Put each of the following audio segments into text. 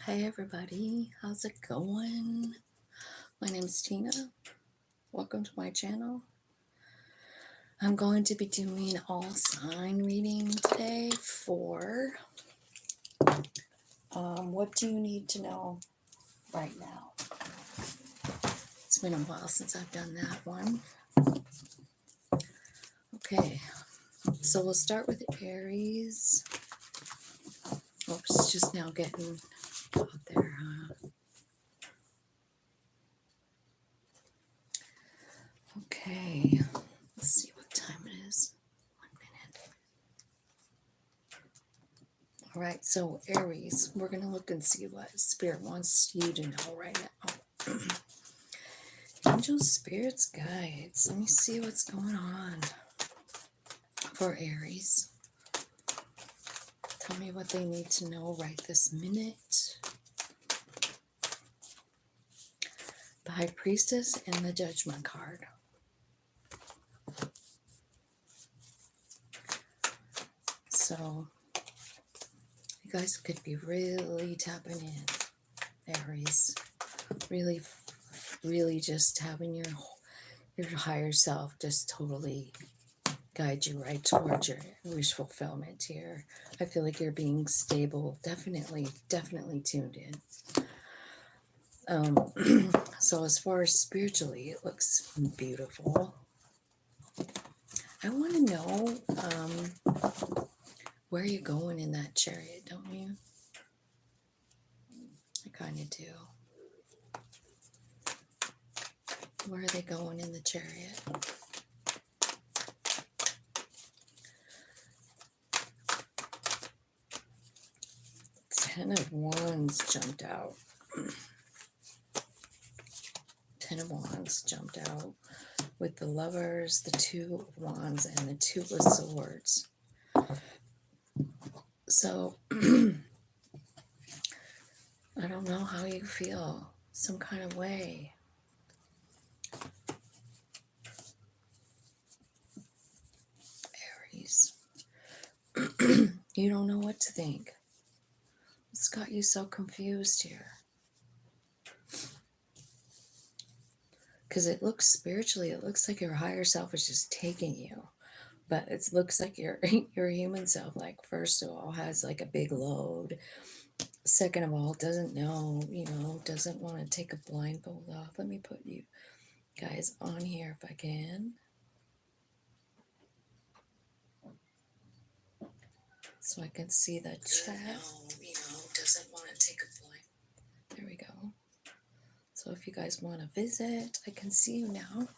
Hey everybody, how's it going? My name's Tina. Welcome to my channel. I'm going to be doing all sign reading today for what do you need to know right now? It's been a while since I've done that one. Okay, so we'll start with Aries. Oops, just now getting out there, huh? Okay, let's see what time it is. 1 minute. All right, so Aries, we're going to look and see what Spirit wants you to know right now. Angels, spirits, guides. Let me see what's going on for Aries. Tell me what they need to know right this minute. The High Priestess and the Judgment card. So, you guys could be really tapping in, Aries. Really just having your higher self just totally guide you right towards your wish fulfillment here. I feel like you're being stable, definitely tuned in. So as far as spiritually, it looks beautiful. I want to know where you're going in that chariot, don't you? I kind of do. Where are they going in the chariot? Ten of Wands jumped out. Ten of Wands jumped out with the Lovers, the Two of Wands, and the Two of Swords. So, I don't know how you feel. Some kind of way. Aries. You don't know what to think. What's got you so confused here? Because it looks spiritually, it looks like your higher self is just taking you. But it looks like your human self, like, first of all, has like a big load. Second of all, doesn't know, doesn't want to take a blindfold off. Let me put you guys on here if I can. So I can see the chat. Doesn't want to take a blind. There we go. So if you guys want to visit, I can see you now.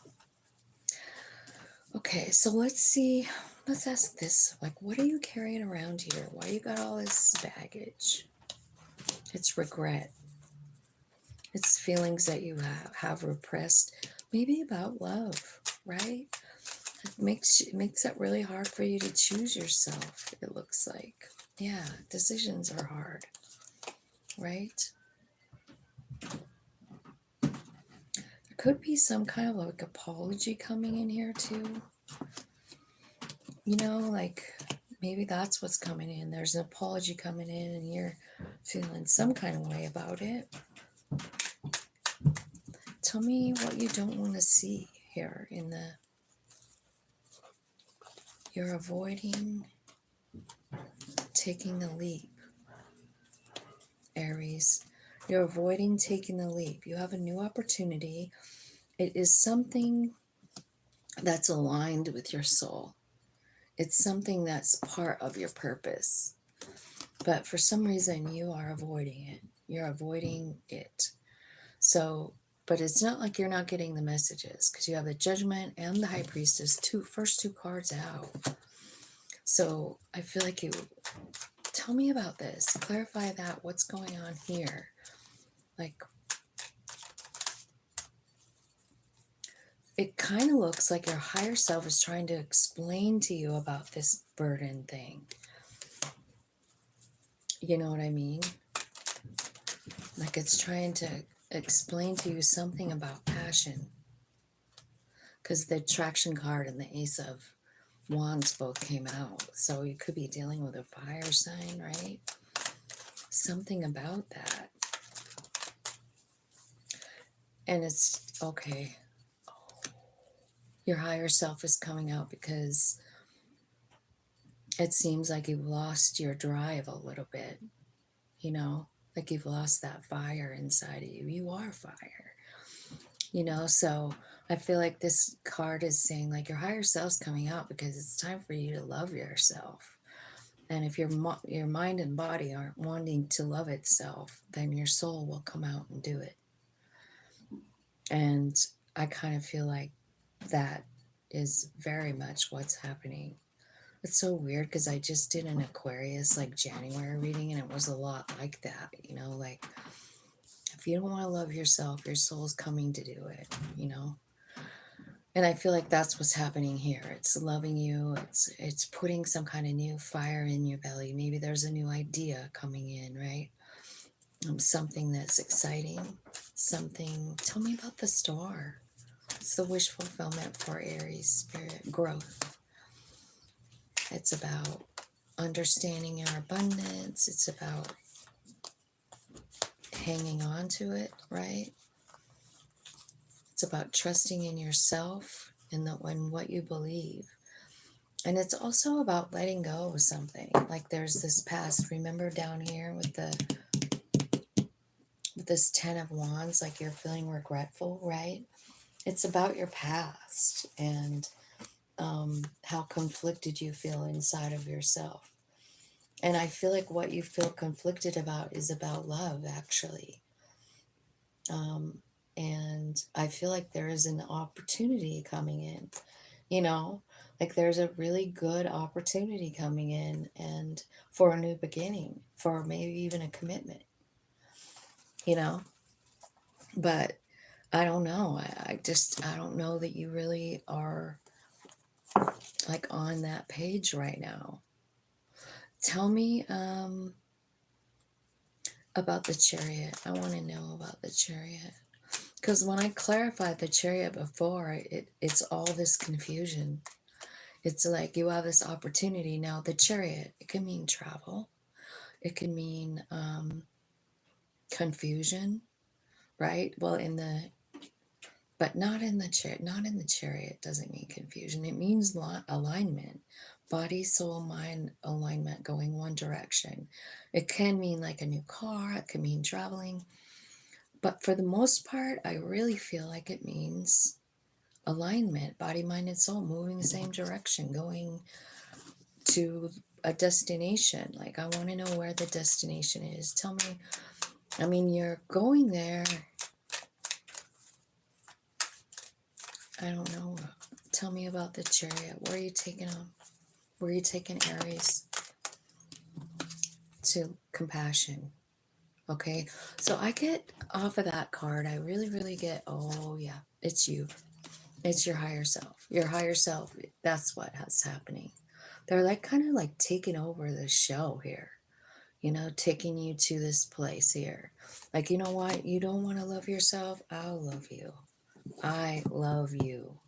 Okay, so let's see. Let's ask this. Like, what are you carrying around here? Why you got all this baggage? It's regret. It's feelings that you have repressed, maybe about love, right? It makes it really hard for you to choose yourself, it looks like. Yeah, decisions are hard, right? There could be some kind of like apology coming in here too. Like maybe that's what's coming in. There's an apology coming in and you're feeling some kind of way about it. Tell me what you don't want to see here in the... You're avoiding taking the leap, Aries. You're avoiding taking the leap. You have a new opportunity. It is something that's aligned with your soul. It's something that's part of your purpose. But for some reason, you are avoiding it. You're avoiding it. So, but it's not like you're not getting the messages, because you have the Judgment and the High Priestess, first two cards out. So I feel like you... Tell me about this. Clarify that. What's going on here? Like, it kind of looks like your higher self is trying to explain to you about this burden thing. You know what I mean? Like it's trying to explain to you something about passion. Because the Attraction card and the Ace of Wands both came out. So you could be dealing with a fire sign, right? Something about that. And it's okay. Your higher self is coming out because it seems like you've lost your drive a little bit, you know, like you've lost that fire inside of you. You are fire, you know, so I feel like this card is saying like your higher self's coming out because it's time for you to love yourself. And if your mind and body aren't wanting to love itself, then your soul will come out and do it. And I kind of feel like that is very much what's happening. It's so weird because I just did an Aquarius like January reading and it was a lot like that, you know, like if you don't want to love yourself, your soul's coming to do it, you know. And I feel like that's what's happening here. It's loving you. It's putting some kind of new fire in your belly. Maybe there's a new idea coming in, right? Something that's exciting. Something. Tell me about the star. It's the wish fulfillment for Aries spirit growth. It's about understanding your abundance. It's about hanging on to it, right? It's about trusting in yourself and what you believe. And it's also about letting go of something. Like there's this past, remember down here with this 10 of wands, like you're feeling regretful, right? It's about your past and how conflicted you feel inside of yourself. And I feel like what you feel conflicted about is about love, actually. And I feel like there is an opportunity coming in, you know, like there's a really good opportunity coming in and for a new beginning, for maybe even a commitment, you know. But I don't know. I don't know that you really are like on that page right now. Tell me about the chariot. I want to know about the chariot. Because when I clarified the chariot before, it's all this confusion. It's like you have this opportunity. Now, the chariot, it can mean travel. It can mean confusion, right? Well, but not in the chariot. Not in the chariot doesn't mean confusion. It means alignment, body, soul, mind alignment, going one direction. It can mean like a new car. It can mean traveling. But for the most part, I really feel like it means alignment, body, mind, and soul, moving the same direction, going to a destination. Like, I want to know where the destination is. Tell me, I mean, you're going there. I don't know. Tell me about the chariot. Where are you taking them? Where are you taking Aries? To compassion. Okay. So I get off of that card, I really, really get, oh, yeah, it's you. It's your higher self. Your higher self, that's what has happening. They're like kind of like taking over the show here, you know, taking you to this place here. Like, you know what? You don't want to love yourself? I'll love you. I love you,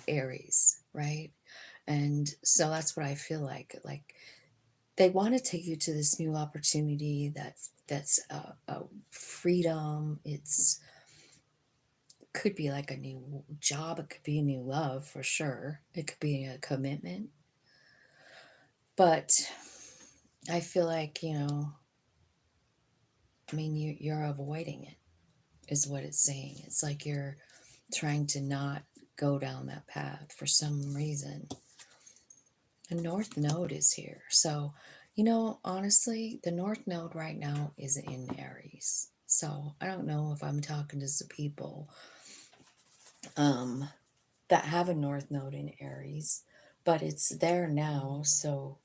Aries, right? And so that's what I feel like. Like they want to take you to this new opportunity that's a freedom. It's could be like a new job. It could be a new love for sure. It could be a commitment. But I feel like, you know, I mean, you're avoiding it, is what it's saying. It's like you're trying to not go down that path for some reason. The North Node is here. So, you know, honestly, the North Node right now is in Aries. So I don't know if I'm talking to some people that have a North Node in Aries, but it's there now. So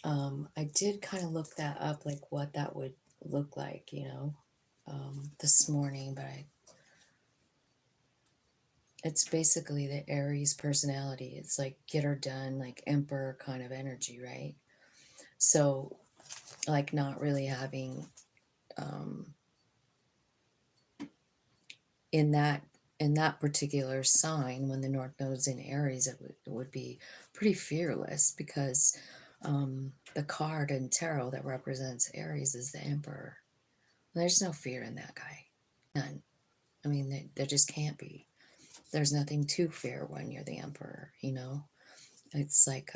I did kind of look that up, like what that would look like, you know, this morning, but it's basically the Aries personality. It's like get her done, like emperor kind of energy, right? So, like not really having um, in that particular sign when the North Node's in Aries, it would be pretty fearless because the card in tarot that represents Aries is the Emperor. There's no fear in that guy. None. I mean, there just can't be. There's nothing to fear when you're the emperor, you know? It's like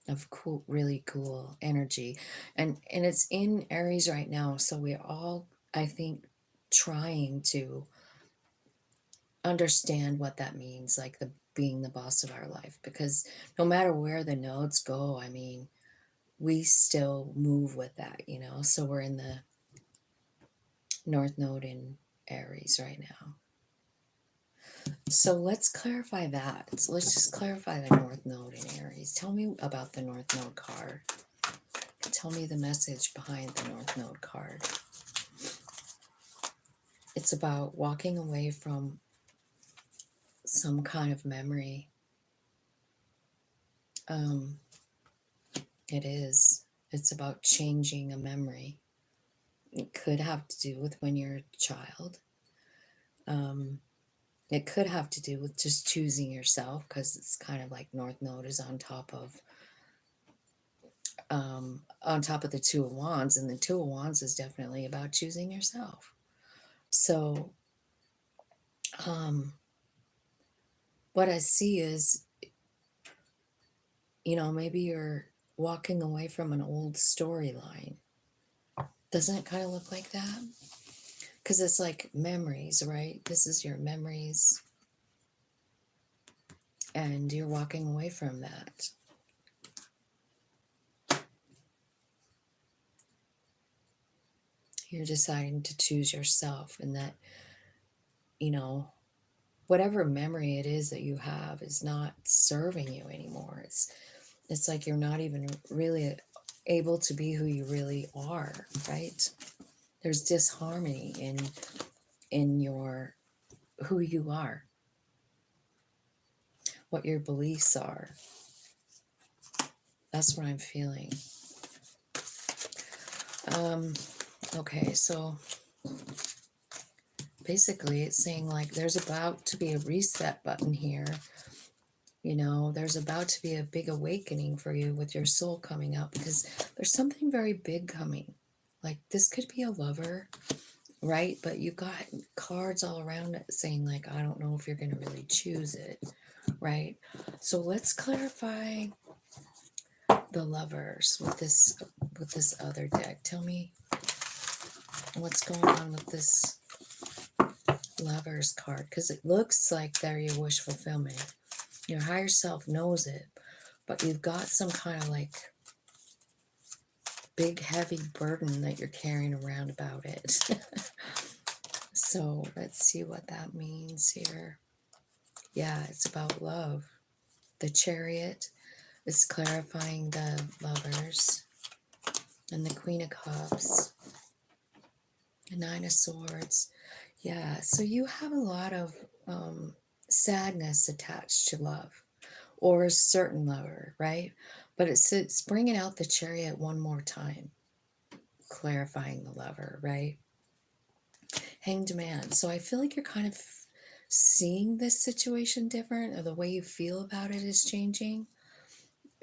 of cool, really cool energy. And it's in Aries right now, so we're all, I think, trying to understand what that means, like the being the boss of our life, because no matter where the nodes go, I mean, we still move with that, you know? So we're in the North Node in Aries right now. So let's clarify that. So let's just clarify the North Node in Aries. Tell me about the North Node card. Tell me the message behind the North Node card. It's about walking away from some kind of memory. It is. It's about changing a memory. It could have to do with when you're a child. It could have to do with just choosing yourself, because it's kind of like North Node is on top of the Two of Wands, and the Two of Wands is definitely about choosing yourself. So what I see is, you know, maybe you're walking away from an old storyline. Doesn't it kind of look like that? Because it's like memories, right? This is your memories, and you're walking away from that. You're deciding to choose yourself, and that, you know, whatever memory it is that you have is not serving you anymore. It's like you're not even really able to be who you really are, right? There's disharmony in your who you are, what your beliefs are. That's what I'm feeling. Okay, so basically it's saying like there's about to be a reset button here. You know, there's about to be a big awakening for you with your soul coming out, because there's something very big coming. Like this could be a lover, right? But you got cards all around it saying like, I don't know if you're going to really choose it, right? So let's clarify the lovers with this other deck. Tell me what's going on with this lovers card, because it looks like they're your wish fulfillment. Your higher self knows it, but you've got some kind of like big heavy burden that you're carrying around about it. So let's see what that means here. Yeah, it's about love. The Chariot is clarifying the lovers, and the Queen of Cups, the Nine of Swords. Yeah, so you have a lot of sadness attached to love, or a certain lover, right? But it's bringing out the Chariot one more time, clarifying the lover, right? Hanged Man. So I feel like you're kind of seeing this situation different, or the way you feel about it is changing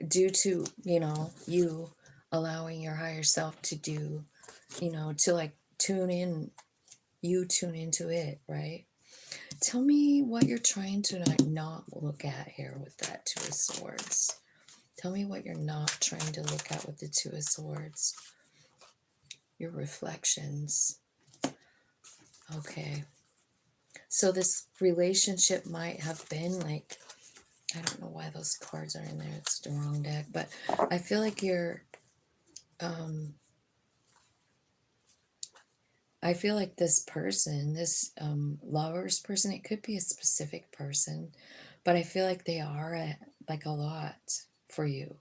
due to, you know, you allowing your higher self to do, you know, to like tune into it, right? Tell me what you're trying to not look at here with that Two of Swords. Tell me what you're not trying to look at with the Two of Swords. Your reflections. Okay. So this relationship might have been like, I don't know why those cards are in there. It's the wrong deck. But I feel like you're, I feel like this person, this lover's person, it could be a specific person, but I feel like they are like a lot for you,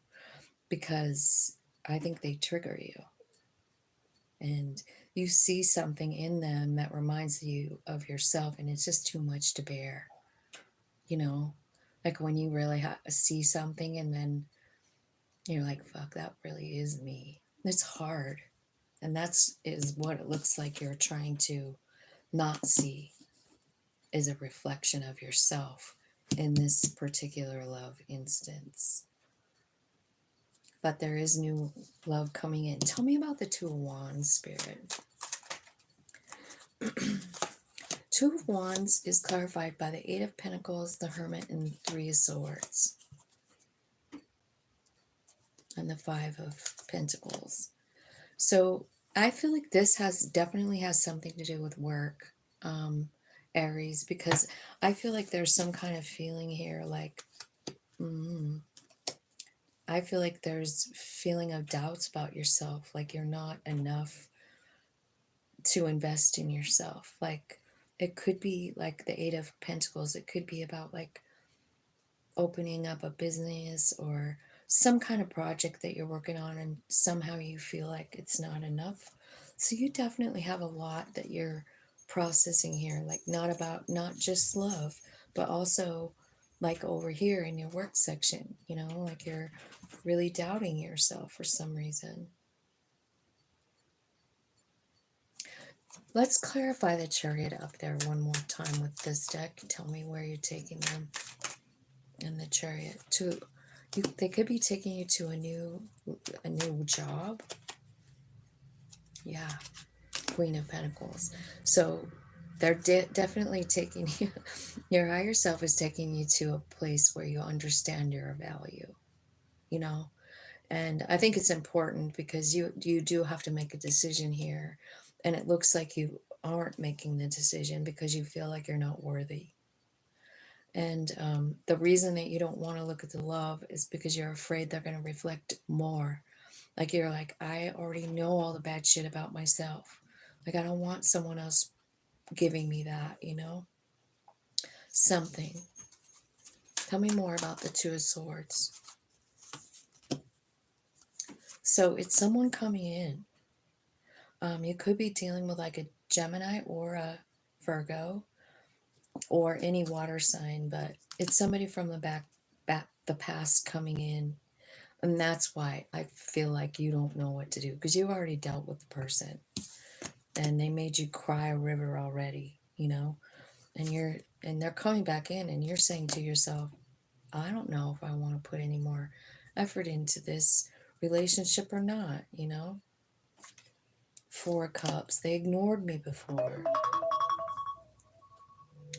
because I think they trigger you. And you see something in them that reminds you of yourself, and it's just too much to bear. You know, like when you really see something and then you're like, fuck, that really is me. It's hard. And is what it looks like you're trying to not see, is a reflection of yourself in this particular love instance. But there is new love coming in. Tell me about the Two of Wands, Spirit. Two of Wands is clarified by the Eight of Pentacles, the Hermit, and Three of Swords. And the Five of Pentacles. So I feel like this definitely has something to do with work, Aries, because I feel like there's some kind of feeling here, like, I feel like there's feeling of doubts about yourself, like you're not enough to invest in yourself. Like it could be like the Eight of Pentacles. It could be about like opening up a business or some kind of project that you're working on, and somehow you feel like it's not enough. So you definitely have a lot that you're processing here, like not just love, but also like over here in your work section, like you're really doubting yourself for some reason. Let's clarify the Chariot up there one more time with this deck. Tell me where you're taking them in the Chariot. They could be taking you to a new job. Yeah, Queen of Pentacles. So they're definitely taking you, your higher self is taking you to a place where you understand your value, And I think it's important because you do have to make a decision here. And it looks like you aren't making the decision because you feel like you're not worthy. And the reason that you don't want to look at the love is because you're afraid they're going to reflect more. Like you're like, I already know all the bad shit about myself. Like I don't want someone else giving me that, Something. Tell me more about the Two of Swords. So it's someone coming in. You could be dealing with like a Gemini or a Virgo or any water sign, but it's somebody from the the past coming in. And that's why I feel like you don't know what to do, because you already dealt with the person and they made you cry a river already, and they're coming back in and you're saying to yourself, I don't know if I want to put any more effort into this relationship or not, Four of Cups. They ignored me before.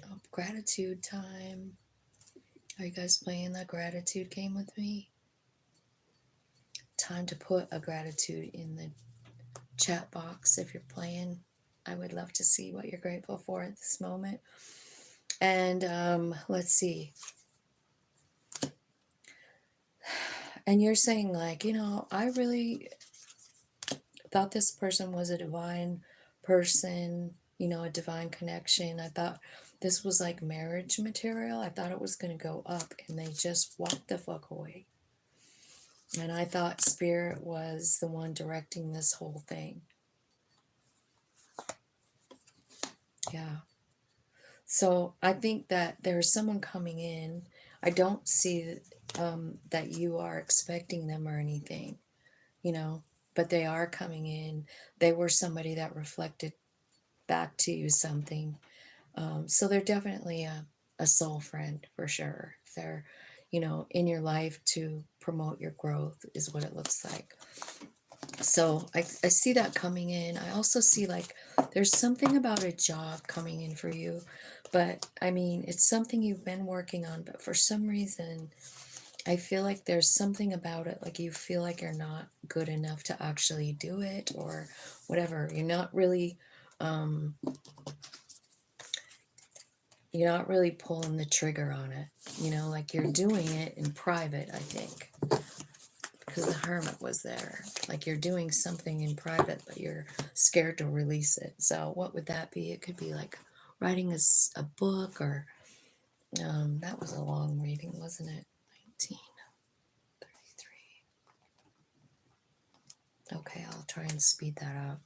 Oh, gratitude time. Are you guys playing that gratitude game with me? Time to put a gratitude in the chat box if you're playing. I would love to see what you're grateful for at this moment. And let's see. And you're saying like, I really thought this person was a divine person, a divine connection. I thought this was like marriage material. I thought it was going to go up, and they just walked the fuck away. And I thought Spirit was the one directing this whole thing. Yeah. So I think that there's someone coming in. I don't see that you are expecting them or anything, but they are coming in. They were somebody that reflected back to you something. So they're definitely a soul friend for sure. They're, in your life to promote your growth is what it looks like. So I see that coming in. I also see like there's something about a job coming in for you, but I mean, it's something you've been working on, but for some reason, I feel like there's something about it, like you feel like you're not good enough to actually do it or whatever. You're not really pulling the trigger on it, like you're doing it in private, I think. Because the Hermit was there. Like you're doing something in private, but you're scared to release it. So what would that be? It could be like writing a book, or that was a long reading, wasn't it? 1933. Okay, I'll try and speed that up.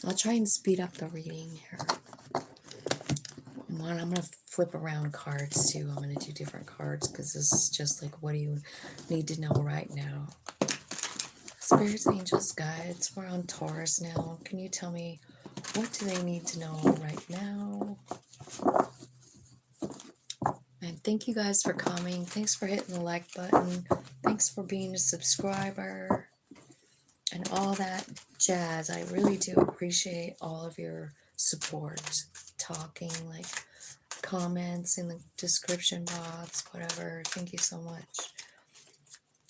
I'll try and speed up the reading here. I'm going to flip around cards too. I'm going to do different cards because this is just like, what do you need to know right now? Spirits, angels, guides. We're on Taurus now. Can you tell me, what do they need to know right now? And thank you guys for coming. Thanks for hitting the like button. Thanks for being a subscriber and all that jazz. I really do appreciate all of your support. talking, like comments in the description box, whatever. Thank you so much.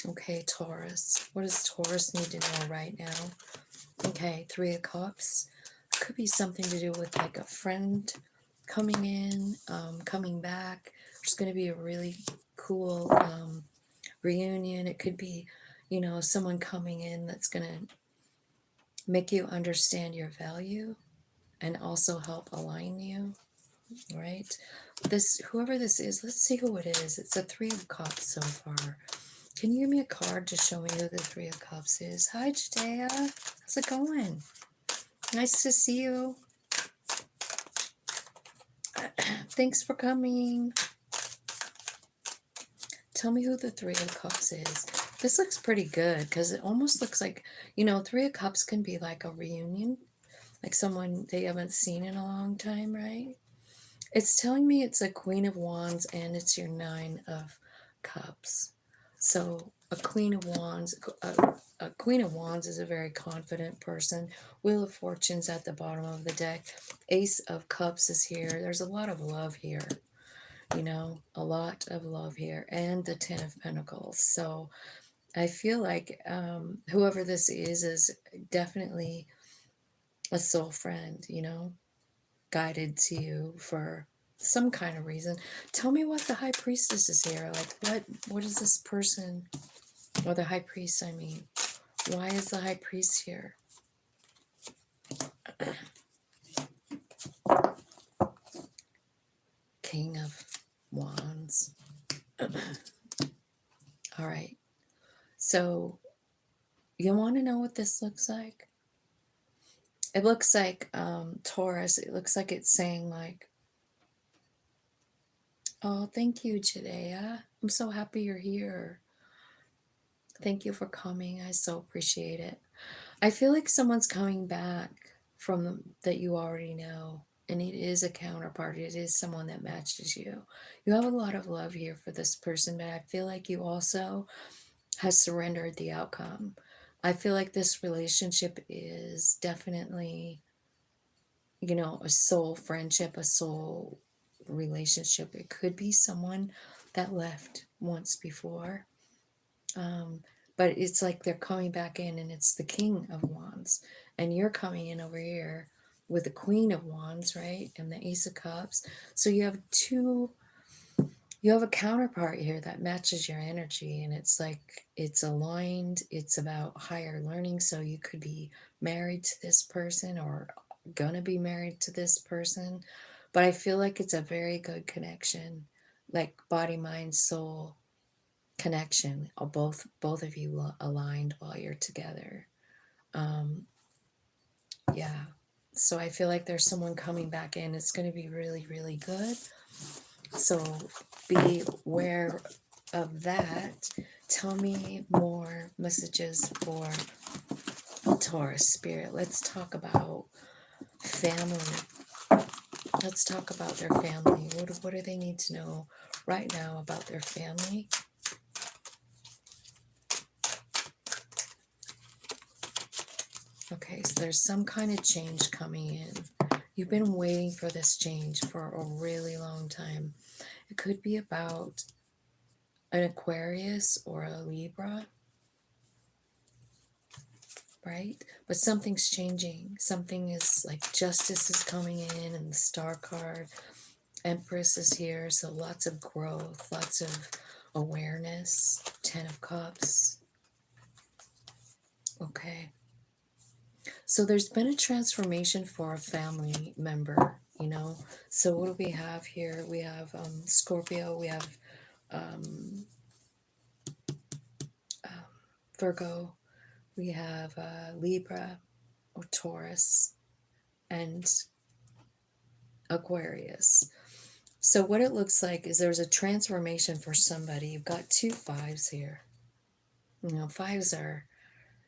Okay, Taurus. What does Taurus need to know right now? Okay, Three of Cups. Could be something to do with like a friend coming in, coming back. There's going to be a really cool reunion. It could be, you know, someone coming in that's going to make you understand your value and also help align you, right? This, whoever this is, let's see who it is. It's a Three of Cups so far. Can you give me a card to show me who the Three of Cups is? Hi, Jadea. How's it going? Nice to see you. Thanks for coming. Tell me who the Three of Cups is. This looks pretty good because it almost looks like, you know, Three of Cups can be like a reunion, like someone they haven't seen in a long time, right? It's telling me it's a Queen of Wands and it's your Nine of Cups. So a Queen of Wands, a Queen of Wands is a very confident person. Wheel of Fortune's at the bottom of the deck. Ace of Cups is here. There's a lot of love here, you know, a lot of love here. And the Ten of Pentacles. So I feel like whoever this is definitely a soul friend, you know, guided to you for some kind of reason. Tell me what the High Priestess is here. Like, what is this person, or the High Priest, I mean. Why is the High Priest here? King of Wands. All right. So, you want to know what this looks like? It looks like Taurus. It looks like it's saying like, oh, thank you, Jadea. I'm so happy you're here. Thank you for coming. I so appreciate it. I feel like someone's coming back from that you already know, and it is a counterpart. It is someone that matches you. You have a lot of love here for this person, but I feel like you also have surrendered the outcome. I feel like this relationship is definitely, you know, a soul friendship, a soul relationship. It could be someone that left once before. But it's like they're coming back in and it's the King of Wands. And you're coming in over here with the Queen of Wands, right? And the Ace of Cups. So you have you have a counterpart here that matches your energy. And it's like, it's aligned. It's about higher learning. So you could be married to this person or gonna be married to this person. But I feel like it's a very good connection, like body, mind, soul connection, or both of you aligned while you're together. Yeah, so I feel like there's someone coming back in. It's going to be really, really good, so be aware of that. Tell me more messages for Taurus spirit. Let's talk about family. Let's talk about their family. What do they need to know right now about their family? Okay, so there's some kind of change coming in. You've been waiting for this change for a really long time. It could be about an Aquarius or a Libra, right? But something's changing. Something is like justice is coming in, and the Star card. Empress is here, so lots of growth, lots of awareness. Ten of Cups. Okay. So there's been a transformation for a family member, you know. So what do we have here? We have Scorpio, we have um, Virgo, we have Libra or Taurus, and Aquarius. So what it looks like is there's a transformation for somebody. You've got two fives here. You know, fives are,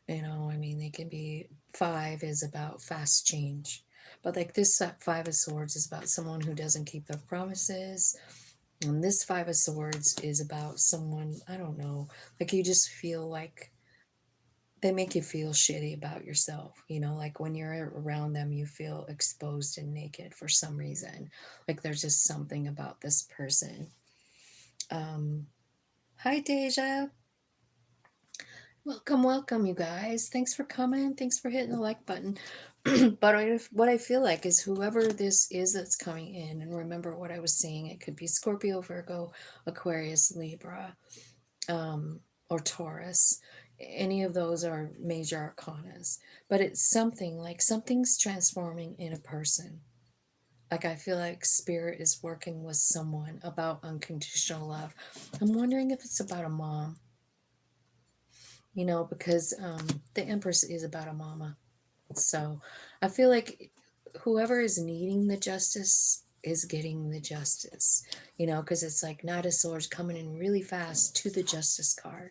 you know, I mean, they can be, five is about fast change. But like this Five of Swords is about someone who doesn't keep their promises. And this Five of Swords is about someone, I don't know, like you just feel like they make you feel shitty about yourself, you know, like when you're around them, you feel exposed and naked for some reason. Like there's just something about this person. Hi, Deja. Welcome, welcome, you guys. Thanks for coming. Thanks for hitting the like button. But what I feel like is whoever this is that's coming in, and remember what I was saying, it could be Scorpio, Virgo, Aquarius, Libra, or Taurus. Any of those are major arcanas. But it's something like something's transforming in a person. Like I feel like spirit is working with someone about unconditional love. I'm wondering if it's about a mom, you know, because the Empress is about a mama. So I feel like whoever is needing the justice is getting the justice, you know, because it's like Knight of Swords coming in really fast to the Justice card,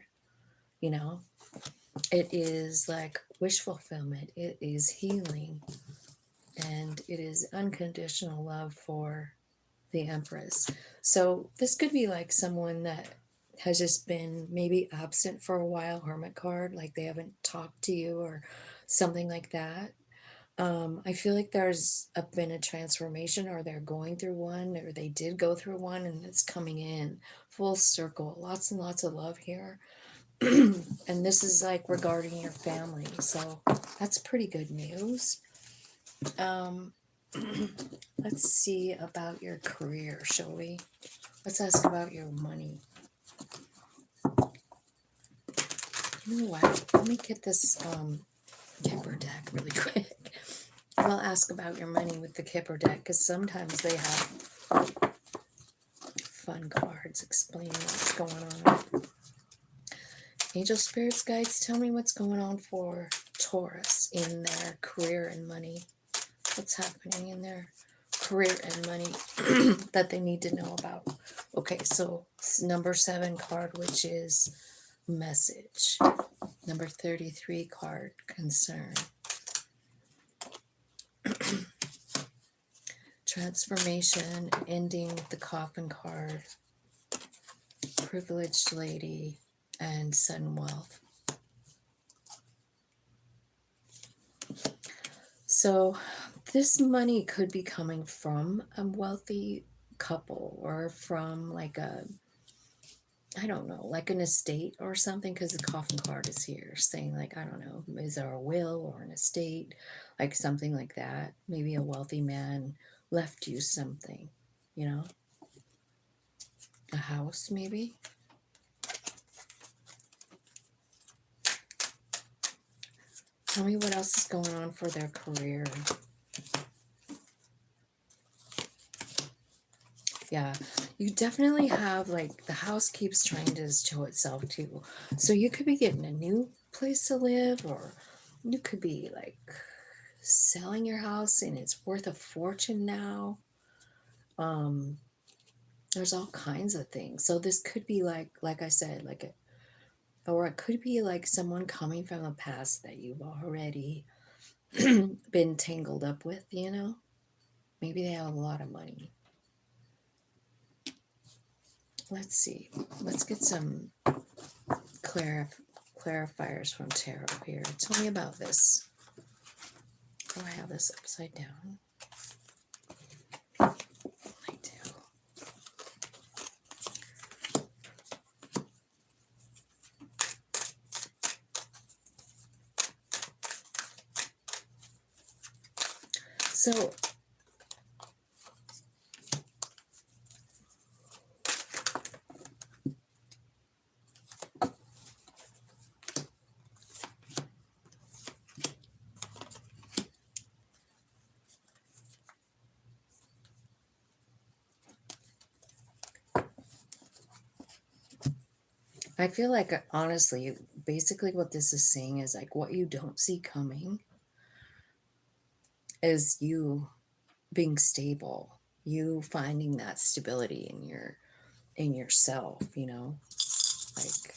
you know. It is like wish fulfillment, it is healing, and it is unconditional love for the Empress. So this could be like someone that has just been maybe absent for a while, Hermit card, like they haven't talked to you or something like that. I feel like been a transformation, or they're going through one, or they did go through one, and it's coming in full circle. Lots and lots of love here. And this is like regarding your family. So that's pretty good news. Um, let's see about your career, shall we? Let's ask about your money. You know what? Let me get this Kipper deck really quick. I'll ask about your money with the Kipper deck because sometimes they have fun cards explaining what's going on. Angel Spirits Guides, tell me what's going on for Taurus in their career and money. What's happening in their career and money that they need to know about. Okay, so number 7 card, which is message. Number 33 card, concern. Transformation, ending with the coffin card. Privileged lady, and sudden wealth. So this money could be coming from a wealthy couple or from like I don't know, like an estate or something, because the coffin card is here saying like, I don't know, is there a will or an estate, like something like that. Maybe a wealthy man left you something, you know, a house maybe. Tell me what else is going on for their career. Yeah, you definitely have like the house keeps trying to show itself too. So you could be getting a new place to live, or you could be like selling your house and it's worth a fortune now. There's all kinds of things. So this could be like I said, or it could be like someone coming from the past that you've already been tangled up with, you know? Maybe they have a lot of money. Let's see. Let's get some clarifiers from tarot here. Tell me about this. Oh, I have this upside down. I do. So I feel like, honestly, basically what this is saying is like what you don't see coming is you being stable, you finding that stability in yourself, you know, like,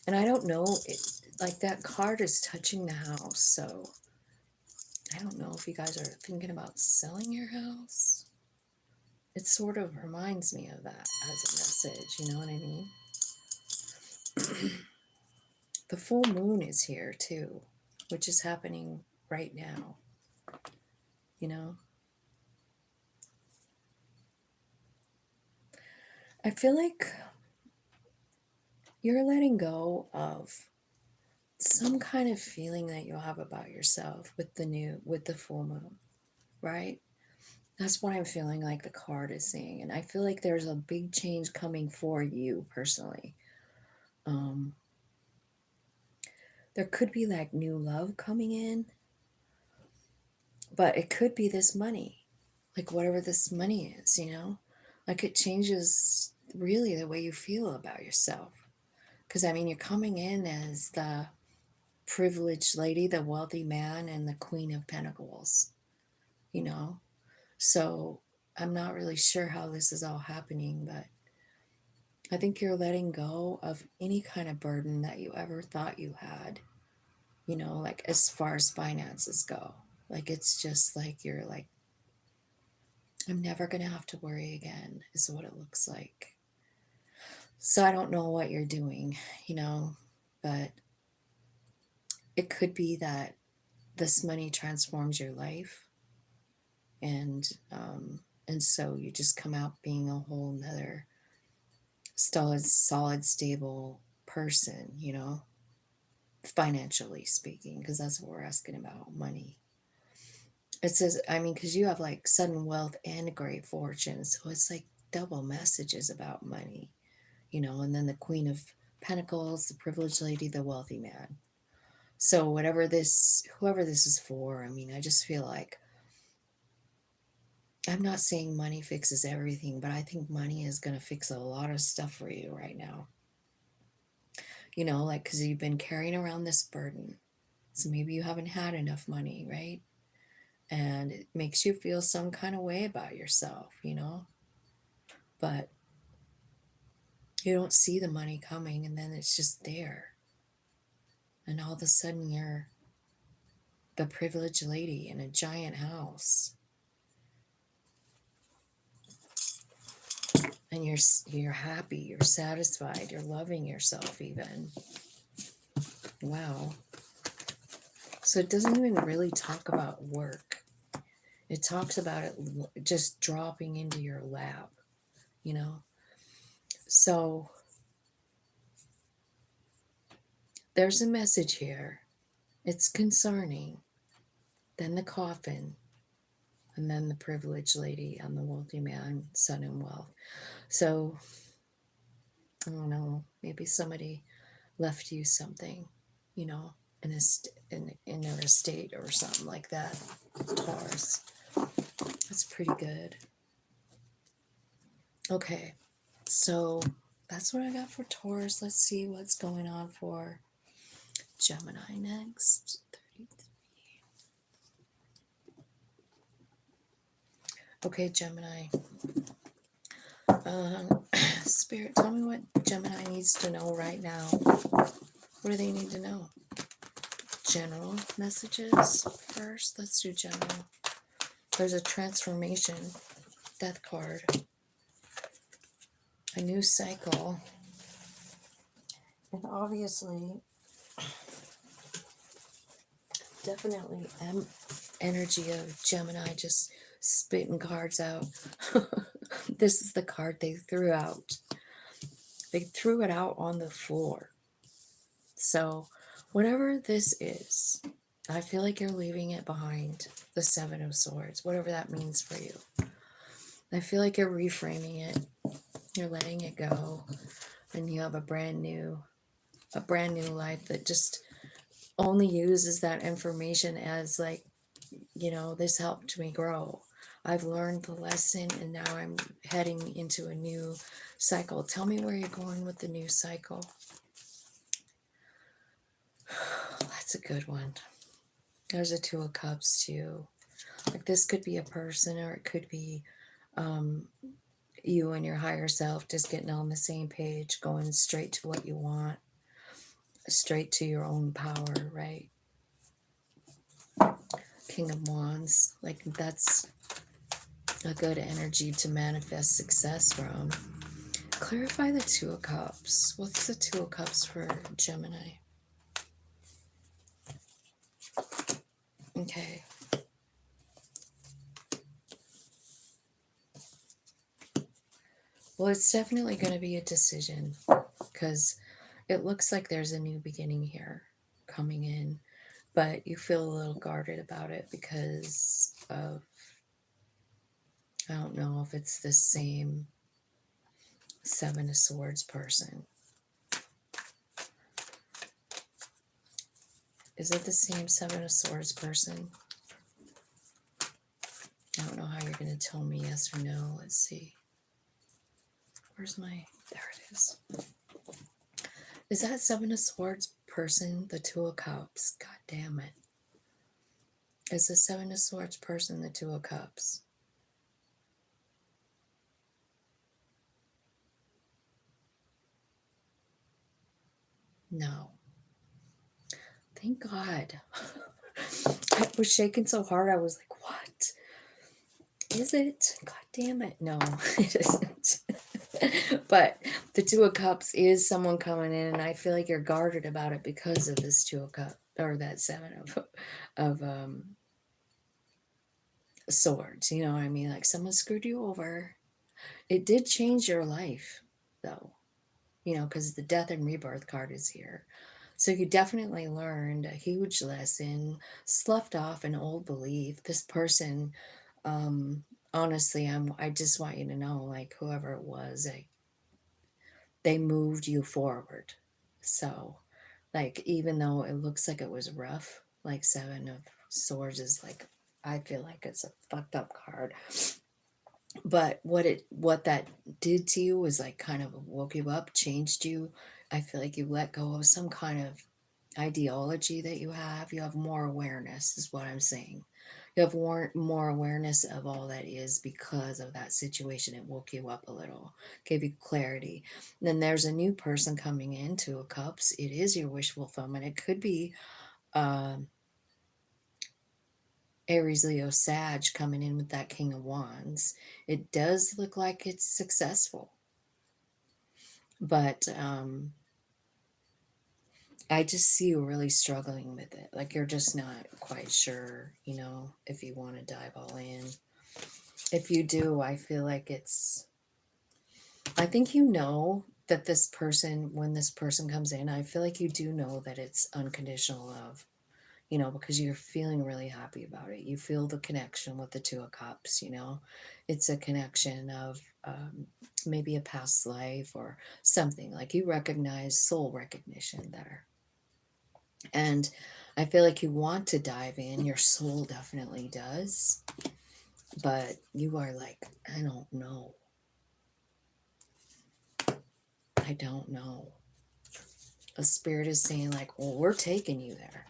and I don't know, like that card is touching the house, so I don't know if you guys are thinking about selling your house. It sort of reminds me of that as a message, you know what I mean? The full moon is here too, which is happening right now, you know? I feel like you're letting go of some kind of feeling that you have about yourself with the full moon, right? That's what I'm feeling like the card is saying. And I feel like there's a big change coming for you personally. There could be like new love coming in, but it could be this money, like whatever this money is, you know, like it changes really the way you feel about yourself. Because I mean, you're coming in as the privileged lady, the wealthy man, and the Queen of Pentacles, you know. So I'm not really sure how this is all happening, but I think you're letting go of any kind of burden that you ever thought you had, you know, like as far as finances go. Like it's just like you're like, I'm never going to have to worry again, is what it looks like. So I don't know what you're doing, you know, but it could be that this money transforms your life, and so you just come out being a whole nother solid, stable person, you know, financially speaking, because that's what we're asking about, money. It says, I mean, because you have like sudden wealth and great fortune, so it's like double messages about money, you know, and then the Queen of Pentacles, the privileged lady, the wealthy man. So whoever this is for, I mean, I just feel like, I'm not saying money fixes everything, but I think money is going to fix a lot of stuff for you right now. You know, like, because you've been carrying around this burden. So maybe you haven't had enough money, right? And it makes you feel some kind of way about yourself, you know? But you don't see the money coming, and then it's just there. And all of a sudden, you're the privileged lady in a giant house. And you're happy, you're satisfied, you're loving yourself even. Wow. So it doesn't even really talk about work. It talks about it just dropping into your lap, you know? So there's a message here. It's concerning. Then the coffin, and then the privileged lady and the wealthy man, son and wealth. So I don't know, maybe somebody left you something, you know, in their estate or something like that. Taurus. That's pretty good. Okay, so that's what I got for Taurus. Let's see what's going on for Gemini next. 33. Okay, Gemini. Spirit, tell me what Gemini needs to know right now. What do they need to know? General messages first. Let's do general. There's a transformation, death card, a new cycle, and obviously, definitely energy of Gemini just spitting cards out. This is the card they threw out. They threw it out on the floor. So whatever this is, I feel like you're leaving it behind. The Seven of Swords, whatever that means for you. I feel like you're reframing it. You're letting it go, and you have a brand new life that just only uses that information as like, you know, this helped me grow. I've learned the lesson, and now I'm heading into a new cycle. Tell me where you're going with the new cycle. That's a good one. There's a Two of Cups too. Like this could be a person, or it could be you and your higher self just getting on the same page, going straight to what you want, straight to your own power, right? King of Wands, like that's a good energy to manifest success from. Clarify the Two of Cups. What's the Two of Cups for Gemini? Okay. Well, it's definitely going to be a decision because it looks like there's a new beginning here coming in, but you feel a little guarded about it because of, I don't know if it's the same Seven of Swords person. Is it the same Seven of Swords person? I don't know how you're going to tell me yes or no. Let's see. Where's my... There it is. Is that Seven of Swords person the Two of Cups? God damn it. Is the Seven of Swords person the Two of Cups? No. Thank God. I was shaking so hard, I was like, what? Is it? God damn it. No, it isn't. But the Two of Cups is someone coming in, and I feel like you're guarded about it because of this Two of Cups, or that Seven of Swords. You know what I mean? Like someone screwed you over. It did change your life, though. You know, because the Death and Rebirth card is here. So you definitely learned a huge lesson, sloughed off an old belief. This person, honestly, I just want you to know, like whoever it was, they moved you forward. So, like even though it looks like it was rough, like Seven of Swords is like, I feel like it's a fucked up card. But what that did to you was like kind of woke you up, changed you. I feel like you let go of some kind of ideology that you have. You have more awareness is what I'm saying. You have more awareness of all that is because of that situation. It woke you up a little, gave you clarity. Then there's a new person coming in, Two of Cups. It is your wish fulfillment. It could be Aries, Leo, Sag coming in with that King of Wands. It does look like it's successful. But I just see you really struggling with it. Like you're just not quite sure, you know, if you want to dive all in. If you do, I feel like I think you know that this person, when this person comes in, I feel like you do know that it's unconditional love, you know, because you're feeling really happy about it. You feel the connection with the Two of Cups, you know. It's a connection of maybe a past life or something. Like you recognize soul recognition there. And I feel like you want to dive in. Your soul definitely does. But you are like, I don't know. I don't know. A spirit is saying like, well, we're taking you there.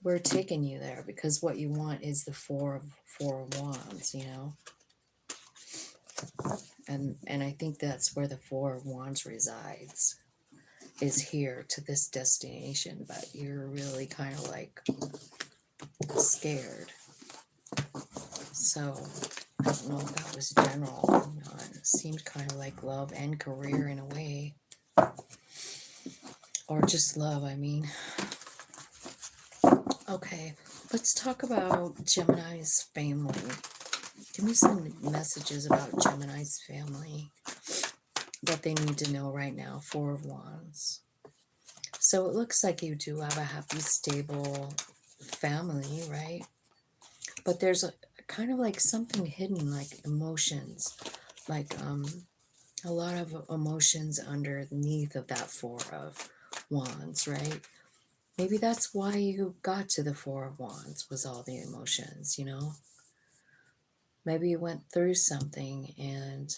We're taking you there because what you want is the four of wands, you know. And I think that's where the Four of Wands resides, is here to this destination, but you're really kind of like scared. So I don't know if that was general or not. It seemed kind of like love and career in a way. Or just love, I mean. Okay, let's talk about Gemini's family. Give me some messages about Gemini's family that they need to know right now. Four of Wands. So it looks like you do have a happy, stable family, right? But there's a kind of like something hidden, like emotions, like a lot of emotions underneath of that Four of Wands, right? Maybe that's why you got to the Four of Wands, was all the emotions, you know? Maybe you went through something and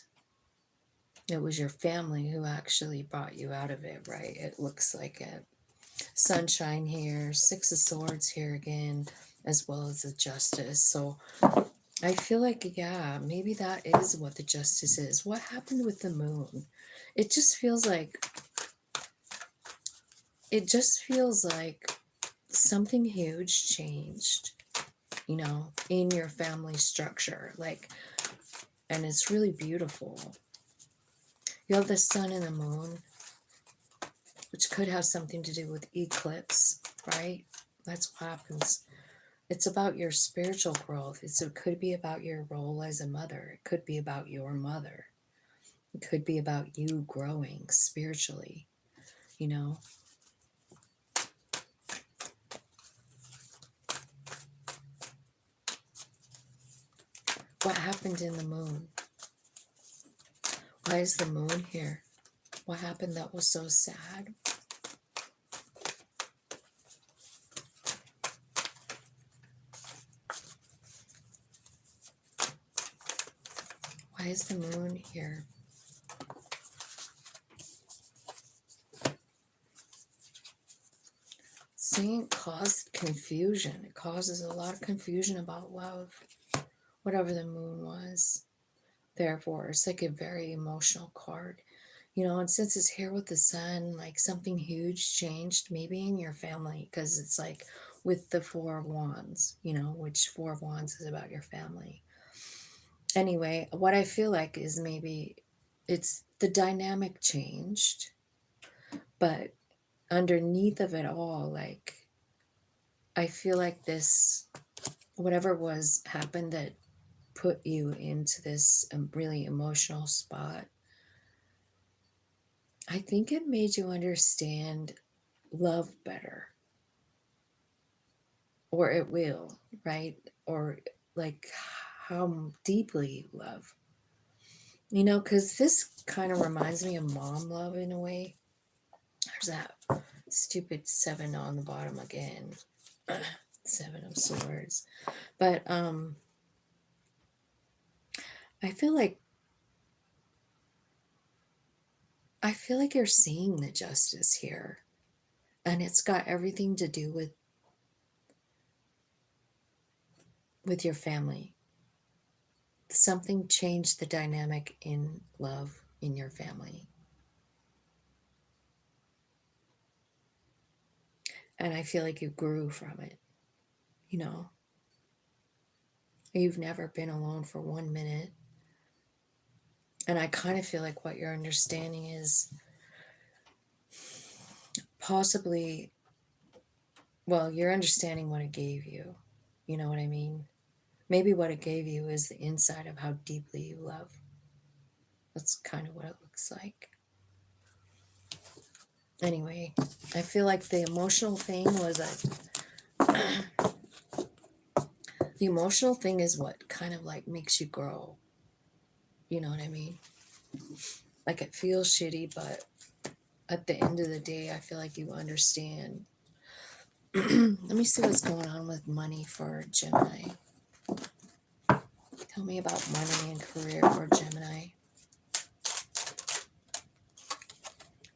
it was your family who actually brought you out of it, right? It looks like it. Sunshine here, Six of Swords here again, as well as the Justice. So I feel like, yeah, maybe that is what the Justice is. What happened with the Moon? It just feels like something huge changed. you know, in your family structure. Like, and it's really beautiful. You have the sun and the moon, which could have something to do with eclipse, right? That's what happens. It's about your spiritual growth. It could be about your role as a mother. It could be about your mother. It could be about you growing spiritually, you know. What happened in the moon? Why is the moon here? What happened that was so sad? Why is the moon here? Seeing it caused confusion. It causes a lot of confusion about love, whatever the moon was. Therefore, it's like a very emotional card. You know, and since it's here with the sun, like something huge changed maybe in your family, because it's like with the Four of Wands, you know, which Four of Wands is about your family. Anyway, what I feel like is maybe it's the dynamic changed, but underneath of it all, like, I feel like this, whatever was happened that put you into this really emotional spot, I think it made you understand love better. Or it will, right? Or like how deeply you love. You know, because this kind of reminds me of mom love in a way. There's that stupid 7 on the bottom again. 7 of Swords. But I feel like you're seeing the justice here. And it's got everything to do with your family. Something changed the dynamic in love in your family. And I feel like you grew from it, you know. You've never been alone for 1 minute. And I kind of feel like what you're understanding is possibly, well, you're understanding what it gave you. You know what I mean? Maybe what it gave you is the insight of how deeply you love. That's kind of what it looks like. Anyway, I feel like the emotional thing was the emotional thing is what kind of like makes you grow. You know what I mean? Like it feels shitty, but at the end of the day, I feel like you understand. Let me see what's going on with money for Gemini. Tell me about money and career for Gemini.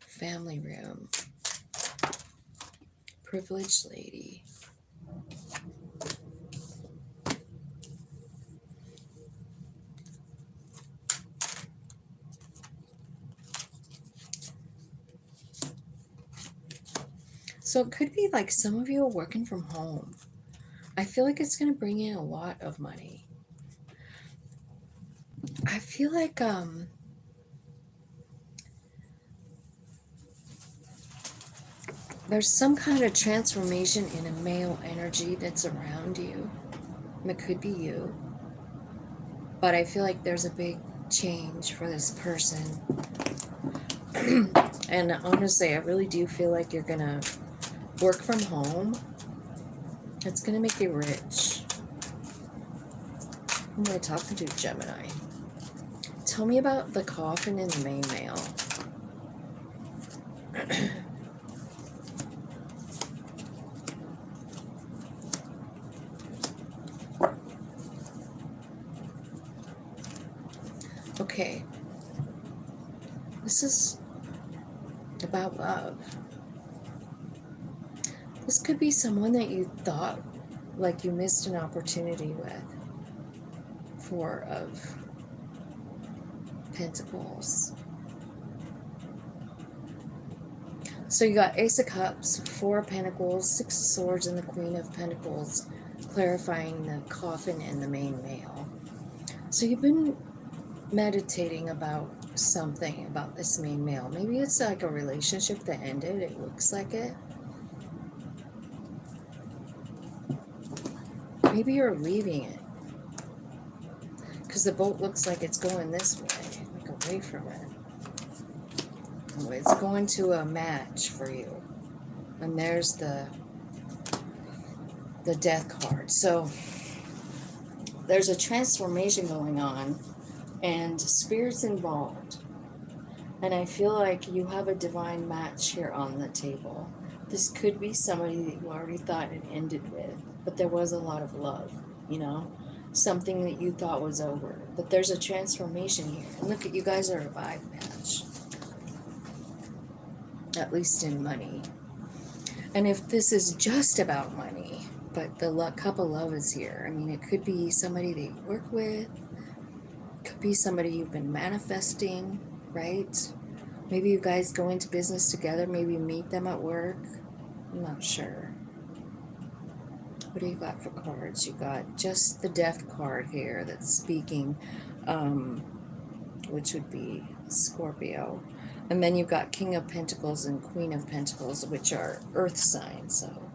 Family room. Privileged lady. So it could be like some of you are working from home. I feel like it's going to bring in a lot of money. I feel like there's some kind of transformation in a male energy that's around you. It could be you. But I feel like there's a big change for this person. And honestly, I really do feel like you're going to work from home. It's going to make you rich. Who am I talking to, Gemini? Tell me about the coffin in the main mail. Okay. This is about love. This could be someone that you thought like you missed an opportunity with. 4 of Pentacles. So you got Ace of Cups, 4 of Pentacles, 6 of Swords, and the Queen of Pentacles clarifying the coffin and the main male. So you've been meditating about something about this main male. Maybe it's like a relationship that ended. It looks like it. Maybe you're leaving it. Because the boat looks like it's going this way, like away from it. Oh, it's going to a match for you. And there's the death card. So there's a transformation going on and spirit's involved. And I feel like you have a divine match here on the table. This could be somebody that you already thought it ended with, but there was a lot of love, you know, something that you thought was over. But there's a transformation here. And look at, you guys are a vibe match, at least in money. And if this is just about money, but the cup of love is here. I mean, it could be somebody that you work with, could be somebody you've been manifesting, right? Maybe you guys go into business together, maybe meet them at work. I'm not sure. What do you got for cards? You got just the death card here that's speaking, which would be Scorpio. And then you've got King of Pentacles and Queen of Pentacles, which are earth signs. So,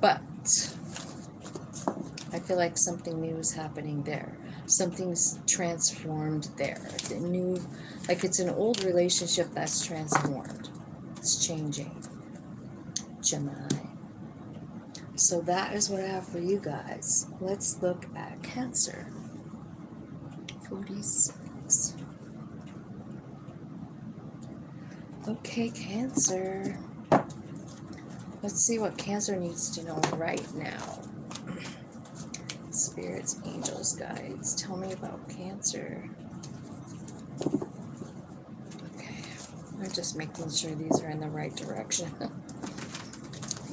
but I feel like something new is happening there. Something's transformed there. The new, like it's an old relationship that's transformed. It's changing. Gemini. So that is what I have for you guys. Let's look at Cancer. 46. Okay, Cancer. Let's see what Cancer needs to know right now. Spirits, angels, guides. Tell me about Cancer. Okay. I'm just making sure these are in the right direction.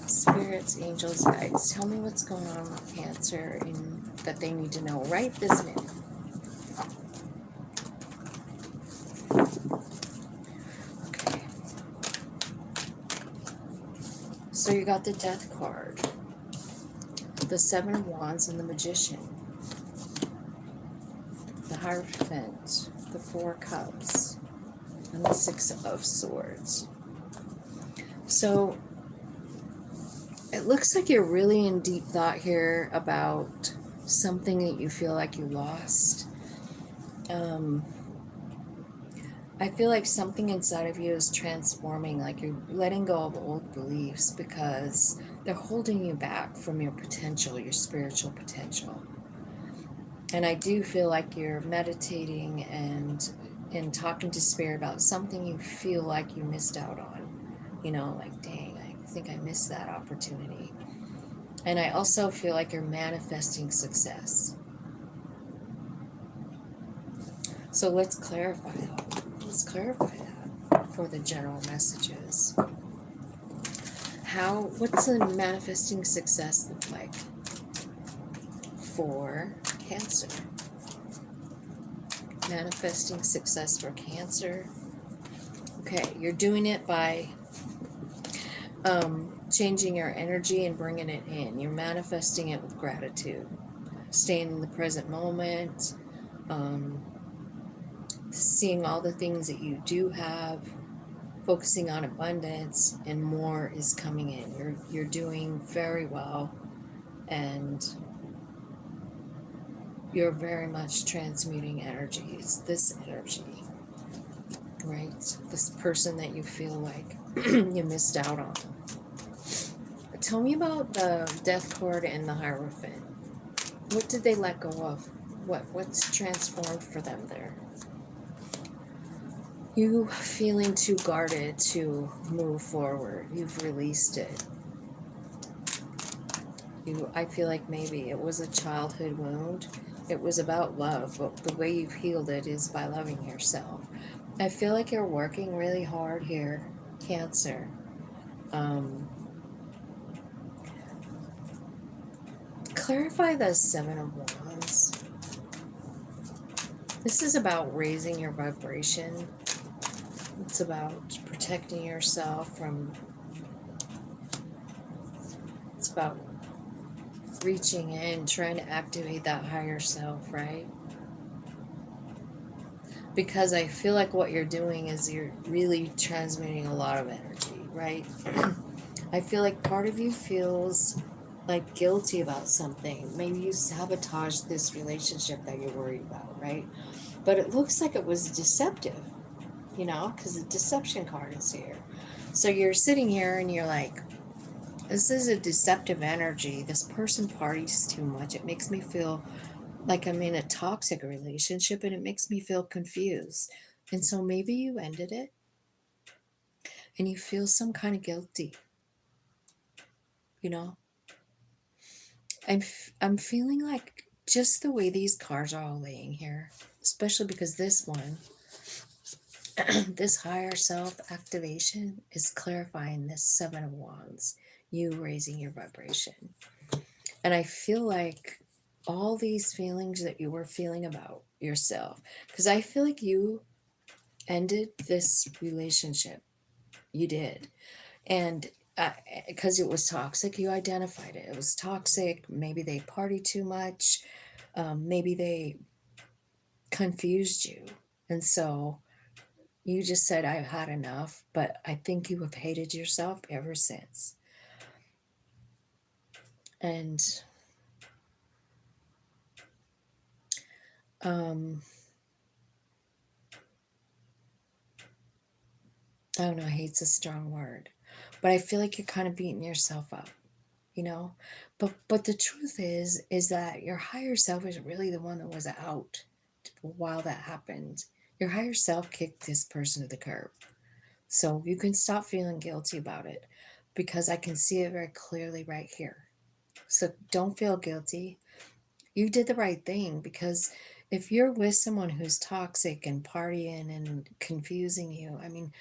Spirits, angels, guides. Tell me what's going on with Cancer and that they need to know right this minute. Okay. So you got the Death card, the Seven of Wands, and the Magician, the Hierophant, the Four Cups, and the Six of Swords. So it looks like you're really in deep thought here about something that you feel like you lost. I feel like something inside of you is transforming, like you're letting go of old beliefs because they're holding you back from your potential, your spiritual potential. And I do feel like you're meditating and talking to Spirit about something you feel like you missed out on. You know, like, dang, I think I missed that opportunity. And I also feel like you're manifesting success. So let's clarify that. Let's clarify that for the general messages. What's the manifesting success look like for Cancer? Manifesting success for Cancer. Okay, you're doing it by changing your energy and bringing it in. You're manifesting it with gratitude. Staying in the present moment. Seeing all the things that you do have. Focusing on abundance, and more is coming in. You're doing very well, and you're very much transmuting energy. It's this energy, right? This person that you feel like you missed out on. Tell me about the Death card and the Hierophant. What did they let go of? What's transformed for them there? You feeling too guarded to move forward. You've released it. I feel like maybe it was a childhood wound. It was about love, but the way you've healed it is by loving yourself. I feel like you're working really hard here, Cancer. Clarify the Seven of Wands. This is about raising your vibration. It's about protecting yourself from... It's about reaching in, trying to activate that higher self, right? Because I feel like what you're doing is you're really transmitting a lot of energy, right? I feel like part of you feels like guilty about something. Maybe you sabotaged this relationship that you're worried about, right? But it looks like it was deceptive, because the deception card is here. So you're sitting here and you're like, this is a deceptive energy. This person parties too much. It makes me feel like I'm in a toxic relationship and it makes me feel confused. And so maybe you ended it and you feel some kind of guilty, you know? I'm feeling like just the way these cards are all laying here, especially because this one, this higher self activation is clarifying this Seven of Wands, you raising your vibration. And I feel like all these feelings that you were feeling about yourself, because I feel like you ended this relationship. You did. And because it was toxic, you identified it. It was toxic. Maybe they party too much. Maybe they confused you. And so you just said, I've had enough. But I think you have hated yourself ever since. And I don't know, hate's a strong word. But I feel like you're kind of beating yourself up, you know? But the truth is that your higher self is really the one that was out while that happened. Your higher self kicked this person to the curb. So you can stop feeling guilty about it because I can see it very clearly right here. So don't feel guilty. You did the right thing, because if you're with someone who's toxic and partying and confusing you, I mean,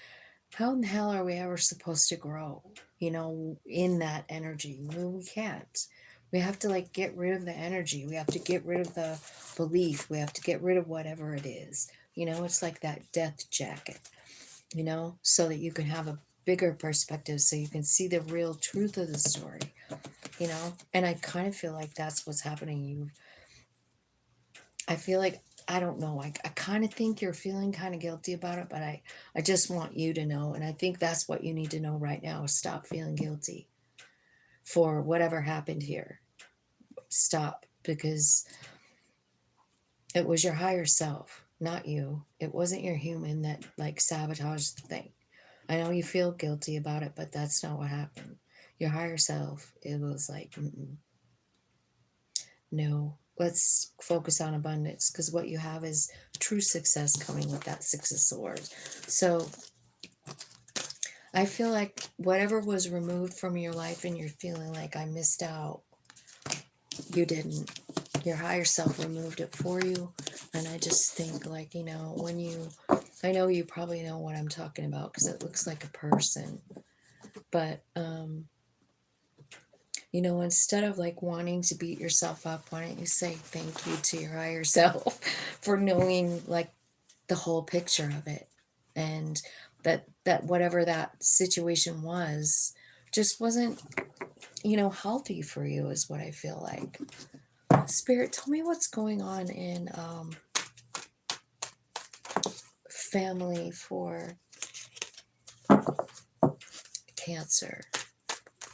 how in the hell are we ever supposed to grow, in that energy? No, we can't. We have to get rid of the energy. We have to get rid of the belief. We have to get rid of whatever it is. It's like that death jacket, so that you can have a bigger perspective, so you can see the real truth of the story, And I kind of feel like that's what's happening. I feel like, I don't know, I kind of think you're feeling kind of guilty about it, but I just want you to know, and I think that's what you need to know right now, is stop feeling guilty for whatever happened here. Stop, because it was your higher self, not you. It wasn't your human that sabotaged the thing. I know you feel guilty about it, but that's not what happened. Your higher self, it was like, no, let's focus on abundance, because what you have is true success coming with that Six of Swords. So I feel like whatever was removed from your life and you're feeling like I missed out, you didn't. Your higher self removed it for you. And I just think I know you probably know what I'm talking about because it looks like a person. But, instead of wanting to beat yourself up, why don't you say thank you to your higher self for knowing the whole picture of it, and that whatever that situation was just wasn't healthy for you, is what I feel like. Spirit, tell me what's going on in family for Cancer.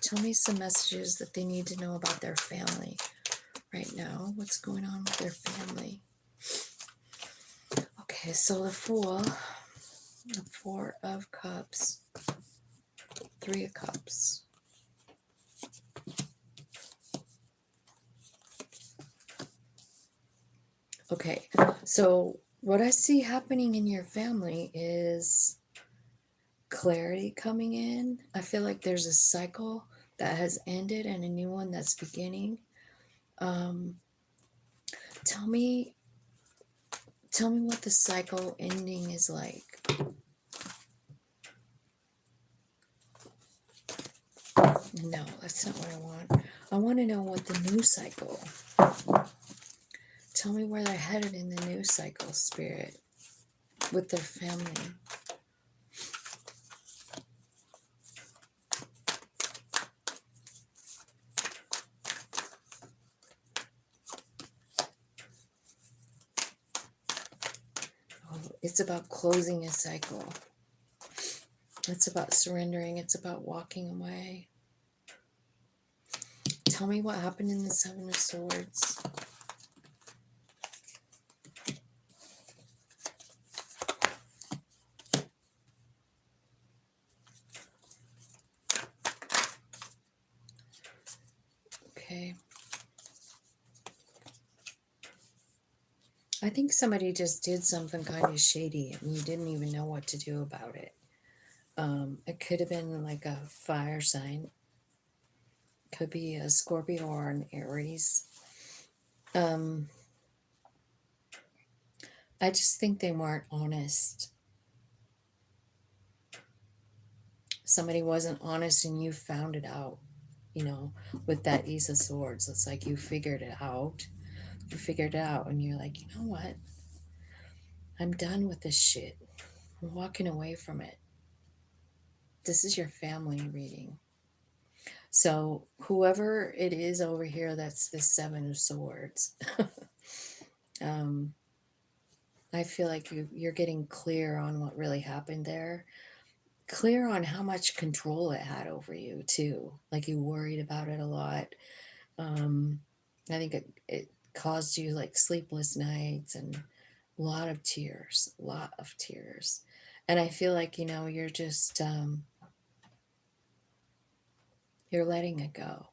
Tell me some messages that they need to know about their family right now. What's going on with their family? Okay, so the Four of Cups, Three of Cups. Okay, so what I see happening in your family is clarity coming in. I feel like there's a cycle that has ended and a new one that's beginning. Tell me what the cycle ending is like. No, that's not what I want. I want to know what the new cycle. Tell me where they're headed in the new cycle, Spirit, with their family. It's about closing a cycle. It's about surrendering. It's about walking away. Tell me what happened in the Seven of Swords. Okay. I think somebody just did something kind of shady and you didn't even know what to do about it. It could have been like a fire sign. Could be a Scorpio or an Aries. I just think they weren't honest. Somebody wasn't honest and you found it out, you know, with that Ace of Swords. It's like you figured it out. You figured it out and you're like, you know what? I'm done with this shit. I'm walking away from it. This is your family reading. So whoever it is over here, that's the Seven of Swords. I feel like you're getting clear on what really happened there. Clear on how much control it had over you too. Like you worried about it a lot. I think it caused you like sleepless nights and a lot of tears. And I feel like, you know, you're just you're letting it go.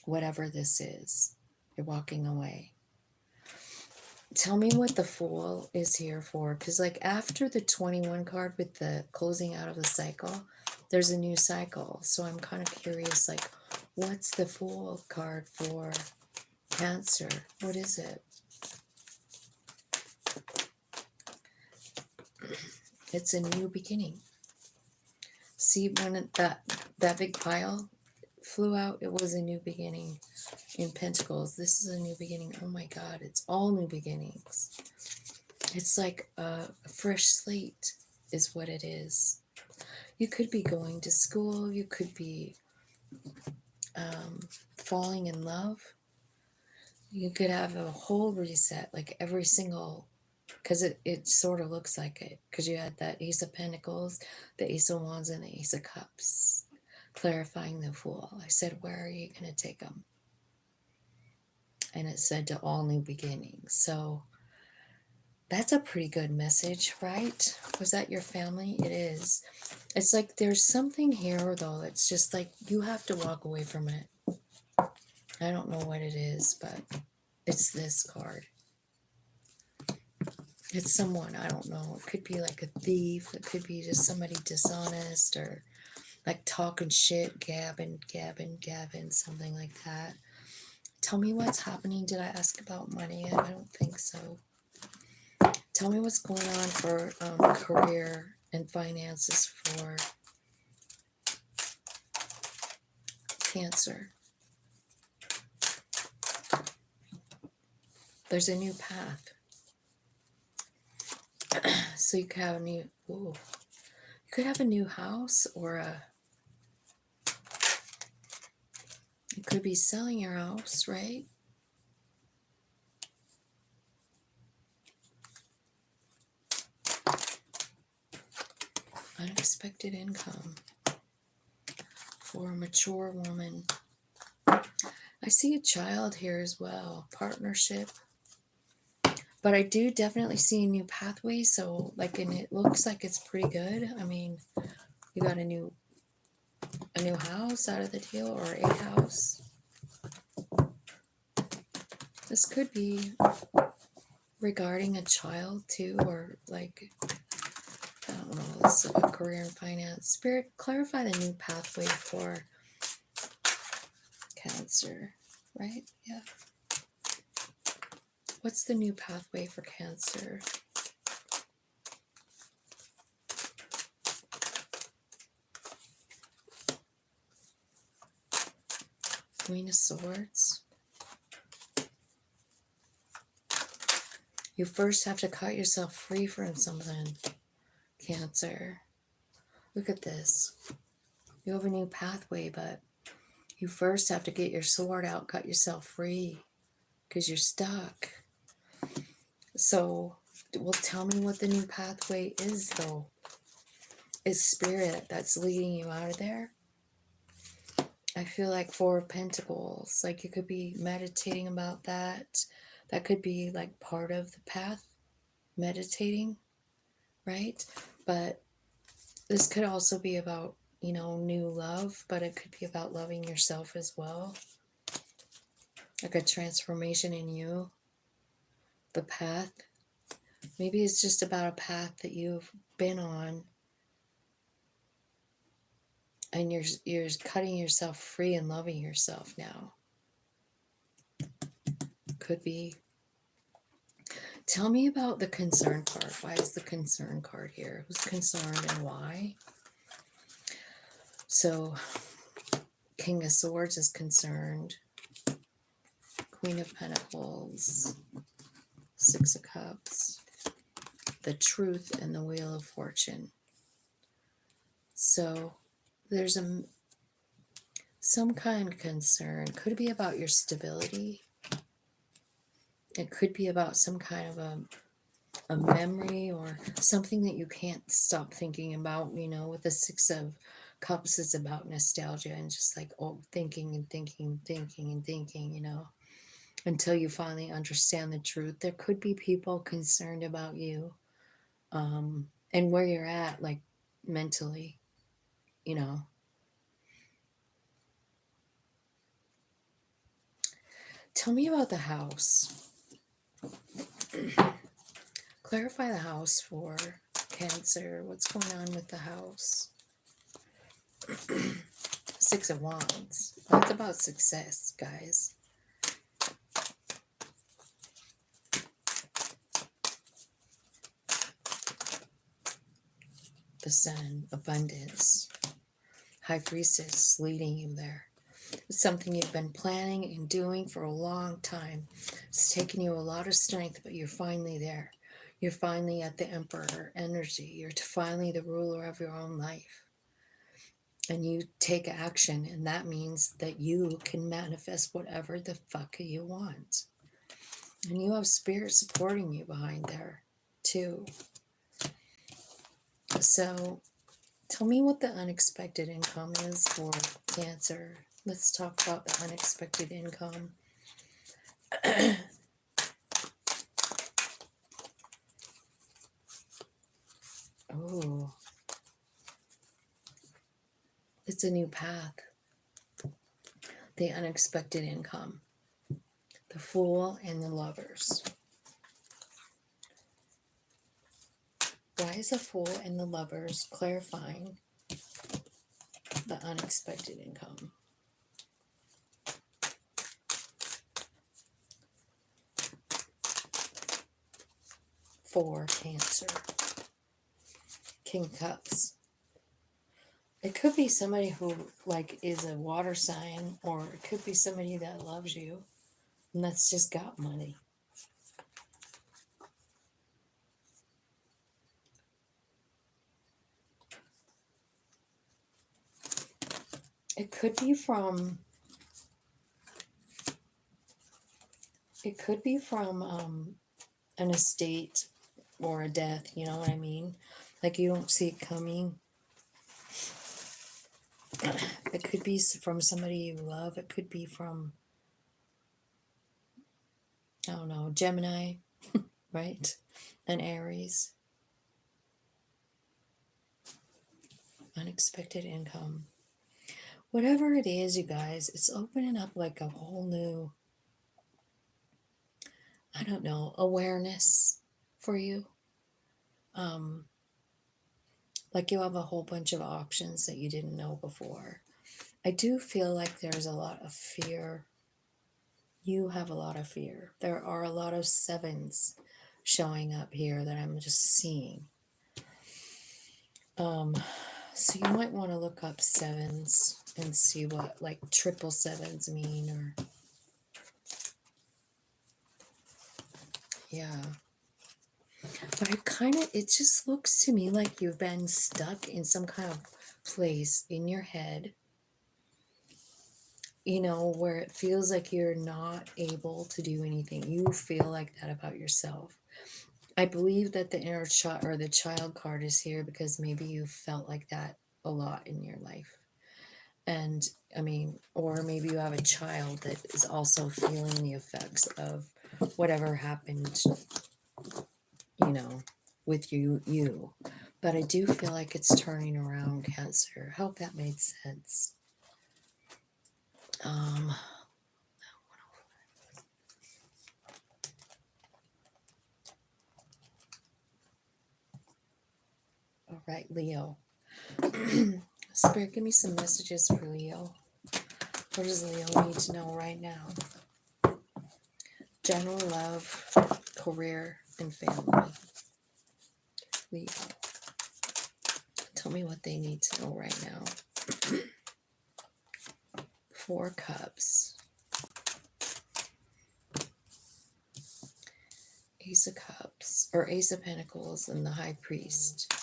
Whatever this is, you're walking away. Tell me what the Fool is here for, because like after the 21 card with the closing out of the cycle, there's a new cycle. So I'm kind of curious, like, what's the Fool card for Cancer? What is it? It's a new beginning. See, when that big pile flew out, it was a new beginning. In Pentacles, this is a new beginning. Oh my God, it's all new beginnings. It's like a fresh slate is what it is. You could be going to school. You could be falling in love. You could have a whole reset, like every single, because it sort of looks like it, because you had that Ace of Pentacles, the Ace of Wands, and the Ace of Cups, clarifying the Fool. I said, where are you going to take them? And it said to all new beginnings. So that's a pretty good message, right? Was that your family? It is. It's like there's something here, though. It's just like you have to walk away from it. I don't know what it is, but it's this card. It's someone, I don't know. It could be like a thief. It could be just somebody dishonest or like talking shit, gabbing, something like that. Tell me what's happening. Did I ask about money yet? I don't think so. Tell me what's going on for career and finances for Cancer. There's a new path. So you could have a new, you could have a new house, or you could be selling your house, right? Unexpected income for a mature woman. I see a child here as well. Partnership. But I do definitely see a new pathway. So like, and it looks like it's pretty good. I mean, you got a new house out of the deal, or a house. This could be regarding a child too, or like, I don't know, this is about career and finance. Spirit, clarify the new pathway for Cancer, right? Yeah. What's the new pathway for Cancer? Queen of Swords. You first have to cut yourself free from something, Cancer. Look at this. You have a new pathway, but you first have to get your sword out, cut yourself free, because you're stuck. So Well, tell me what the new pathway is, though. Is spirit that's leading you out of there? I feel like Four of Pentacles, like you could be meditating about that. That could be like part of the path, meditating, right? But this could also be about, you know, new love, but it could be about loving yourself as well. Like a transformation in you. The path. Maybe it's just about a path that you've been on and you're cutting yourself free and loving yourself now. Could be. Tell me about the concern card. Why is the concern card here? Who's concerned and why? So, King of Swords is concerned. Queen of Pentacles. Six of Cups. The Truth and the Wheel of Fortune. So, there's some kind of concern. Could be about your stability. It could be about some kind of a memory or something that you can't stop thinking about. You know, with the Six of Cups, it's about nostalgia and just like thinking and thinking and thinking and thinking, you know, until you finally understand the truth. There could be people concerned about you and where you're at, like mentally, you know. Tell me about the house. Clarify the house for Cancer. What's going on with the house? Six of Wands. That's about success, guys. The Sun, abundance. High Priestess leading you there. It's something you've been planning and doing for a long time. It's taken you a lot of strength, but you're finally there. You're finally at the Emperor energy. You're finally the ruler of your own life. And you take action, and that means that you can manifest whatever the fuck you want. And you have spirit supporting you behind there, too. So, tell me what the unexpected income is for Cancer. Let's talk about the unexpected income. Oh, it's a new path. The unexpected income. The Fool and the Lovers. Why is the Fool and the Lovers clarifying the unexpected income? For Cancer. King Cups. It could be somebody who like is a water sign, or it could be somebody that loves you and that's just got money. It could be from an estate or a death, you know what I mean? Like you don't see it coming. It could be from somebody you love. It could be from, I don't know, Gemini, right? An Aries. Unexpected income. Whatever it is, you guys, it's opening up like a whole new, I don't know, awareness for you. Like you have a whole bunch of options that you didn't know before. I do feel like there's a lot of fear. You have a lot of fear. There are a lot of sevens showing up here that I'm just seeing. So you might want to look up sevens and see what like triple sevens mean, or yeah. But it just looks to me like you've been stuck in some kind of place in your head, you know, where it feels like you're not able to do anything. You feel like that about yourself. I believe that the inner child or the child card is here because maybe you felt like that a lot in your life. And I mean, or maybe you have a child that is also feeling the effects of whatever happened, with you. But I do feel like it's turning around, Cancer. Hope that made sense. All right, Leo. Spirit, give me some messages for Leo. What does Leo need to know right now? General love, career, and family. Leo. Tell me what they need to know right now. 4 Cups. Ace of Cups, or Ace of Pentacles, and the High Priest.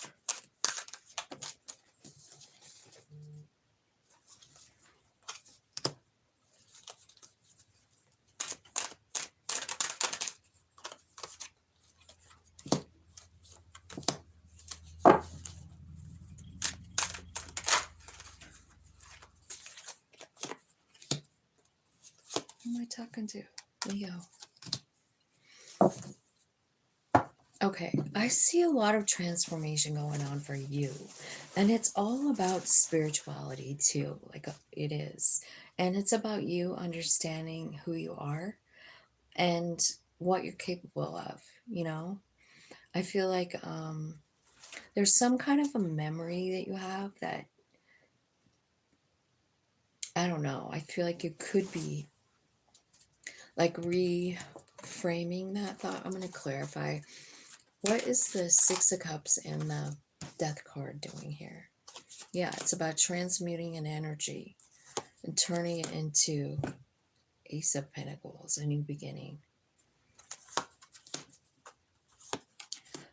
Who am I talking to? Leo. Okay, I see a lot of transformation going on for you. And it's all about spirituality too, like it is. And it's about you understanding who you are and what you're capable of, I feel like there's some kind of a memory that you have that, I don't know, I feel like you could be like reframing that thought. I'm going to clarify. What is the 6 of Cups and the Death card doing here? Yeah, it's about transmuting an energy and turning it into Ace of Pentacles, a new beginning.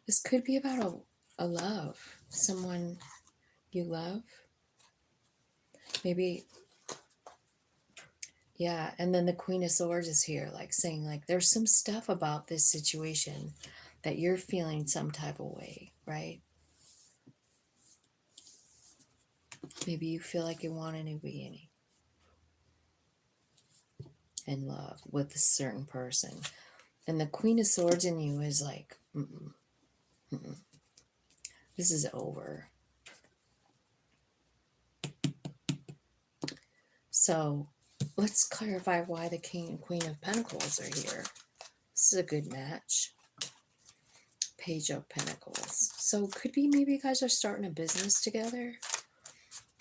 This could be about a love, someone you love. Maybe, yeah, and then the Queen of Swords is here, like saying, like, there's some stuff about this situation that you're feeling some type of way, right? Maybe you feel like you want a new beginning in love with a certain person. And the Queen of Swords in you is like, this is over. So let's clarify why the King and Queen of Pentacles are here. This is a good match. Page of Pentacles. So could be maybe you guys are starting a business together.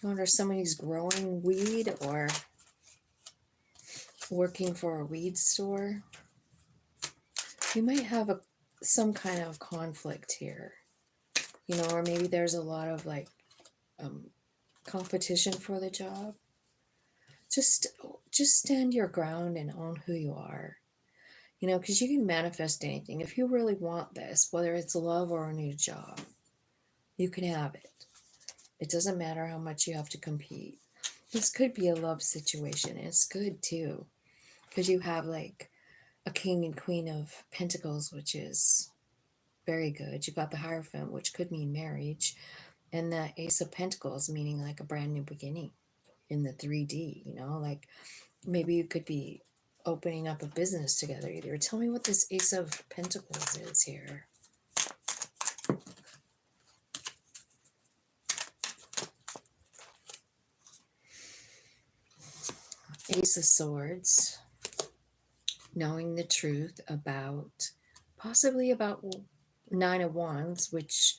I wonder if somebody's growing weed or working for a weed store. You might have some kind of conflict here, or maybe there's a lot of like competition for the job. Just stand your ground and own who you are, because you can manifest anything. If you really want this, whether it's love or a new job, you can have it. It doesn't matter how much you have to compete. This could be a love situation. It's good too, because you have like a King and Queen of Pentacles, which is very good. You've got the Hierophant, which could mean marriage, and the Ace of Pentacles, meaning like a brand new beginning in the 3D, like maybe you could be opening up a business together either. Tell me what this Ace of Pentacles is here. Ace of Swords, knowing the truth possibly about 9 of Wands, which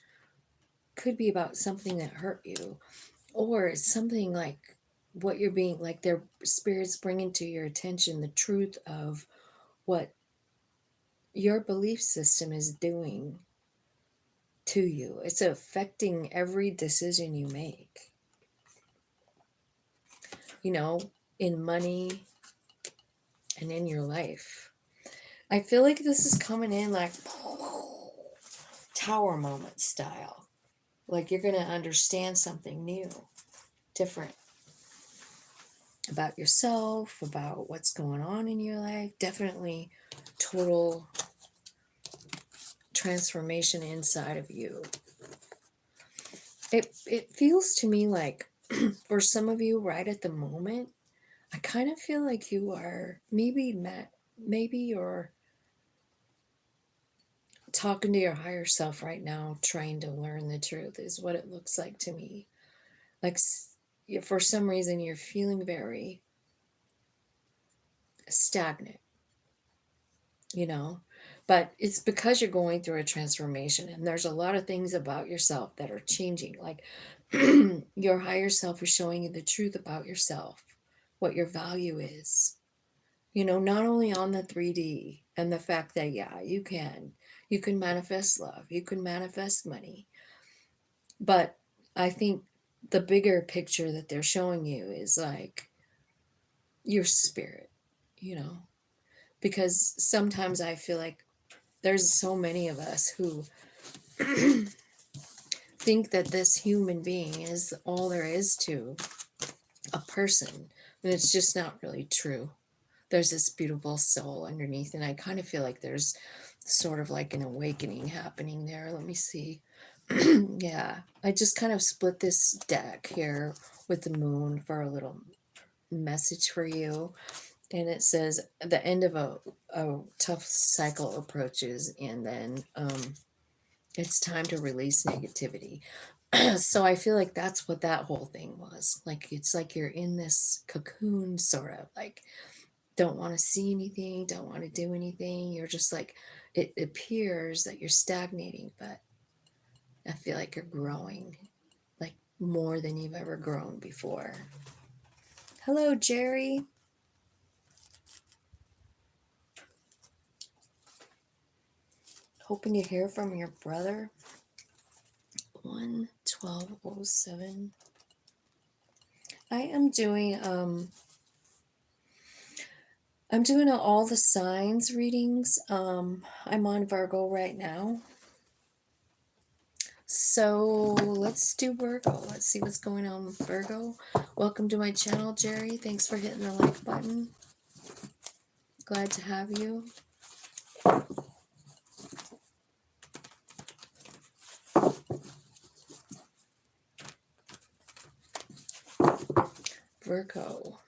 could be about something that hurt you, or it's something like what you're being, like their spirits bringing to your attention the truth of what your belief system is doing to you. It's affecting every decision you make, in money and in your life. I feel like this is coming in like tower moment style. Like you're going to understand something new, different about yourself, about what's going on in your life. Definitely total transformation inside of you. It feels to me like for some of you right at the moment, I kind of feel like you are maybe you're talking to your higher self right now, trying to learn the truth, is what it looks like to me. Like for some reason, you're feeling very stagnant, you know, but it's because you're going through a transformation and there's a lot of things about yourself that are changing. Like your higher self is showing you the truth about yourself, what your value is, you know, not only on the 3D and the fact that, yeah, you can manifest love, you can manifest money. But I think the bigger picture that they're showing you is like your spirit, you know, because sometimes I feel like there's so many of us who think that this human being is all there is to a person, and it's just not really true. There's this beautiful soul underneath, and I kind of feel like there's sort of like an awakening happening there. Let me see. Yeah, I just kind of split this deck here with the moon for a little message for you. And it says the end of a tough cycle approaches, and then it's time to release negativity. So I feel like that's what that whole thing was. Like it's like you're in this cocoon, sort of like don't want to see anything, don't want to do anything. You're just like, it appears that you're stagnating, but I feel like you're growing, like more than you've ever grown before. Hello, Jerry. Hoping to hear from your brother. 1/12/07. I am doing I'm doing all the signs readings. I'm on Virgo right now. So let's do Virgo. Let's see what's going on with Virgo. Welcome to my channel, Jerry. Thanks for hitting the like button. Glad to have you. Virgo.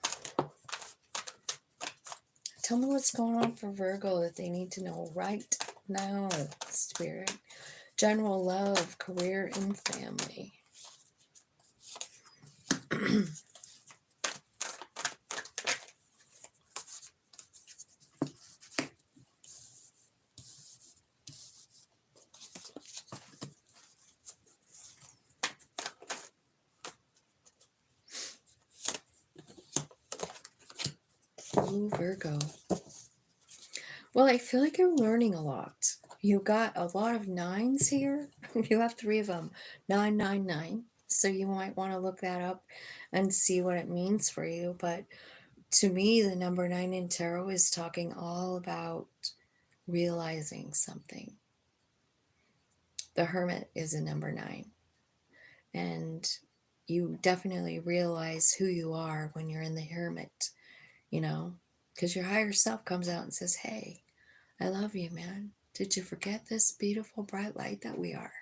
Tell me what's going on for Virgo that they need to know right now, Spirit. General love, career, and family. Ooh, Virgo. Well, I feel like you're learning a lot. You got a lot of nines here. You have 3 of them. 999. So you might want to look that up and see what it means for you. But to me, the number 9 in tarot is talking all about realizing something. The Hermit is a number 9. And you definitely realize who you are when you're in the Hermit, you know, because your higher self comes out and says, hey, I love you, man. Did you forget this beautiful bright light that we are?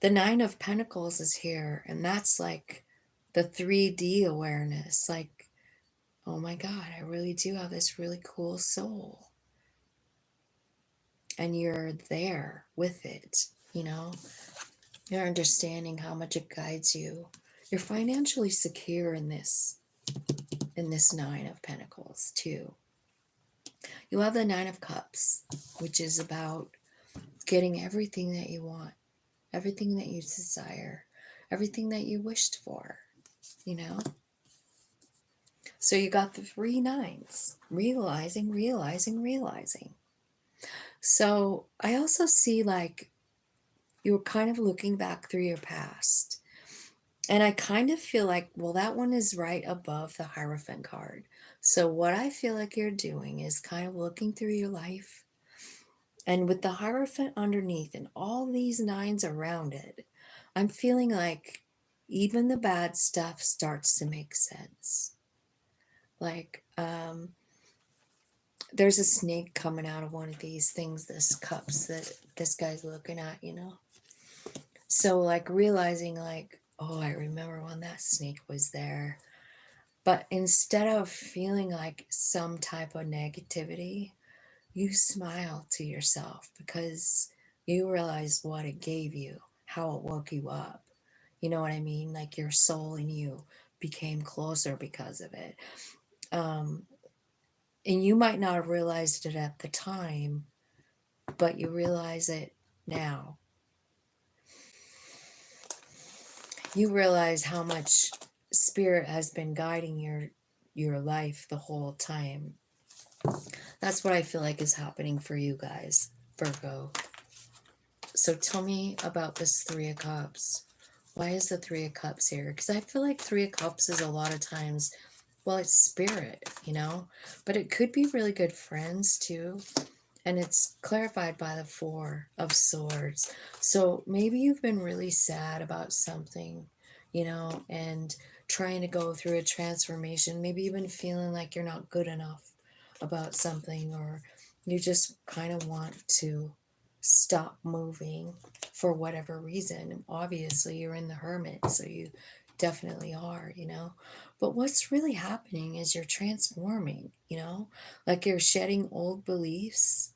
The 9 of Pentacles is here, and that's like the 3D awareness. Like, oh my God, I really do have this really cool soul. And you're there with it, you know? You're understanding how much it guides you. You're financially secure in this 9 of Pentacles too. You have the 9 of Cups, which is about getting everything that you want, everything that you desire, everything that you wished for, you know? So you got the 3 9s, realizing, realizing, realizing. So I also see like you're kind of looking back through your past. And I kind of feel like, well, that one is right above the Hierophant card. So what I feel like you're doing is kind of looking through your life. And with the Hierophant underneath and all these 9s around it, I'm feeling like even the bad stuff starts to make sense. Like there's a snake coming out of one of these things, this cups that this guy's looking at, you know? So like realizing like, oh, I remember when that snake was there. But instead of feeling like some type of negativity, you smile to yourself because you realize what it gave you, how it woke you up. You know what I mean? Like your soul and you became closer because of it. Um, and you might not have realized it at the time, but you realize it now. You realize how much spirit has been guiding your life the whole time. That's what I feel like is happening for you guys, Virgo. So tell me about this Three of Cups. Why is the Three of Cups here? Because I feel like Three of Cups is a lot of times, well, it's spirit, you know, but it could be really good friends too. And it's clarified by the Four of Swords. So maybe you've been really sad about something, you know, and trying to go through a transformation. Maybe you've been feeling like you're not good enough about something, or you just kind of want to stop moving for whatever reason. Obviously, you're in the Hermit, so you definitely are, you know. But what's really happening is you're transforming, you know, like you're shedding old beliefs.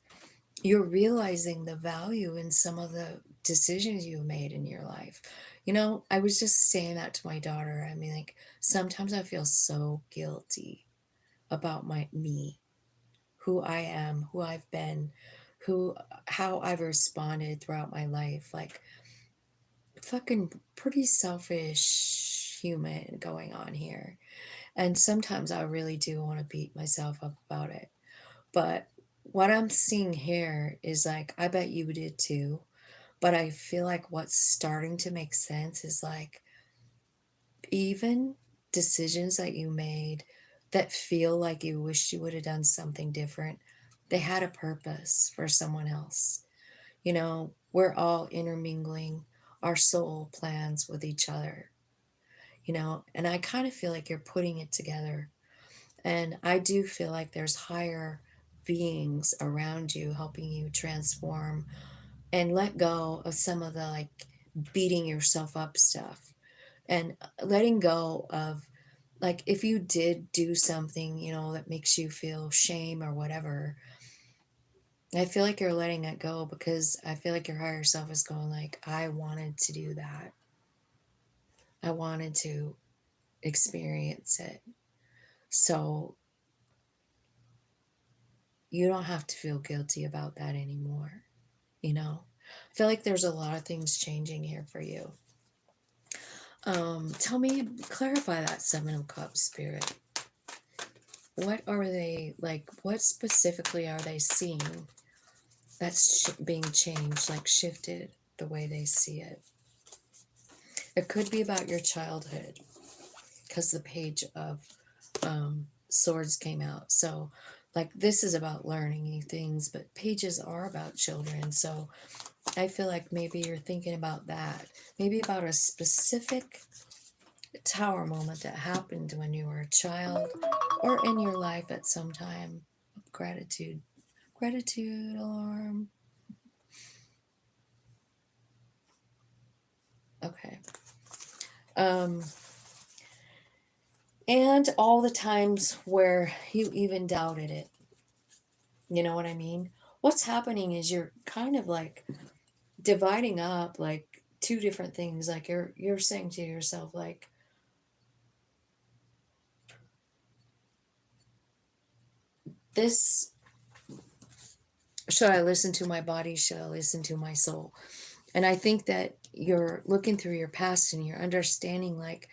You're realizing the value in some of the decisions you made in your life. You know, I was just saying that to my daughter. I mean, like, sometimes I feel so guilty about me, who I am, who I've been, who how I've responded throughout my life. Like fucking pretty selfish human going on here. And sometimes I really do want to beat myself up about it. But what I'm seeing here is like I bet you did too. But I feel like what's starting to make sense is like even decisions that you made that feel like you wish you would have done something different, they had a purpose for someone else. You know, we're all intermingling our soul plans with each other, you know, and I kind of feel like you're putting it together. And I do feel like there's higher beings around you helping you transform and let go of some of the like beating yourself up stuff, and letting go of like if you did do something, you know, that makes you feel shame or whatever. I feel like you're letting it go because I feel like your higher self is going like, I wanted to do that. I wanted to experience it. So you don't have to feel guilty about that anymore. You know, I feel like there's a lot of things changing here for you. Tell me, clarify that Seven of Cups spirit. What are they like? What specifically are they seeing that's being changed, like shifted the way they see it? It could be about your childhood because the Page of Swords came out. So, like, this is about learning new things, but pages are about children. So, I feel like maybe you're thinking about that. Maybe about a specific tower moment that happened when you were a child or in your life at some time. Gratitude. Gratitude alarm. Okay. Um, and all the times where you even doubted it. You know what I mean? What's happening is you're kind of like dividing up like two different things. Like you're saying to yourself like, this, should I listen to my body? Should I listen to my soul? And I think that you're looking through your past and you're understanding like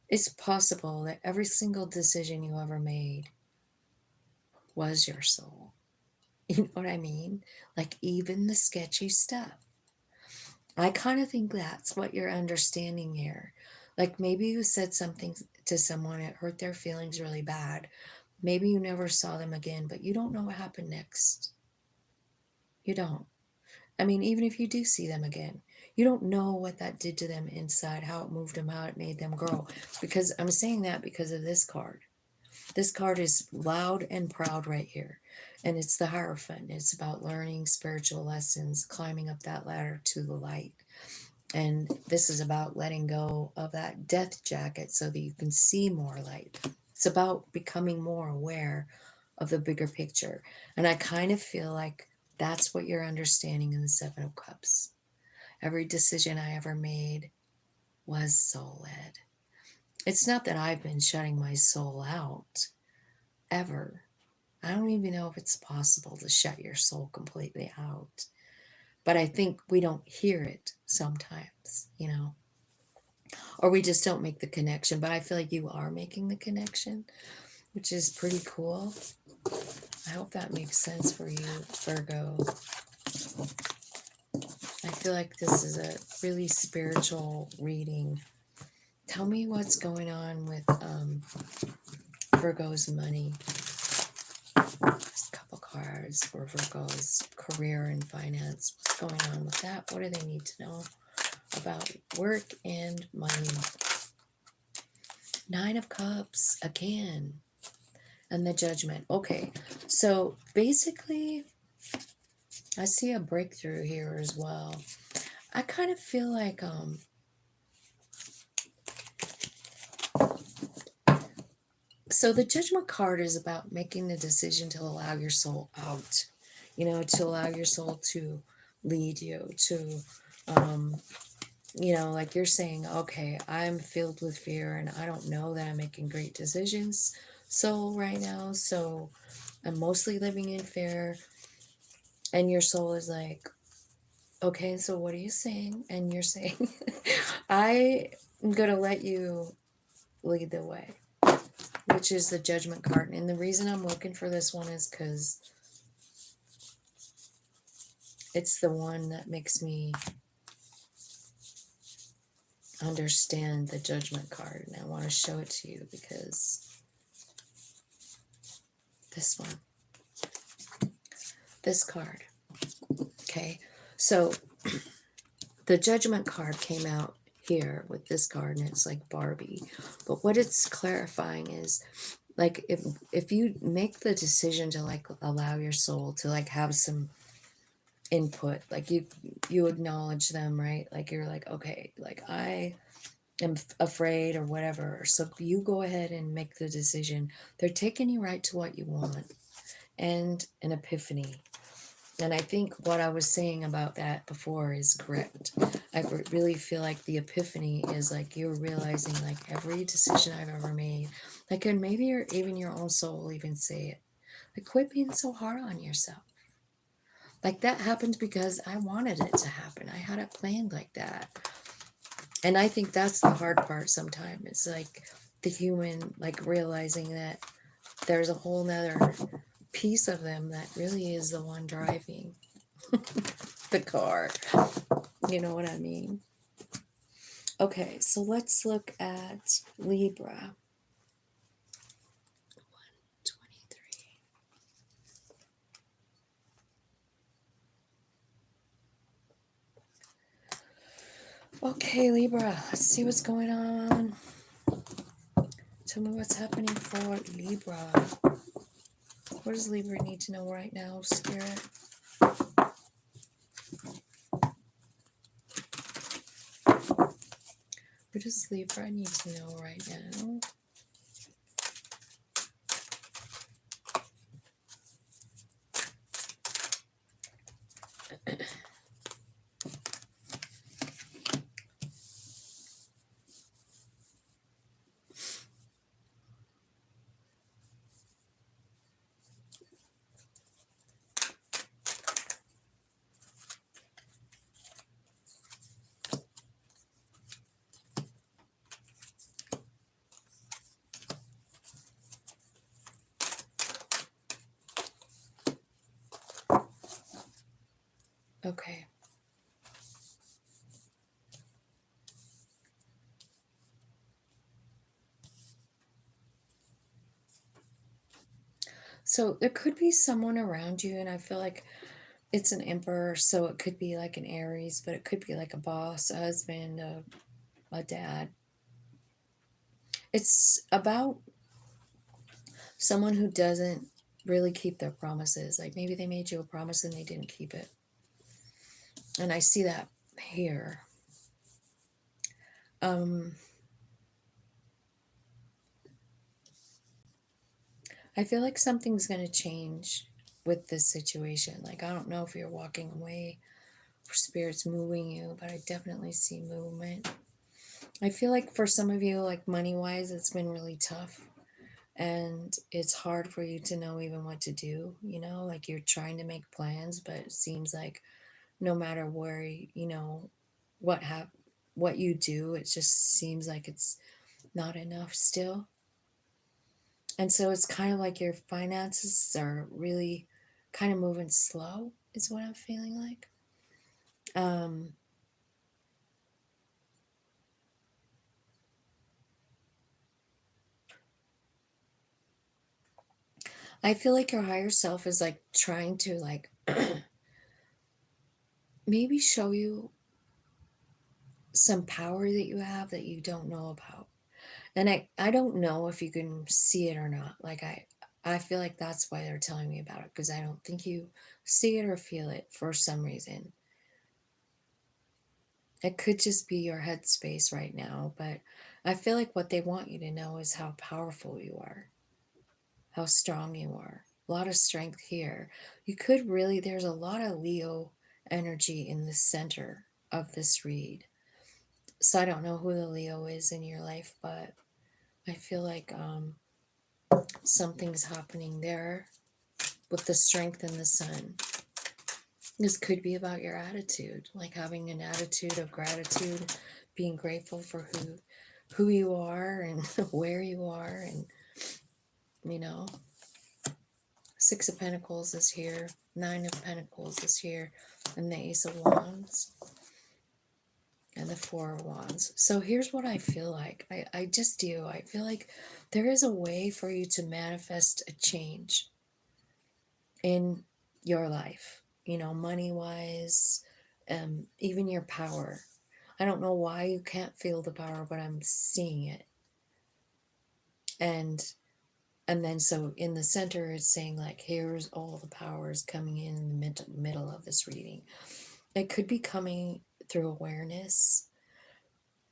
it's possible that every single decision you ever made was your soul. You know what I mean? Like even the sketchy stuff. I kind of think that's what you're understanding here. Like maybe you said something to someone, it hurt their feelings really bad. Maybe you never saw them again, but you don't know what happened next. You don't. I mean, even if you do see them again, you don't know what that did to them inside, how it moved them, how it made them grow. Because I'm saying that because of this card. This card is loud and proud right here. And it's the Hierophant. It's about learning spiritual lessons, climbing up that ladder to the light. And this is about letting go of that death jacket so that you can see more light. It's about becoming more aware of the bigger picture. And I kind of feel like that's what you're understanding in the Seven of Cups. Every decision I ever made was soul led. It's not that I've been shutting my soul out ever. I don't even know if it's possible to shut your soul completely out. But I think we don't hear it sometimes, or we just don't make the connection. But I feel like you are making the connection, which is pretty cool. I hope that makes sense for you, Virgo. I feel like this is a really spiritual reading. Tell me what's going on with Virgo's money. Just a couple cards for Virgo's career and finance. What's going on with that? What do they need to know about work and money? Nine of Cups again. And the Judgment. Okay, so basically, I see a breakthrough here as well. I kind of feel like so the Judgment card is about making the decision to allow your soul out, to allow your soul to lead you, to like you're saying, okay, I'm filled with fear and I don't know that I'm making great decisions soul right now, so I'm mostly living in fear. And your soul is like, okay, so what are you saying? And you're saying, I'm going to let you lead the way, which is the Judgment card. And the reason I'm looking for this one is because it's the one that makes me understand the Judgment card. And I want to show it to you because this one, this card. Okay, so the Judgment card came out here with this card, and it's like Barbie. But what it's clarifying is, like, if you make the decision to like allow your soul to like have some input, like you acknowledge them, right? Like you're like, okay, like I am afraid or whatever. So you go ahead and make the decision. They're taking you right to what you want, and an epiphany. And I think what I was saying about that before is correct. I really feel like the epiphany is like you're realizing like every decision I've ever made, like, and maybe even your own soul will even say it, like, quit being so hard on yourself. Like that happened because I wanted it to happen. I had it planned like that. And I think that's the hard part sometimes. It's like the human, like realizing that there's a whole nother piece of them that really is the one driving the car. You know what I mean? Okay, so let's look at Libra. 123. Okay, Libra, let's see what's going on. Tell me what's happening for Libra. What does Libra need to know right now, Spirit? What does Libra need to know right now? Okay. So there could be someone around you, and I feel like it's an emperor, so it could be like an Aries, but it could be like a boss, a husband, a dad. It's about someone who doesn't really keep their promises. Like maybe they made you a promise and they didn't keep it. And I see that here. I feel like something's going to change with this situation. Like, I don't know if you're walking away or spirit's moving you, but I definitely see movement. I feel like for some of you, like money wise, it's been really tough. And it's hard for you to know even what to do, you know, like you're trying to make plans, but it seems like no matter where, you know, what what you do, it just seems like it's not enough still. And so it's kind of like your finances are really kind of moving slow, is what I'm feeling like. I feel like your higher self is like trying to like maybe show you some power that you have that you don't know about. And I don't know if you can see it or not. Like I feel like that's why they're telling me about it, because I don't think you see it or feel it for some reason. It could just be your headspace right now, but I feel like what they want you to know is how powerful you are, how strong you are. A lot of strength here. You could really, there's a lot of Leo energy in the center of this read. So I don't know who the Leo is in your life, but I feel like something's happening there with the strength in the sun. This could be about your attitude, like having an attitude of gratitude, being grateful for who you are and where you are, and you know, Six of Pentacles is here, Nine of Pentacles is here, and the Ace of Wands and the Four of Wands. So here's what I feel like. I just do. I feel like there is a way for you to manifest a change in your life, you know, money wise, even your power. I don't know why you can't feel the power, but I'm seeing it. And then so in the center it's saying like here's all the powers coming in the middle of this reading. It could be coming through awareness,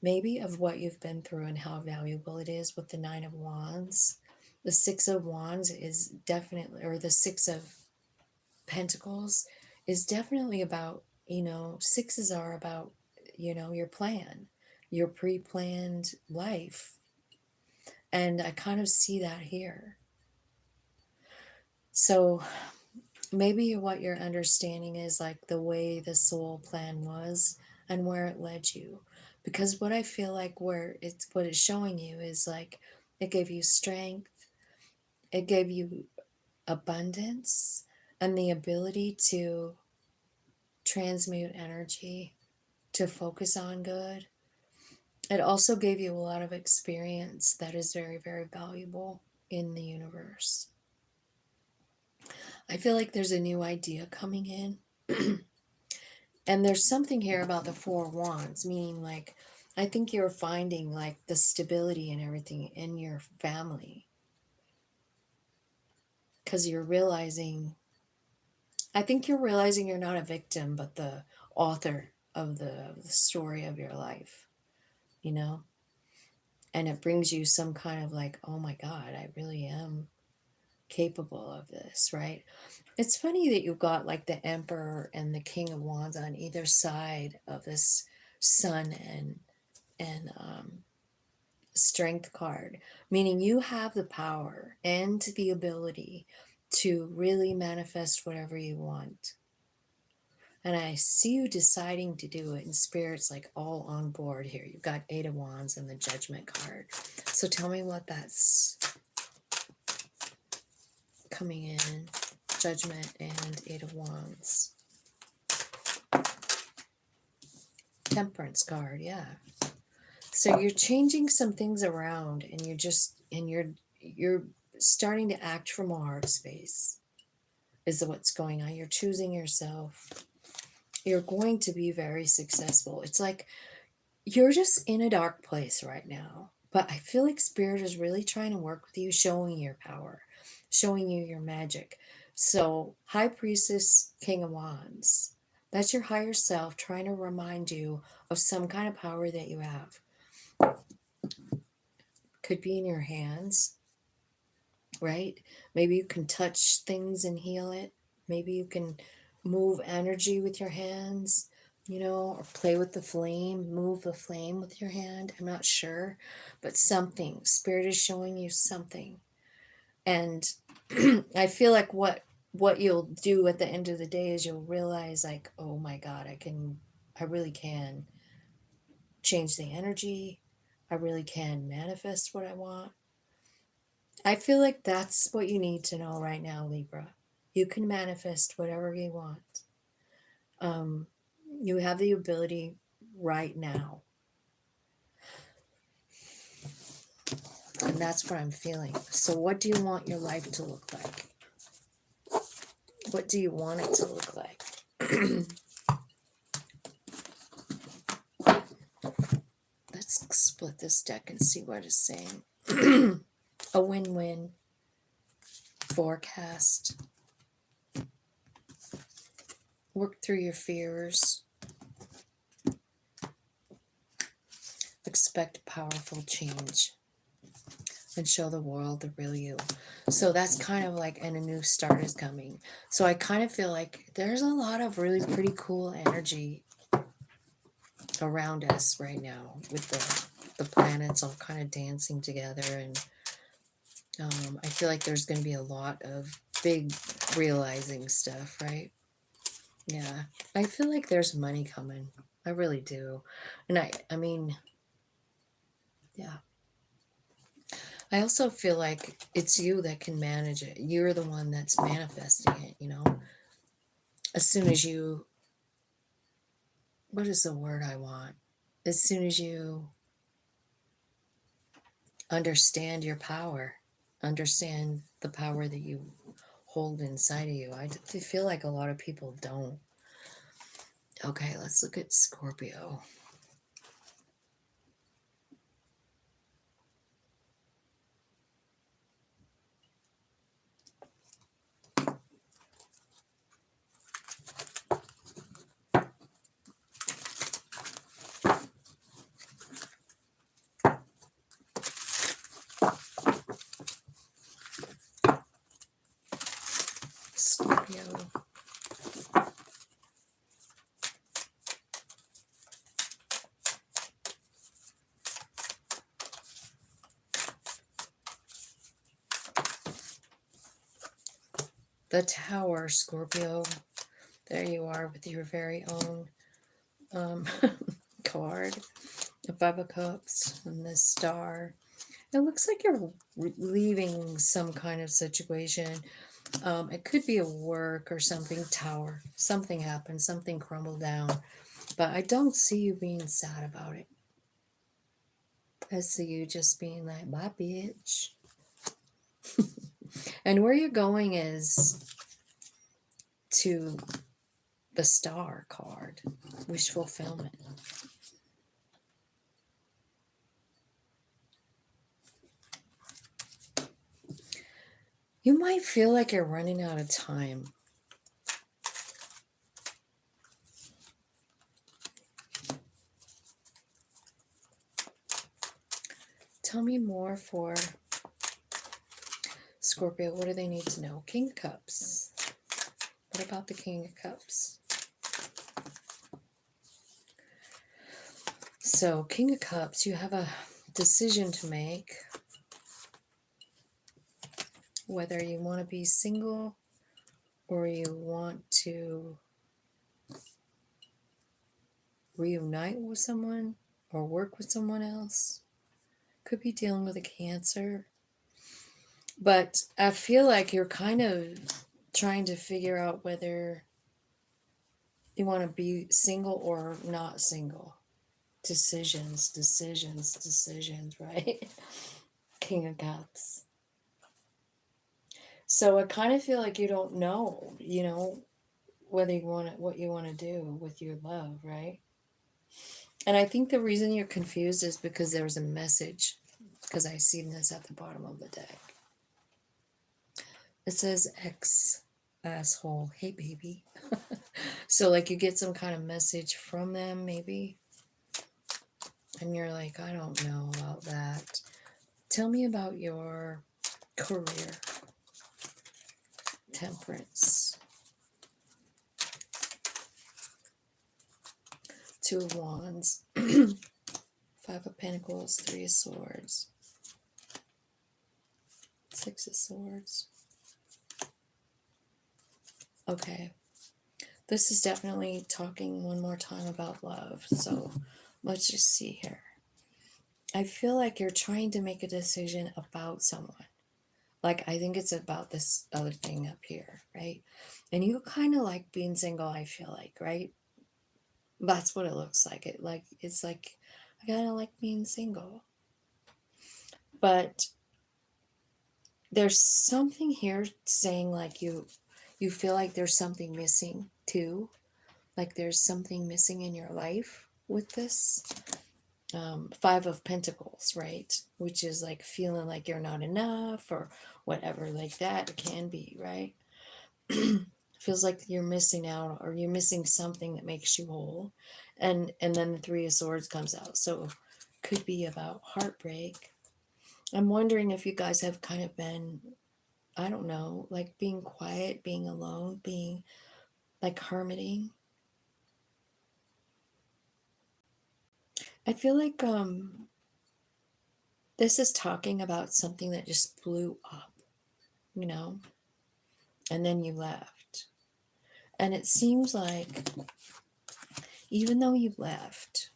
maybe of what you've been through and how valuable it is with the Nine of Wands. The Six of Wands is definitely, or the Six of Pentacles is definitely about, you know, sixes are about, you know, your plan, your pre-planned life. And I kind of see that here. So maybe what you're understanding is like the way the soul plan was and where it led you. Because what I feel like what it's showing you is like it gave you strength, it gave you abundance and the ability to transmute energy, to focus on good. It also gave you a lot of experience that is very, very valuable in the universe. I feel like there's a new idea coming in. And there's something here about the Four of Wands, meaning like, I think you're finding like the stability and everything in your family. Because you're realizing, I think you're realizing you're not a victim, but the author of the story of your life, you know? And it brings you some kind of like, oh my God, I really am capable of this, right? It's funny that you've got like the Emperor and the King of Wands on either side of this sun and strength card, meaning you have the power and the ability to really manifest whatever you want. And I see you deciding to do it, and spirit's like all on board here. You've got Eight of Wands and the Judgment card. So tell me what that's coming in. Judgment and Eight of Wands. Temperance card, yeah. So you're changing some things around, and you're starting to act from a heart space is what's going on. You're choosing yourself. You're going to be very successful. It's like you're just in a dark place right now, but I feel like spirit is really trying to work with you, showing your power. showing you your magic. So, High Priestess, King of Wands. That's your higher self trying to remind you of some kind of power that you have. Could be in your hands, right? Maybe you can touch things and heal it. Maybe you can move energy with your hands, or play with the flame, move the flame with your hand. I'm not sure, but something. Spirit is showing you something. And I feel like what you'll do at the end of the day is you'll realize, like, oh my God, I really can change the energy. I really can manifest what I want. I feel like that's what you need to know right now, Libra. You can manifest whatever you want. You have the ability right now. And that's what I'm feeling. So what do you want your life to look like? What do you want it to look like? Let's split this deck and see what it's saying. A win-win. Forecast. Work through your fears. Expect powerful change. And show the world the real you. So that's kind of like, and a new start is coming. So I kind of feel like there's a lot of really pretty cool energy around us right now with the planets all kind of dancing together. And I feel like there's going to be a lot of big realizing stuff, right? Yeah. I feel like there's money coming. I really do. And I mean, yeah. I also feel like it's you that can manage it. You're the one that's manifesting it, As soon as you, what is the word I want? As soon as you understand your power, understand the power that you hold inside of you. I feel like a lot of people don't. Okay, let's look at Scorpio. Scorpio. The Tower, Scorpio. There you are with your very own card. The Five of Cups and the Star. It looks like you're leaving some kind of situation. It could be a work or something. Tower. Something happened. Something crumbled down. But I don't see you being sad about it. I see you just being like, bye, bitch. And where you're going is to the Star card. Wish fulfillment. You might feel like you're running out of time. Tell me more for Scorpio. What do they need to know? King of Cups. What about the King of Cups? So, King of Cups, you have a decision to make. Whether you want to be single or you want to reunite with someone or work with someone else. Could be dealing with a Cancer. But I feel like you're kind of trying to figure out whether you want to be single or not single. Decisions, right? King of Cups. So I kind of feel like you don't know, whether you want what you want to do with your love, right? And I think the reason you're confused is because there's a message, because I see this at the bottom of the deck. It says ex asshole. Hey, baby. So, like, you get some kind of message from them, maybe. And you're like, I don't know about that. Tell me about your career. Temperance. Two of Wands. Five of Pentacles. Three of Swords. Six of Swords. Okay. This is definitely talking one more time about love. So let's just see here. I feel like you're trying to make a decision about someone. Like, I think it's about this other thing up here, right? And you kind of like being single, I feel like, right? That's what it looks like. It's like, I kind of like being single. But there's something here saying like you feel like there's something missing too. Like there's something missing in your life with this. Five of Pentacles, right? Which is like feeling like you're not enough or whatever, like that. It can be, right? Feels like you're missing out or you're missing something that makes you whole. And then the Three of Swords comes out. So could be about heartbreak. I'm wondering if you guys have kind of been, I don't know, like being quiet, being alone, being like hermiting. I feel like this is talking about something that just blew up, you know, and then you left. And it seems like even though you left,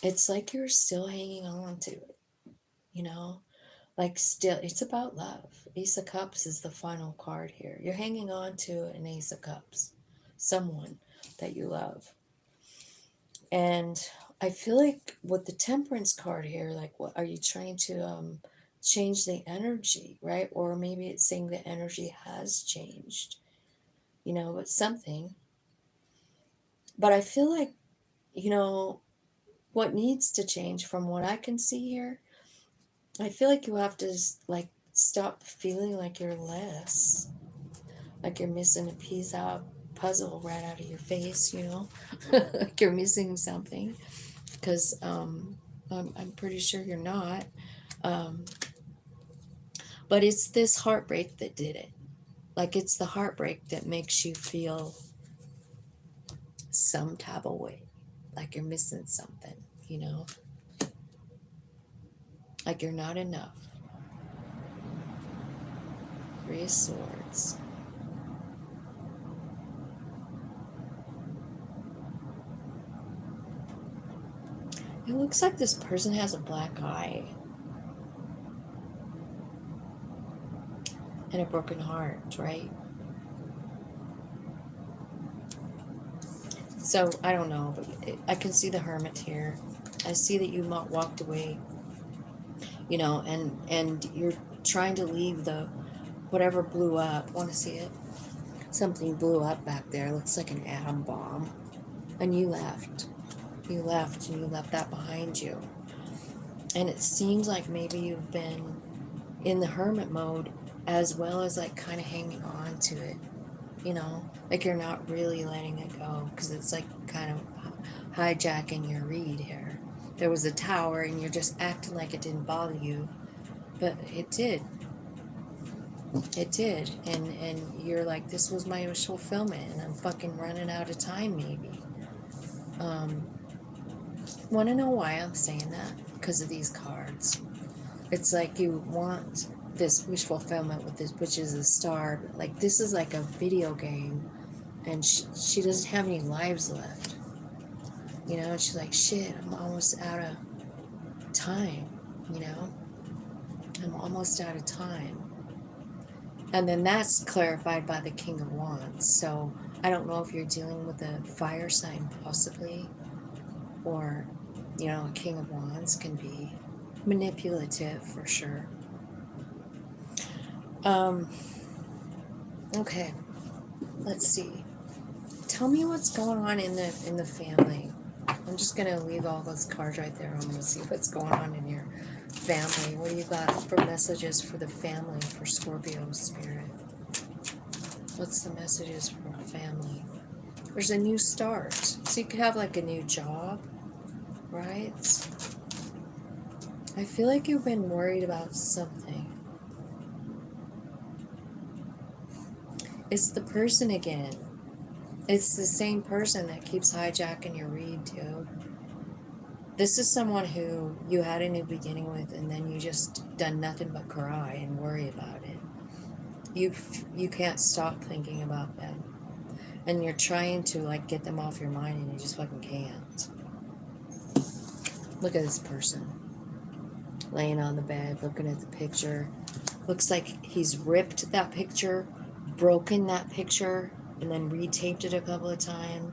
it's like you're still hanging on to it, you know, like still, it's about love. Ace of Cups is the final card here. You're hanging on to an Ace of Cups, someone that you love. And I feel like with the Temperance card here, like, what are you trying to change the energy, right? Or maybe it's saying the energy has changed, you know, but something. But I feel like, you know, what needs to change from what I can see here, I feel like you have to like stop feeling like you're less, like you're missing a piece out puzzle right out of your face, you know, like you're missing something. Because I'm pretty sure you're not. Um, but it's this heartbreak that did it. Like it's the heartbreak that makes you feel some type of way, like you're missing something, you know, like you're not enough. Three of Swords. It looks like this person has a black eye and a broken heart, right? So I don't know, but I can see the Hermit here. I see that you walked away, you know, and you're trying to leave the whatever blew up. Want to see it? Something blew up back there. Looks like an atom bomb. And you left. You left and you left that behind you. And it seems like maybe you've been in the hermit mode as well as like kind of hanging on to it. You know, like you're not really letting it go because it's like kind of hijacking your read here. There was a tower and you're just acting like it didn't bother you, but it did. It did. And you're like, this was my wish fulfillment and I'm fucking running out of time maybe. Want to know why I'm saying that? Because of these cards. It's like you want this wish fulfillment with this, which is a star. But like this is like a video game, and she doesn't have any lives left. You know, and she's like, shit, I'm almost out of time. You know, I'm almost out of time. And then that's clarified by the King of Wands. So I don't know if you're dealing with a fire sign possibly, or, you know, a King of Wands can be manipulative for sure. Okay, let's see. Tell me what's going on in the family. I'm just gonna leave all those cards right there. I'm gonna see what's going on in your family. What do you got for messages for the family for Scorpio spirit? What's the messages for family? There's a new start. So you could have like a new job, right? I feel like you've been worried about something. It's the person again. It's the same person that keeps hijacking your read too. This is someone who you had a new beginning with, and then you just done nothing but cry and worry about it. You can't stop thinking about them, and you're trying to like get them off your mind, and you just fucking can't. Look at this person laying on the bed, looking at the picture. Looks like he's ripped that picture, broken that picture, and then retaped it a couple of times.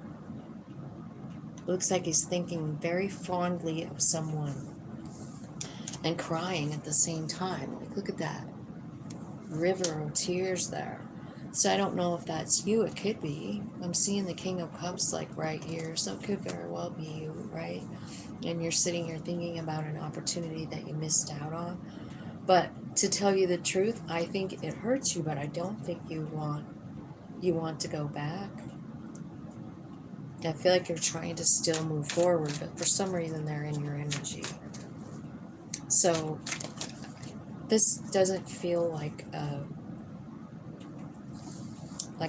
Looks like he's thinking very fondly of someone and crying at the same time. Like, look at that river of tears there. So I don't know if that's you. It could be. I'm seeing the King of Cups like right here, so it could very well be you, right? And you're sitting here thinking about an opportunity that you missed out on. But to tell you the truth, I think it hurts you, but I don't think you want to go back. I feel like you're trying to still move forward, but for some reason they're in your energy. So this doesn't feel like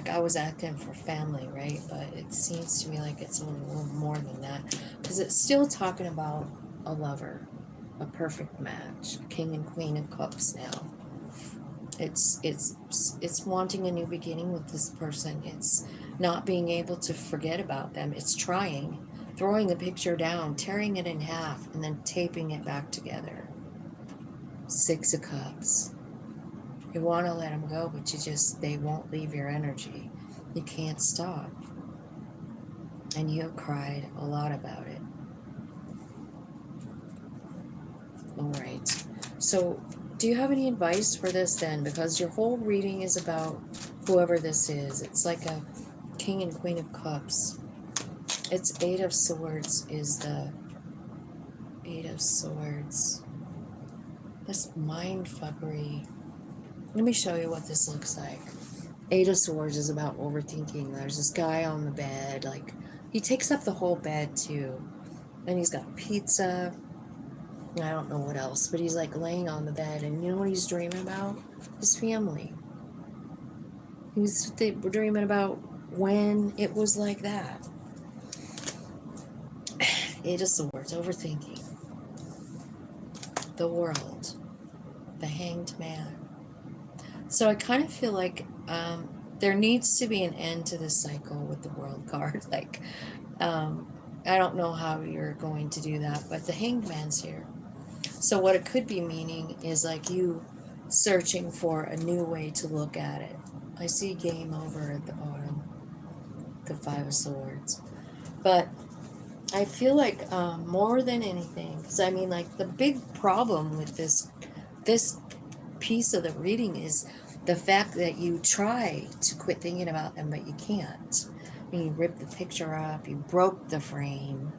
I was acting for family, right? But it seems to me like it's a little more than that, because it's still talking about a lover, a perfect match, King and Queen of Cups now. It's wanting a new beginning with this person. It's not being able to forget about them. It's trying, throwing the picture down, tearing it in half, and then taping it back together. 6 of Cups. You want to let them go, but they won't leave your energy. You can't stop. And you have cried a lot about it. All right. So, do you have any advice for this then? Because your whole reading is about whoever this is. It's like a King and Queen of Cups. It's 8 of Swords is the 8 of Swords. That's mind fuckery. Let me show you what this looks like. 8 of Swords is about overthinking. There's this guy on the bed, like, he takes up the whole bed too. And he's got pizza. I don't know what else, but he's like laying on the bed, and you know what he's dreaming about? His family. He's dreaming about when it was like that. 8 of Swords, overthinking. The World. The Hanged Man. So I kind of feel like there needs to be an end to this cycle with the World card. Like, I don't know how you're going to do that, but the Hanged Man's here. So what it could be meaning is like you searching for a new way to look at it. I see game over at the bottom, the 5 of Swords. But I feel like more than anything, because I mean, like, the big problem with this piece of the reading is the fact that you try to quit thinking about them, but you can't. I mean, you ripped the picture up, you broke the frame.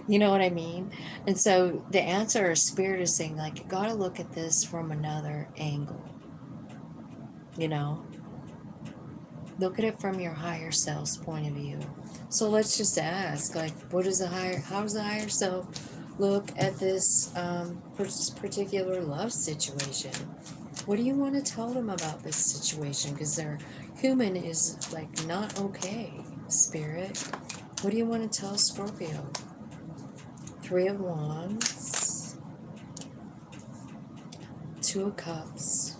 You know what I mean? And so the answer, Spirit is saying, like, you got to look at this from another angle. You know? Look at it from your higher self's point of view. So let's just ask, like, how does the higher self look at this particular love situation? What do you want to tell them about this situation? Because their human is, like, not okay, Spirit. What do you want to tell Scorpio? 3 of Wands, 2 of Cups,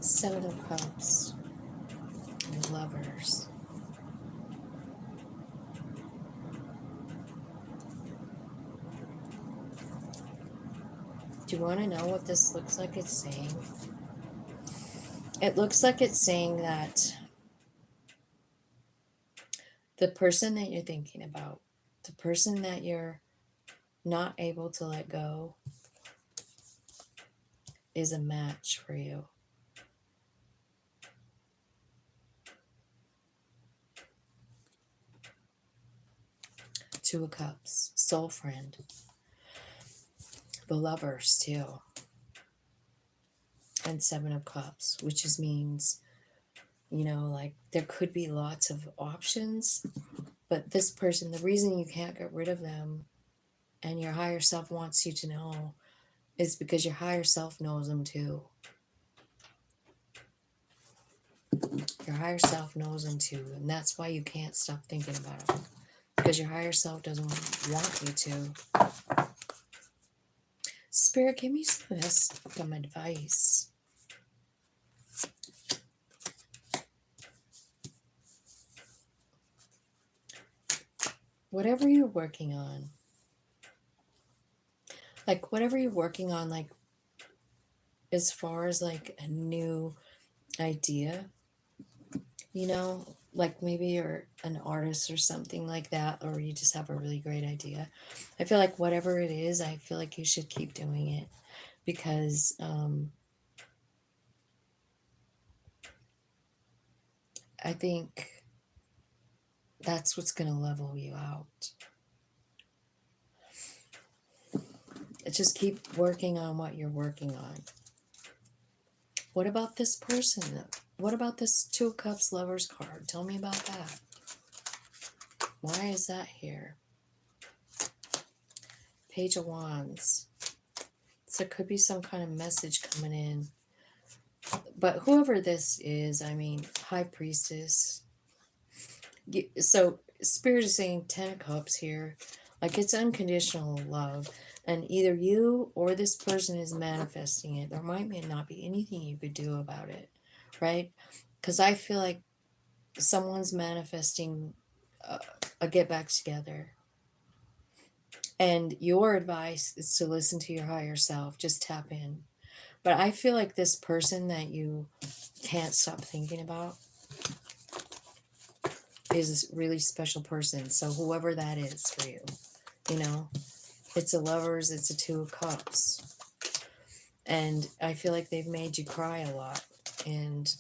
7 of Cups, and Lovers. Do you want to know what this looks like it's saying? It looks like it's saying that the person that you're thinking about, the person that you're not able to let go, is a match for you. Two of Cups, soul friend. The Lovers too. and Seven of Cups, which just means, you know, like there could be lots of options, but this person, the reason you can't get rid of them and your higher self wants you to know is because your higher self knows them too. Your higher self knows them too, and that's why you can't stop thinking about them, because your higher self doesn't want you to. Spirit, give me some advice. Whatever you're working on, like whatever you're working on, like as far as like a new idea, you know, like maybe you're an artist or something like that, or you just have a really great idea. I feel like whatever it is, I feel like you should keep doing it, because I think that's what's going to level you out. Just keep working on what you're working on. What about this person? What about this Two of Cups Lovers card? Tell me about that. Why is that here? Page of Wands. So there could be some kind of message coming in. But whoever this is, I mean, High Priestess. So Spirit is saying 10 of Cups here. Like it's unconditional love. And either you or this person is manifesting it. There might not be anything you could do about it, right? Because I feel like someone's manifesting a get back together. And your advice is to listen to your higher self. Just tap in. But I feel like this person that you can't stop thinking about is a really special person. So whoever that is for you, you know, it's a Lovers, it's a Two of Cups. And I feel like they've made you cry a lot. And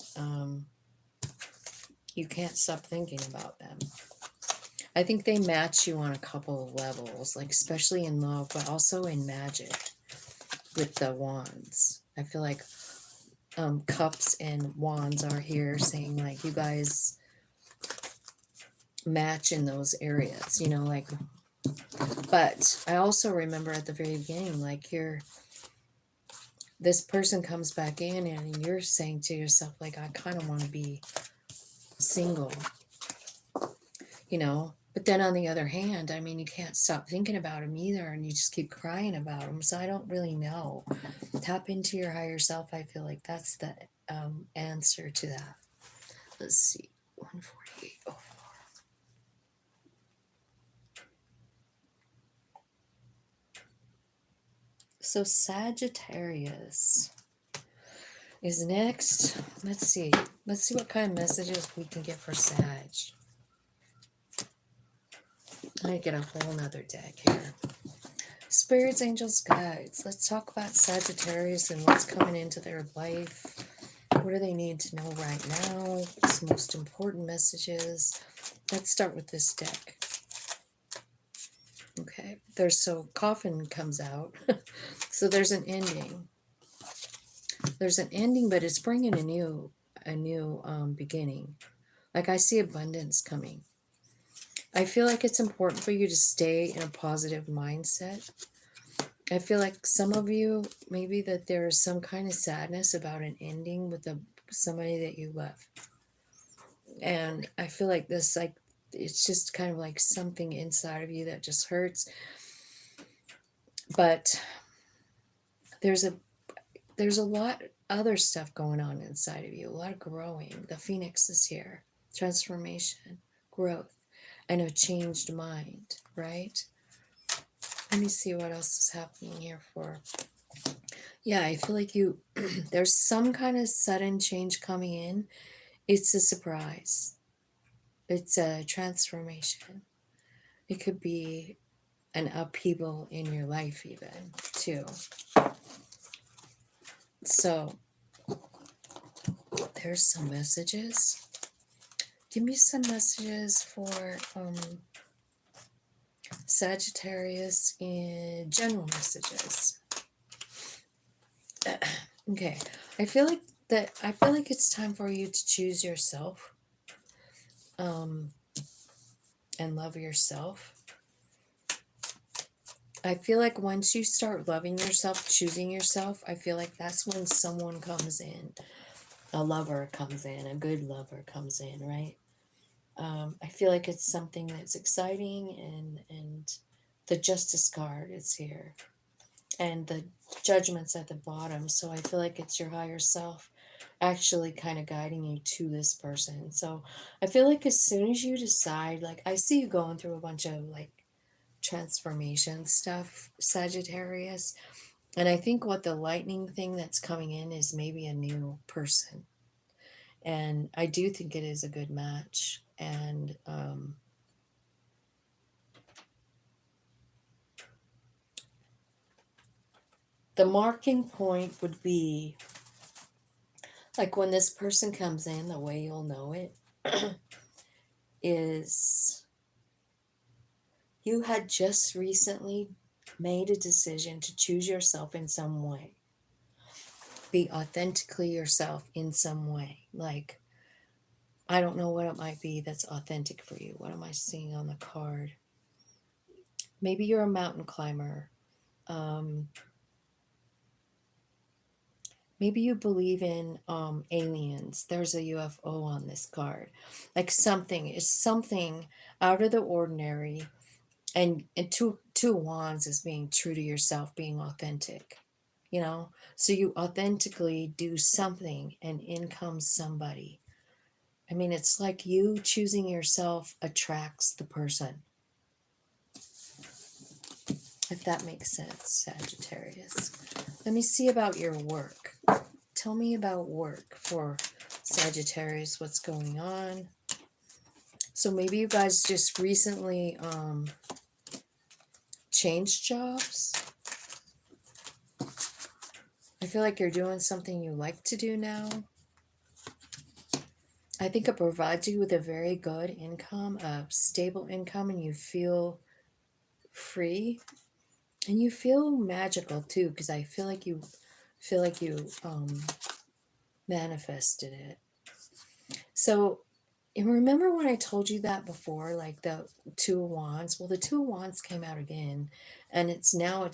you can't stop thinking about them. I think they match you on a couple of levels, like especially in love, but also in magic with the wands. I feel like cups and wands are here saying like you guys match in those areas, you know, like, but I also remember at the very beginning, like this person comes back in and you're saying to yourself, like, I kind of want to be single, you know. But then on the other hand, I mean, you can't stop thinking about him either, and you just keep crying about him. So I don't really know. Tap into your higher self. I feel like that's the answer to that. Let's see. 148. Oh. So Sagittarius is next. Let's see. Let's see what kind of messages we can get for Sag. I get a whole nother deck here. Spirits, angels, guides. Let's talk about Sagittarius and what's coming into their life. What do they need to know right now? What's the most important messages? Let's start with this deck. Okay, so coffin comes out. So there's an ending. There's an ending, but it's bringing a new beginning. Like I see abundance coming. I feel like it's important for you to stay in a positive mindset. I feel like some of you, maybe that there is some kind of sadness about an ending with somebody that you love. And I feel like this, like, it's just kind of like something inside of you that just hurts. But there's a lot other stuff going on inside of you, a lot of growing. The Phoenix is here. Transformation, growth, and a changed mind, right? Let me see what else is happening here for. Yeah, I feel like there's some kind of sudden change coming in. It's a surprise. It's a transformation. It could be an upheaval in your life even, too. So, there's some messages. Give me some messages for Sagittarius in general messages. Okay. I feel like it's time for you to choose yourself. Um, and love yourself. I feel like once you start loving yourself, choosing yourself, I feel like that's when someone comes in. A lover comes in, a good lover comes in, right? I feel like it's something that's exciting, and the justice card is here, and the judgment's at the bottom. So I feel like it's your higher self actually kind of guiding you to this person. So I feel like as soon as you decide, like I see you going through a bunch of like transformation stuff, Sagittarius. And I think what the lightning thing that's coming in is maybe a new person. And I do think it is a good match. And the marking point would be like when this person comes in, the way you'll know it is you had just recently made a decision to choose yourself in some way. Be authentically yourself in some way. Like, I don't know what it might be that's authentic for you. What am I seeing on the card? Maybe you're a mountain climber. Um, maybe you believe in aliens. There's a UFO on this card. Like something is something out of the ordinary. And two wands is being true to yourself, being authentic. You know, so you authentically do something, and in comes somebody. I mean, it's like you choosing yourself attracts the person. If that makes sense, Sagittarius. Let me see about your work. Tell me about work for Sagittarius. What's going on? So maybe you guys just recently changed jobs. I feel like you're doing something you like to do now. I think it provides you with a very good income, a stable income, and you feel free. And you feel magical too, because I feel like you manifested it. So, and remember when I told you that before, like the Two of Wands? Well, the Two of Wands came out again, and it's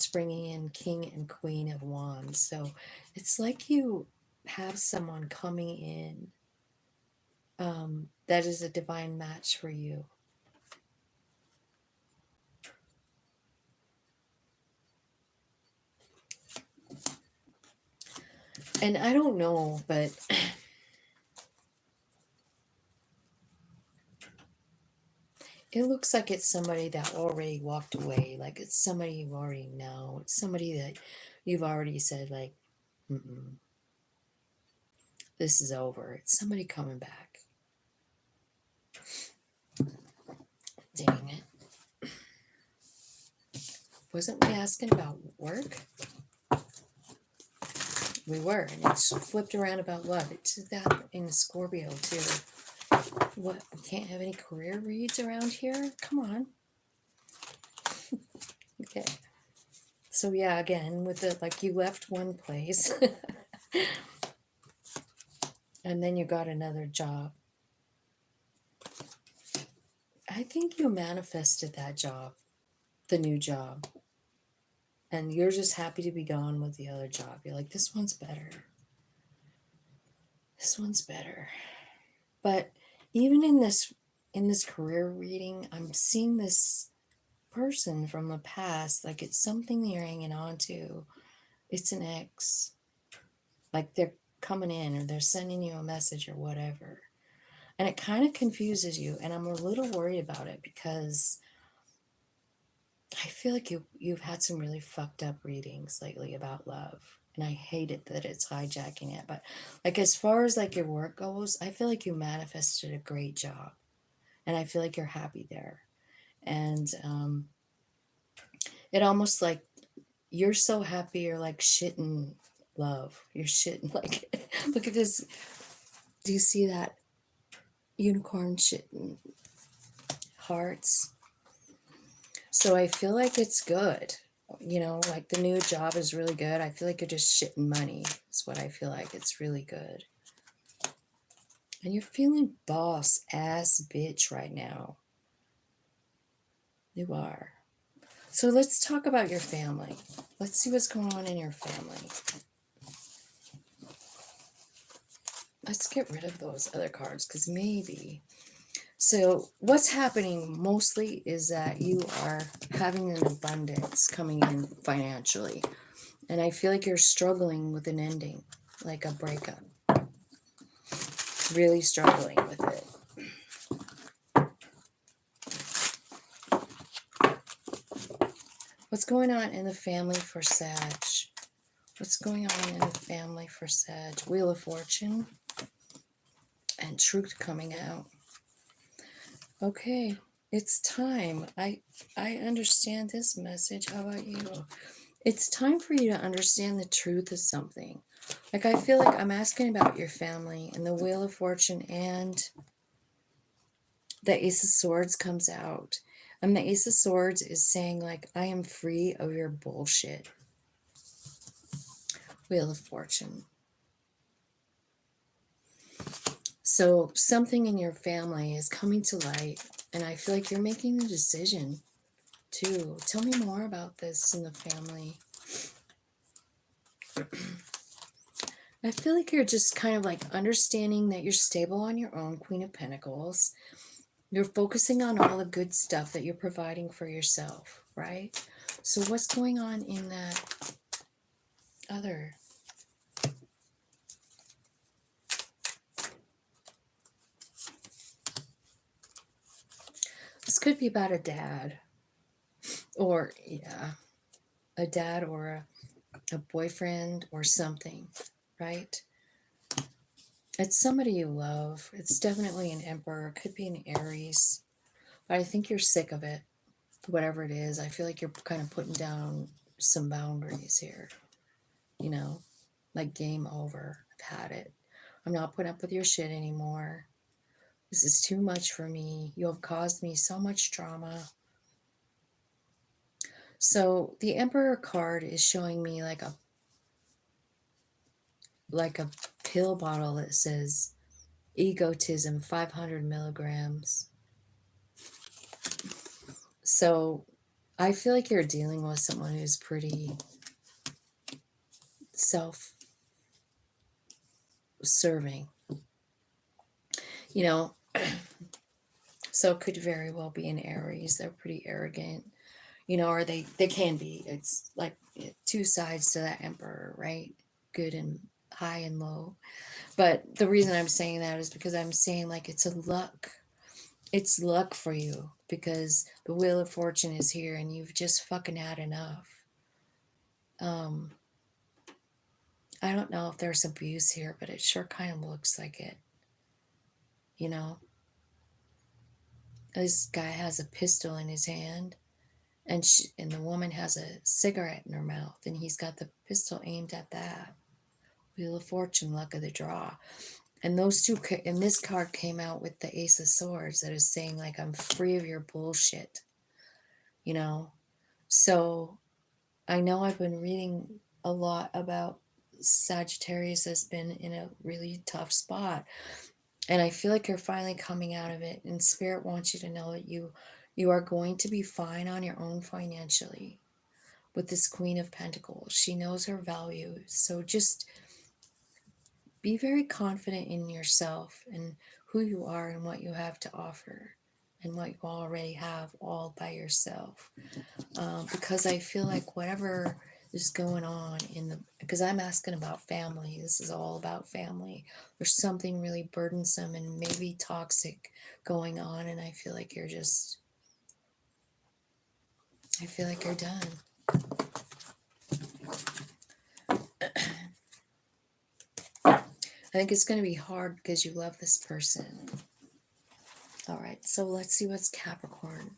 bringing in King and Queen of Wands. So it's like you have someone coming in that is a divine match for you. And I don't know, but it looks like it's somebody that already walked away. Like it's somebody you already know. It's somebody that you've already said, like, mm-mm, this is over. It's somebody coming back. Dang it. Wasn't we asking about work? We were, and it's flipped around about love. It did that in Scorpio too. What? We can't have any career reads around here? Come on. Okay. So yeah, again, with the like you left one place and then you got another job. I think you manifested that job, the new job. And you're just happy to be gone with the other job. You're like, this one's better. This one's better. But even in this career reading, I'm seeing this person from the past, like it's something you're hanging on to. It's an ex. Like they're coming in or they're sending you a message or whatever. And it kind of confuses you. And I'm a little worried about it because I feel like you've had some really fucked up readings lately about love. And I hate it that it's hijacking it. But like as far as like your work goes, I feel like you manifested a great job. And I feel like you're happy there. And it almost like you're so happy you're like shitting love. You're shitting like look at this. Do you see that unicorn shitting hearts? So I feel like it's good. you know, like the new job is really good. I feel like you're just shitting money. That's what I feel like. It's really good. And you're feeling boss ass bitch right now. You are. So let's talk about your family. Let's see what's going on in your family. Let's get rid of those other cards because maybe. So what's happening mostly is that you are having an abundance coming in financially. And I feel like you're struggling with an ending, like a breakup. Really struggling with it. What's going on in the family for Sag? What's going on in the family for Sag? Wheel of Fortune and truth coming out. Okay, it's time. I understand this message. How about you? It's time for you to understand the truth of something. Like, I feel like I'm asking about your family, and the Wheel of Fortune and the Ace of Swords comes out. And the Ace of Swords is saying, like, I am free of your bullshit. Wheel of Fortune. So something in your family is coming to light, and I feel like you're making a decision too. Tell me more about this in the family. I feel like you're just kind of like understanding that you're stable on your own, Queen of Pentacles. You're focusing on all the good stuff that you're providing for yourself, right? So what's going on in that other? This could be about a dad. Or, yeah, a dad or a boyfriend or something, right? It's somebody you love. It's definitely an Emperor. It could be an Aries. But I think you're sick of it. Whatever it is, I feel like you're kind of putting down some boundaries here. You know, like game over. I've had it. I'm not putting up with your shit anymore. This is too much for me. You have caused me so much trauma. So the Emperor card is showing me like a pill bottle that says egotism 500 milligrams. So I feel like you're dealing with someone who's pretty self-serving, you know. So it could very well be an Aries. They're pretty arrogant, you know, or they can be. It's like two sides to that Emperor, right? Good and high and low. But the reason I'm saying that is because I'm saying like it's luck for you, because the Wheel of Fortune is here and you've just fucking had enough. I don't know if there's abuse here, but it sure kind of looks like it. You know, this guy has a pistol in his hand, and the woman has a cigarette in her mouth, and he's got the pistol aimed at that. Wheel of Fortune, luck of the draw. And those two, and this card came out with the Ace of Swords that is saying, like, I'm free of your bullshit. You know? So I know I've been reading a lot about Sagittarius has been in a really tough spot. And I feel like you're finally coming out of it. And Spirit wants you to know that you are going to be fine on your own financially with this Queen of Pentacles. She knows her value. So just be very confident in yourself and who you are and what you have to offer and what you already have all by yourself. Because I feel like whatever is going on because I'm asking about family. This is all about family. There's something really burdensome and maybe toxic going on, and I feel like you're done. I think it's going to be hard because you love this person. All right, so let's see what's Capricorn.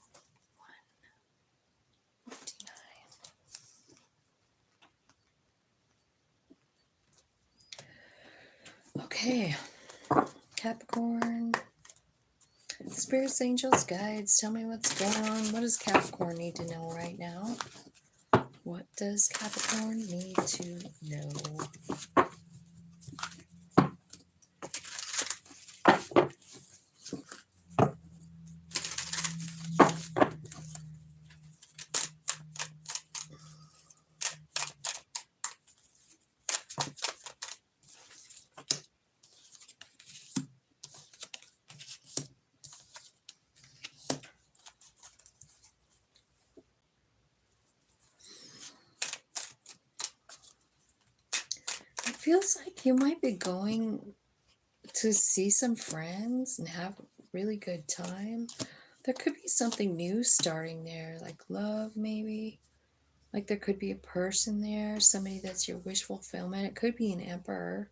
159. Okay, Capricorn. Spirits, angels, guides, tell me what's going on. What does Capricorn need to know right now? What does Capricorn need to know? It feels like you might be going to see some friends and have a really good time. There could be something new starting there, like love maybe. Like there could be a person there, somebody that's your wish fulfillment. It could be an emperor.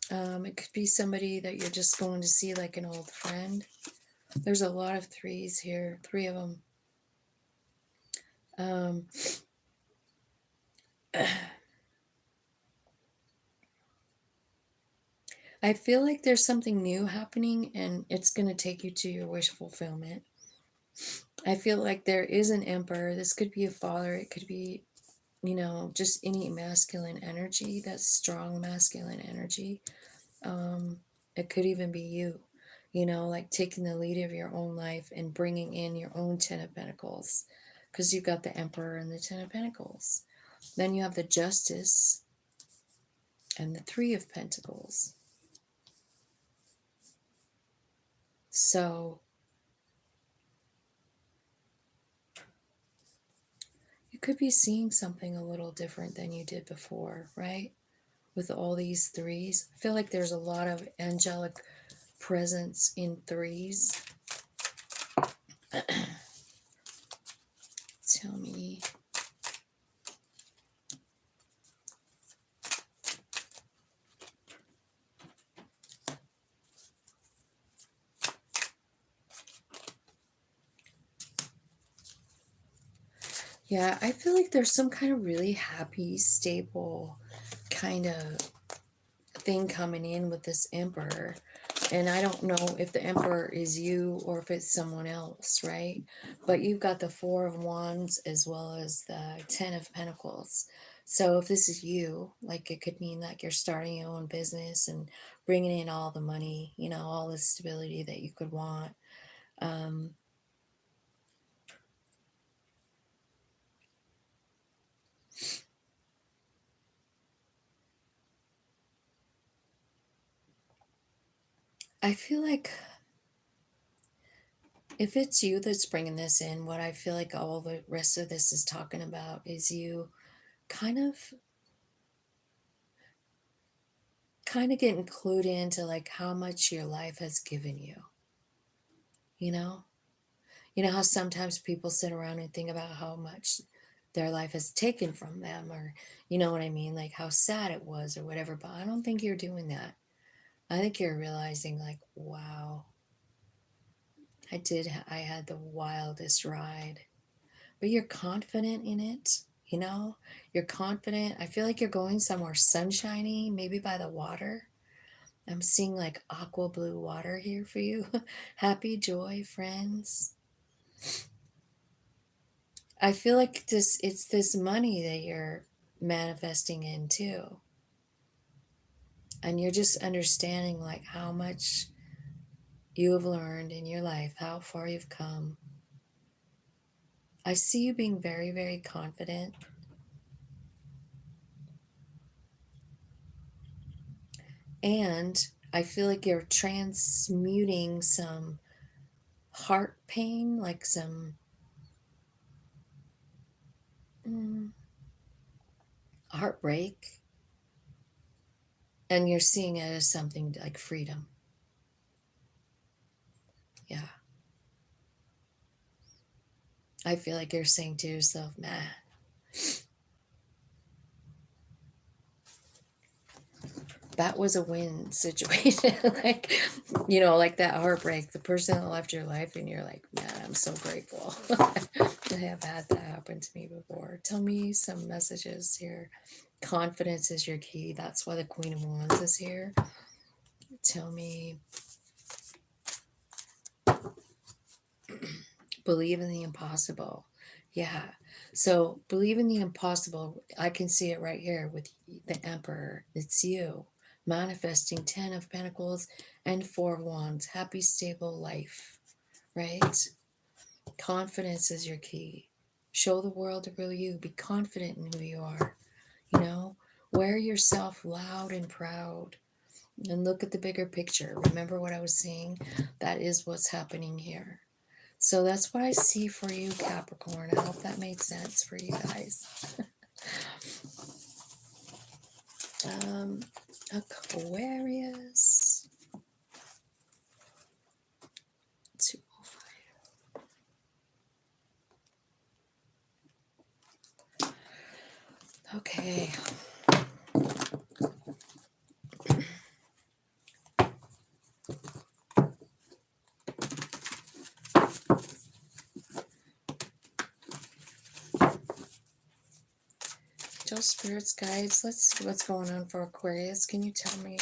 It could be somebody that you're just going to see, like an old friend. There's a lot of threes here, three of them. I feel like there's something new happening and it's going to take you to your wish fulfillment. I feel like there is an emperor. This could be a father. It could be, just any masculine energy, that's strong masculine energy. It could even be you, like taking the lead of your own life and bringing in your own 10 of Pentacles, because you've got the Emperor and the 10 of Pentacles. Then you have the Justice and the 3 of Pentacles. So you could be seeing something a little different than you did before, right? With all these threes, I feel like there's a lot of angelic presence in threes. Tell me. Yeah, I feel like there's some kind of really happy, stable kind of thing coming in with this Emperor. And I don't know if the Emperor is you or if it's someone else, right? But you've got the 4 of Wands as well as the 10 of Pentacles. So if this is you, like it could mean like you're starting your own business and bringing in all the money, all the stability that you could want. I feel like if it's you that's bringing this in, what I feel like all the rest of this is talking about is you kind of getting clued into like how much your life has given you. You know? You know how sometimes people sit around and think about how much their life has taken from them, or you know what I mean, like how sad it was or whatever, but I don't think you're doing that. I think you're realizing like, wow, I had the wildest ride. But you're confident in it, you're confident. I feel like you're going somewhere sunshiny, maybe by the water. I'm seeing like aqua blue water here for you. Happy, joy, friends. I feel like it's this money that you're manifesting in too. And you're just understanding like how much you have learned in your life, how far you've come. I see you being very, very confident. And I feel like you're transmuting some heart pain, like some heartbreak, and you're seeing it as something like freedom. Yeah. I feel like you're saying to yourself, man, that was a win situation. Like, like that heartbreak, the person that left your life, and you're like, man, I'm so grateful. I have had that happen to me before. Tell me some messages here. Confidence is your key. That's why the Queen of Wands is here. Tell me, believe in the impossible. Yeah. So believe in the impossible. I can see it right here with the Emperor. It's you manifesting 10 of Pentacles and 4 of Wands. Happy, stable life, right? Confidence is your key. Show the world the real you. Be confident in who you are. You know, wear yourself loud and proud. And look at the bigger picture. Remember what I was saying? That is what's happening here. So that's what I see for you, Capricorn. I hope that made sense for you guys. Aquarius. 205. Okay. Angel spirits, guides, let's see what's going on for Aquarius. Can you tell me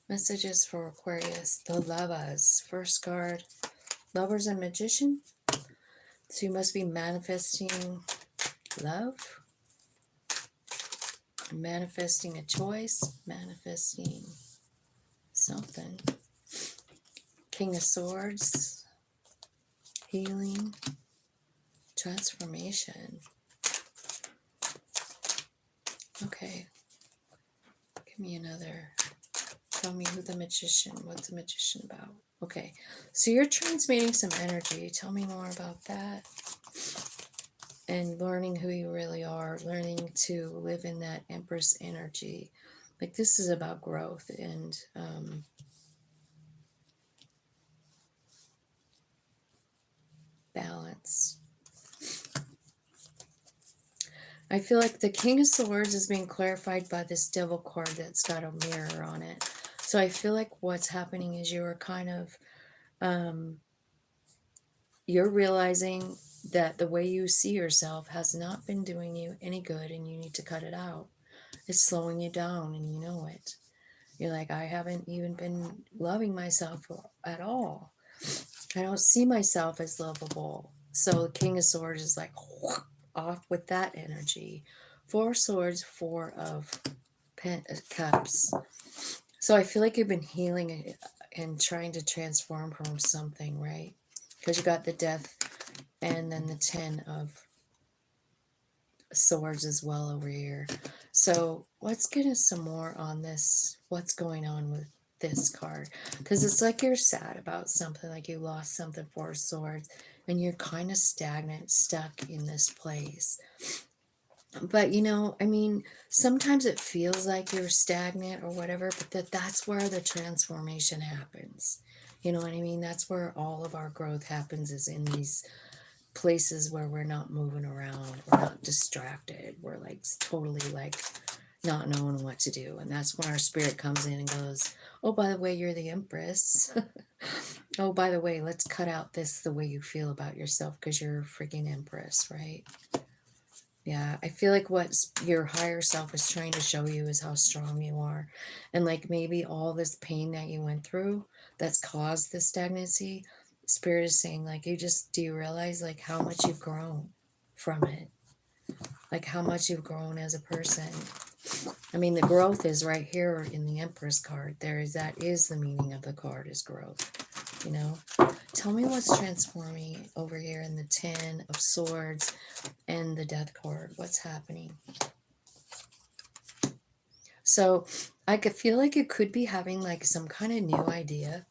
messages for Aquarius? The Lovers. First card, Lovers and Magician. So you must be manifesting love, manifesting a choice, manifesting something. King of Swords, healing, transformation. Okay, give me another. Tell me who the Magician, what's the Magician about? Okay, so you're transmitting some energy. Tell me more about that. And learning who you really are, learning to live in that Empress energy. Like this is about growth and balance. I feel like the King of Swords is being clarified by this Devil card that's got a mirror on it. So I feel like what's happening is you're kind of, you're realizing that the way you see yourself has not been doing you any good and you need to cut it out. It's slowing you down and you know it. You're like, I haven't even been loving myself at all. I don't see myself as lovable. So the King of Swords is like off with that energy. 4 of Swords, 4 of Cups. So I feel like you've been healing and trying to transform from something, right? Because you got the Death and then the 10 of Swords as well over here. So let's get us some more on this. What's going on with this card? Because it's like you're sad about something, like you lost something, 4 of Swords, and you're kind of stagnant, stuck in this place. But, you know, I mean, sometimes it feels like you're stagnant or whatever, but that's where the transformation happens. You know what I mean? That's where all of our growth happens, is in these places where we're not moving around, we're not distracted, we're like totally like not knowing what to do. And that's when our spirit comes in and goes, oh, by the way, you're the Empress. Oh, by the way, let's cut out this, the way you feel about yourself, because you're a freaking Empress, right? Yeah, I feel like what your higher self is trying to show you is how strong you are. And like maybe all this pain that you went through that's caused this stagnancy, Spirit is saying, like, do you realize like how much you've grown from it? Like how much you've grown as a person. I mean, the growth is right here in the Empress card. That is the meaning of the card, is growth, you know? Tell me what's transforming over here in the 10 of Swords and the Death card. What's happening? So I could feel like you could be having like some kind of new idea.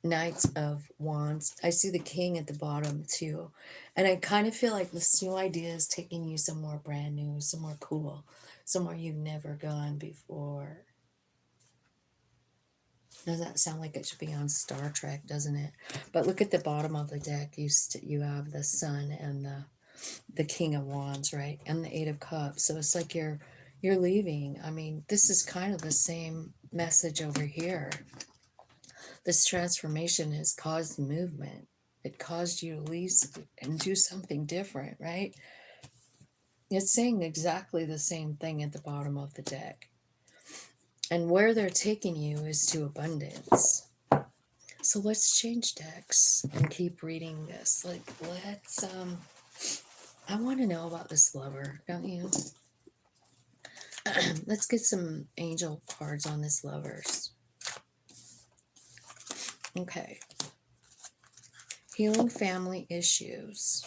Knights of Wands. I see the King at the bottom too. And I kind of feel like this new idea is taking you somewhere brand new, somewhere cool, somewhere you've never gone before. Does that sound like it should be on Star Trek, doesn't it? But look at the bottom of the deck. You have the Sun and the King of Wands, right? And the 8 of Cups. So it's like you're leaving. I mean, this is kind of the same message over here. This transformation has caused movement. It caused you to leave and do something different, right? It's saying exactly the same thing at the bottom of the deck. And where they're taking you is to abundance. So let's change decks and keep reading this. Like, let's I want to know about this lover, don't you? Let's get some angel cards on this lovers. Okay. Healing family issues.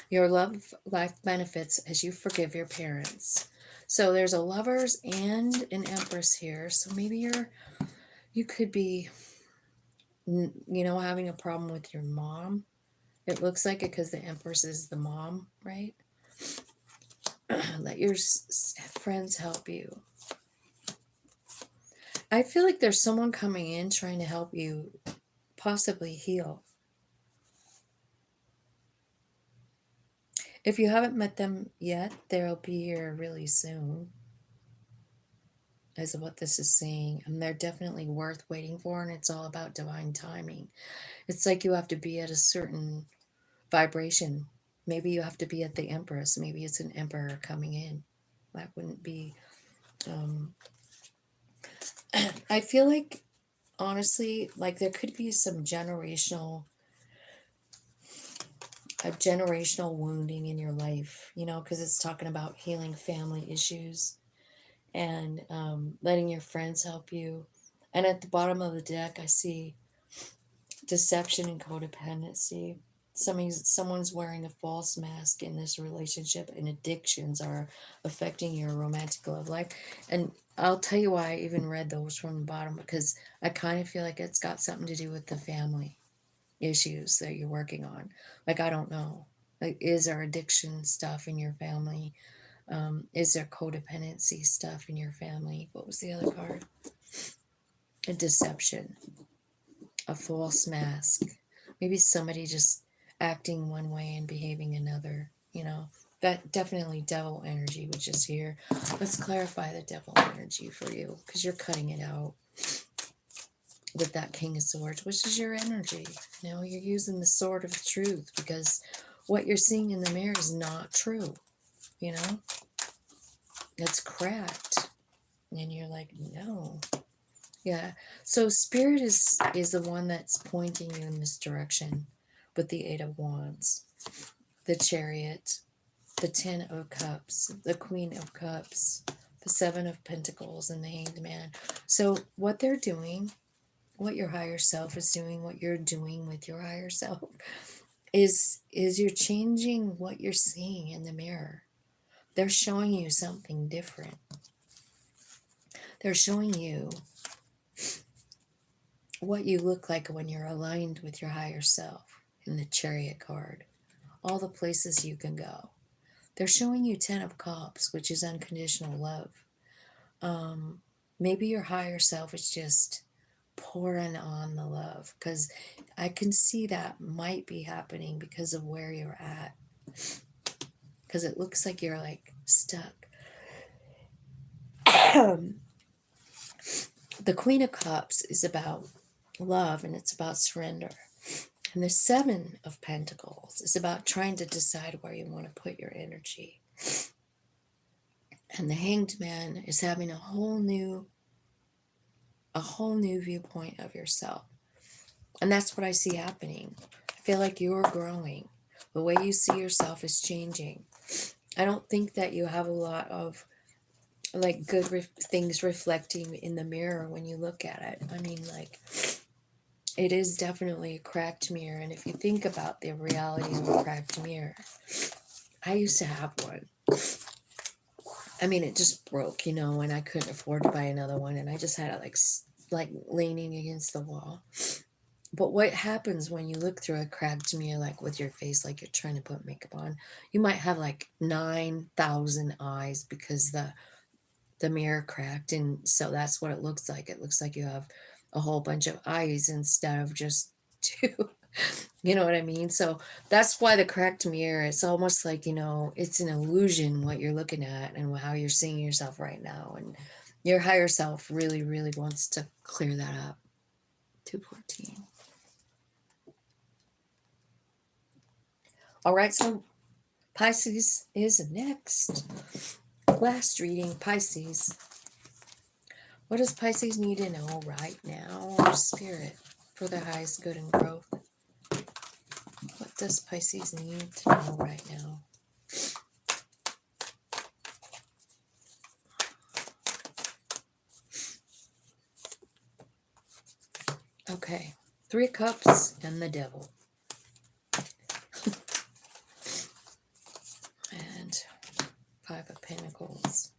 Your love life benefits as you forgive your parents. So there's a lovers and an empress here. So maybe you could be, having a problem with your mom. It looks like it because the empress is the mom, right? Let your friends help you. I feel like there's someone coming in trying to help you possibly heal. If you haven't met them yet, they'll be here really soon, is what this is saying. And they're definitely worth waiting for, and it's all about divine timing. It's like you have to be at a certain vibration. Maybe you have to be at the empress. Maybe it's an emperor coming in. That wouldn't be... I feel like, honestly, like there could be some generational wounding in your life, because it's talking about healing family issues and letting your friends help you. And at the bottom of the deck, I see deception and codependency. Someone's wearing a false mask in this relationship, and addictions are affecting your romantic love life. And I'll tell you why I even read those from the bottom, because I kind of feel like it's got something to do with the family issues that you're working on. Like, I don't know. Like, is there addiction stuff in your family? Is there codependency stuff in your family? What was the other card? A deception. A false mask. Maybe somebody just acting one way and behaving another, That definitely devil energy, which is here. Let's clarify the devil energy for you, because you're cutting it out with that King of Swords, which is your energy. You're using the sword of truth, because what you're seeing in the mirror is not true, It's cracked. And you're like, no. Yeah. So Spirit is the one that's pointing you in this direction with the Eight of Wands, the Chariot, the Ten of Cups, the Queen of Cups, the Seven of Pentacles, and the Hanged Man. So what they're doing, what your higher self is doing, what you're doing with your higher self is you're changing what you're seeing in the mirror. They're showing you something different. They're showing you what you look like when you're aligned with your higher self in the Chariot card. All the places you can go. They're showing you Ten of Cups, which is unconditional love. Maybe your higher self is just pouring on the love, because I can see that might be happening because of where you're at. Because it looks like you're like stuck. The Queen of Cups is about love, and it's about surrender. And the Seven of Pentacles is about trying to decide where you want to put your energy. And the Hanged Man is having a whole new viewpoint of yourself. And that's what I see happening. I feel like you're growing. The way you see yourself is changing. I don't think that you have a lot of like good things reflecting in the mirror when you look at it. I mean, like, it is definitely a cracked mirror. And if you think about the reality of a cracked mirror, I used to have one. I mean, it just broke, and I couldn't afford to buy another one. And I just had it like leaning against the wall. But what happens when you look through a cracked mirror, like with your face, like you're trying to put makeup on, you might have like 9,000 eyes because the mirror cracked. And so that's what it looks like. It looks like you have a whole bunch of eyes instead of just two. You know what I mean? So that's why the cracked mirror, it's almost like, it's an illusion what you're looking at and how you're seeing yourself right now. And your higher self really, really wants to clear that up. 214. All right, so Pisces is next. Last reading, Pisces. What does Pisces need to know right now, Spirit, for their highest good and growth? What does Pisces need to know right now? Okay, 3 of Cups and the Devil. And 5 of Pentacles.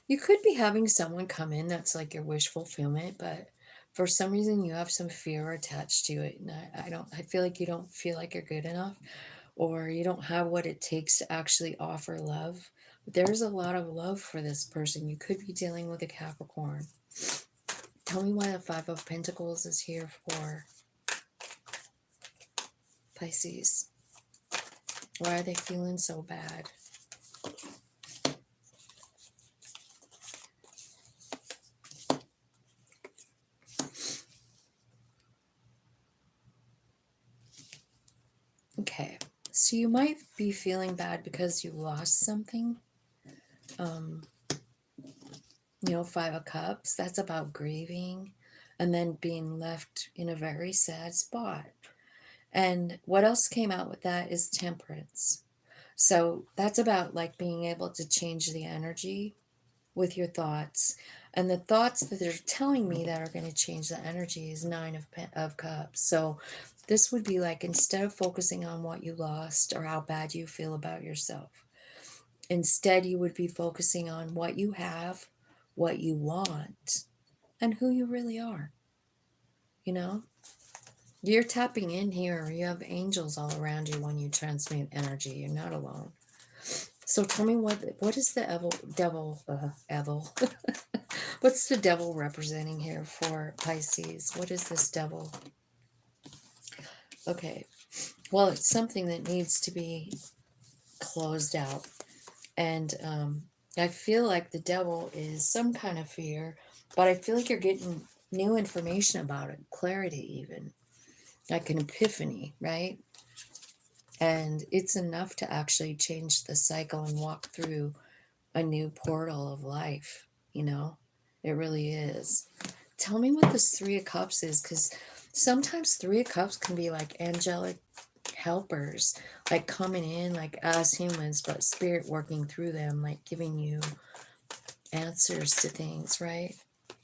You could be having someone come in that's like your wish fulfillment, but for some reason you have some fear attached to it. And I feel like you don't feel like you're good enough, or you don't have what it takes to actually offer love. But there's a lot of love for this person. You could be dealing with a Capricorn. Tell me why the 5 of Pentacles is here for Pisces. Why are they feeling so bad? Okay, so you might be feeling bad because you lost something. You know, 5 of Cups, that's about grieving and then being left in a very sad spot. And what else came out with that is Temperance. So that's about like being able to change the energy with your thoughts. And the thoughts that they're telling me that are going to change the energy is 9 of Cups. So this would be like, instead of focusing on what you lost or how bad you feel about yourself, instead you would be focusing on what you have, what you want, and who you really are. You know, you're tapping in here. You have angels all around you when you transmute energy. You're not alone. So tell me, what is the devil what's the devil representing here for Pisces? What is this devil? Okay, well, it's something that needs to be closed out. And I feel like the devil is some kind of fear, but I feel like you're getting new information about it, clarity even, like an epiphany, right? And it's enough to actually change the cycle and walk through a new portal of life, you know? It really is. Tell me what this 3 of Cups is, because sometimes 3 of Cups can be like angelic helpers, like coming in like as humans, but spirit working through them, like giving you answers to things, right?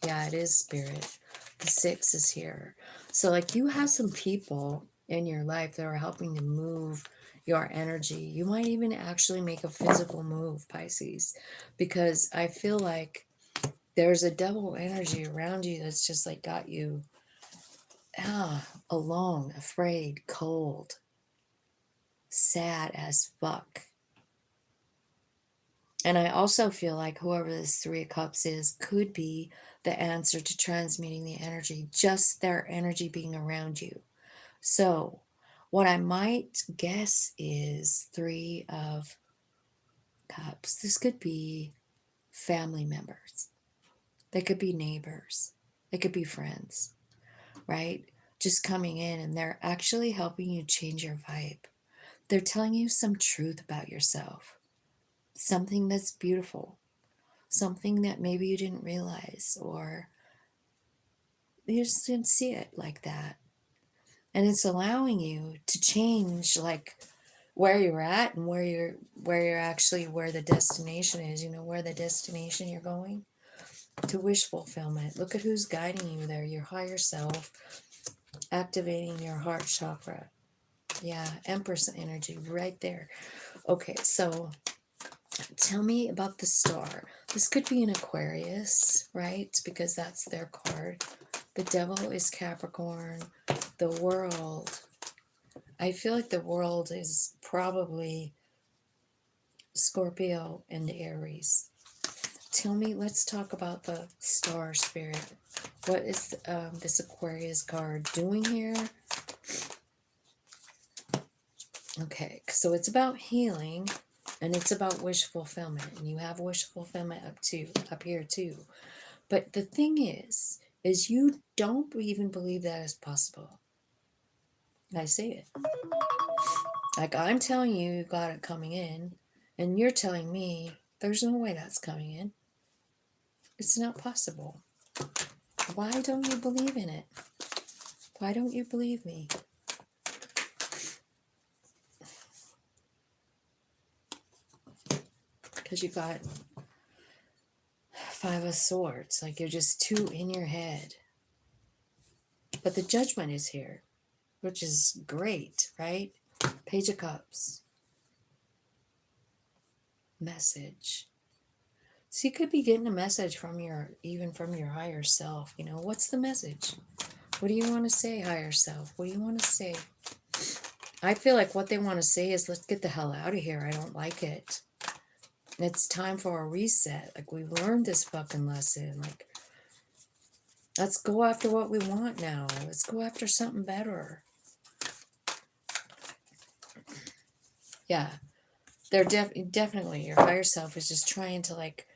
Yeah, it is spirit. The 6 is here. So like you have some people in your life that are helping to move your energy. You might even actually make a physical move, Pisces, because I feel like there's a devil energy around you that's just like got you alone, afraid, cold, sad as fuck. And I also feel like whoever this 3 of Cups is could be the answer to transmitting the energy, just their energy being around you. So what I might guess is 3 of Cups. This could be family members. They could be neighbors. They could be friends, right? Just coming in, and they're actually helping you change your vibe. They're telling you some truth about yourself, something that's beautiful, something that maybe you didn't realize, or you just didn't see it like that. And it's allowing you to change like where you're at and where you're actually, where the destination is, you know, where the destination you're going to, wish fulfillment. Look at who's guiding you there, your higher self, activating your heart chakra. Yeah, Empress energy right there. Okay, so tell me about the star. This could be an Aquarius, right? Because that's their card. The devil is Capricorn. The world, I feel like the world is probably Scorpio and Aries. Tell me, let's talk about the star spirit. What is this Aquarius card doing here? Okay, so it's about healing, and it's about wish fulfillment, and you have wish fulfillment up here too. But the thing is you don't even believe that is possible. I say it. Like, I'm telling you, you got it coming in, and you're telling me there's no way that's coming in. It's not possible. Why don't you believe in it? Why don't you believe me? Because you got 5 of Swords. Like you're just too in your head. But the Judgment is here, which is great, right? Page of Cups. Message. So you could be getting a message from even from your higher self. You know, what's the message? What do you want to say, higher self? What do you want to say? I feel like what they want to say is, let's get the hell out of here. I don't like it. It's time for a reset. Like, we've learned this fucking lesson. Like, let's go after what we want now. Let's go after something better. Yeah. They're definitely, your higher self is just trying to, like,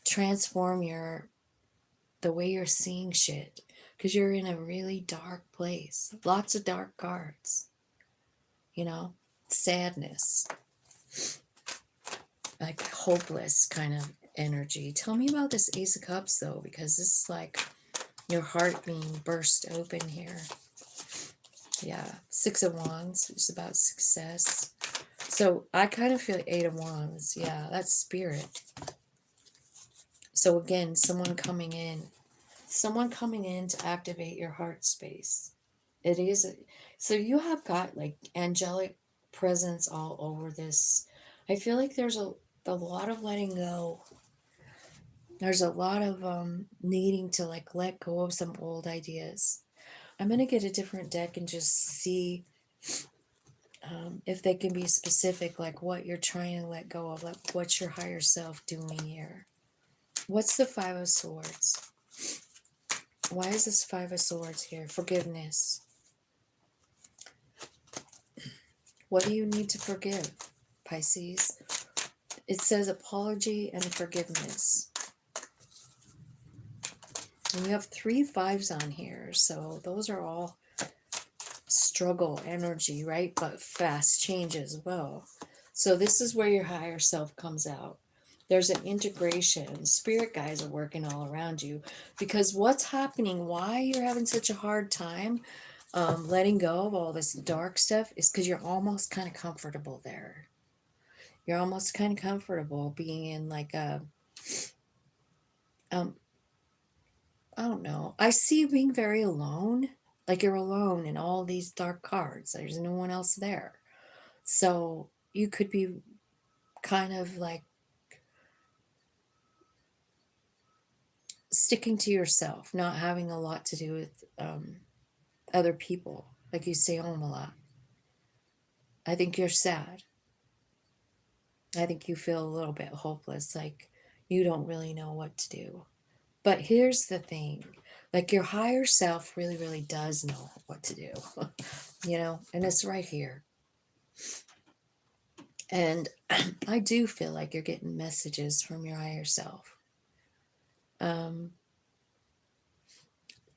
transform the way you're seeing shit. Because you're in a really dark place. Lots of dark cards. You know? Sadness. Like hopeless kind of energy. Tell me about this Ace of Cups, though, because this is like your heart being burst open here. Yeah. 6 of Wands is about success. So I kind of feel 8 of Wands. Yeah, that's spirit. So again, someone coming in to activate your heart space. It is. So you have got like angelic presence all over this. I feel like there's a lot of letting go. There's a lot of needing to like let go of some old ideas. I'm going to get a different deck and just see if they can be specific, like what you're trying to let go of, like what's your higher self doing here. What's the 5 of Swords? Why is this 5 of Swords here? Forgiveness. What do you need to forgive, Pisces? It says apology and forgiveness. And you have 3 5s on here, so those are all struggle energy, right? But fast change as well. So this is where your higher self comes out. There's an integration. Spirit guides are working all around you. Because what's happening, why you're having such a hard time letting go of all this dark stuff is because you're almost kind of comfortable there. You're almost kind of comfortable being in like a, I don't know. I see you being very alone. Like you're alone in all these dark cards. There's no one else there. So you could be kind of like sticking to yourself, not having a lot to do with other people. Like you stay home a lot. I think you're sad. I think you feel a little bit hopeless, like you don't really know what to do. But here's the thing, like your higher self really, really does know what to do, you know, and it's right here. And I do feel like you're getting messages from your higher self.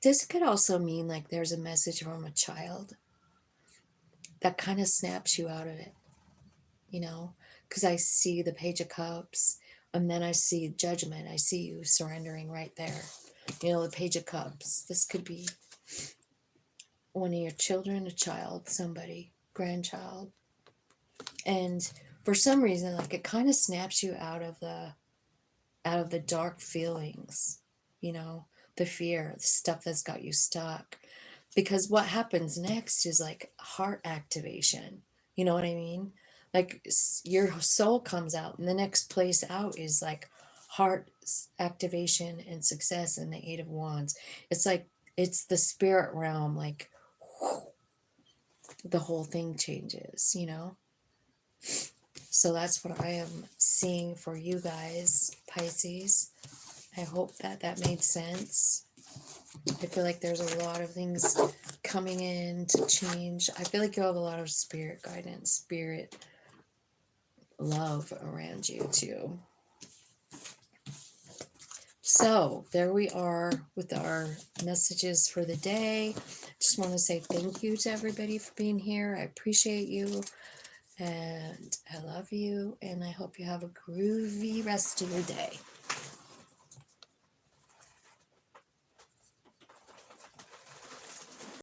This could also mean like there's a message from a child that kind of snaps you out of it, you know, because I see the Page of Cups and then I see Judgment. I see you surrendering right there. You know, the Page of Cups. This could be one of your children, a child, somebody, grandchild. And for some reason, like it kind of snaps you out of the dark feelings, you know, the fear, the stuff that's got you stuck. Because what happens next is like heart activation. You know what I mean? Like your soul comes out, and the next place out is like heart activation and success and the 8 of Wands. It's like, it's the spirit realm, like whoosh, the whole thing changes, you know? So that's what I am seeing for you guys, Pisces. I hope that made sense. I feel like there's a lot of things coming in to change. I feel like you have a lot of spirit guidance, spirit love around you too. So there we are with our messages for the day. Just want to say thank you to everybody for being here. I appreciate you and I love you, and I hope you have a groovy rest of your day.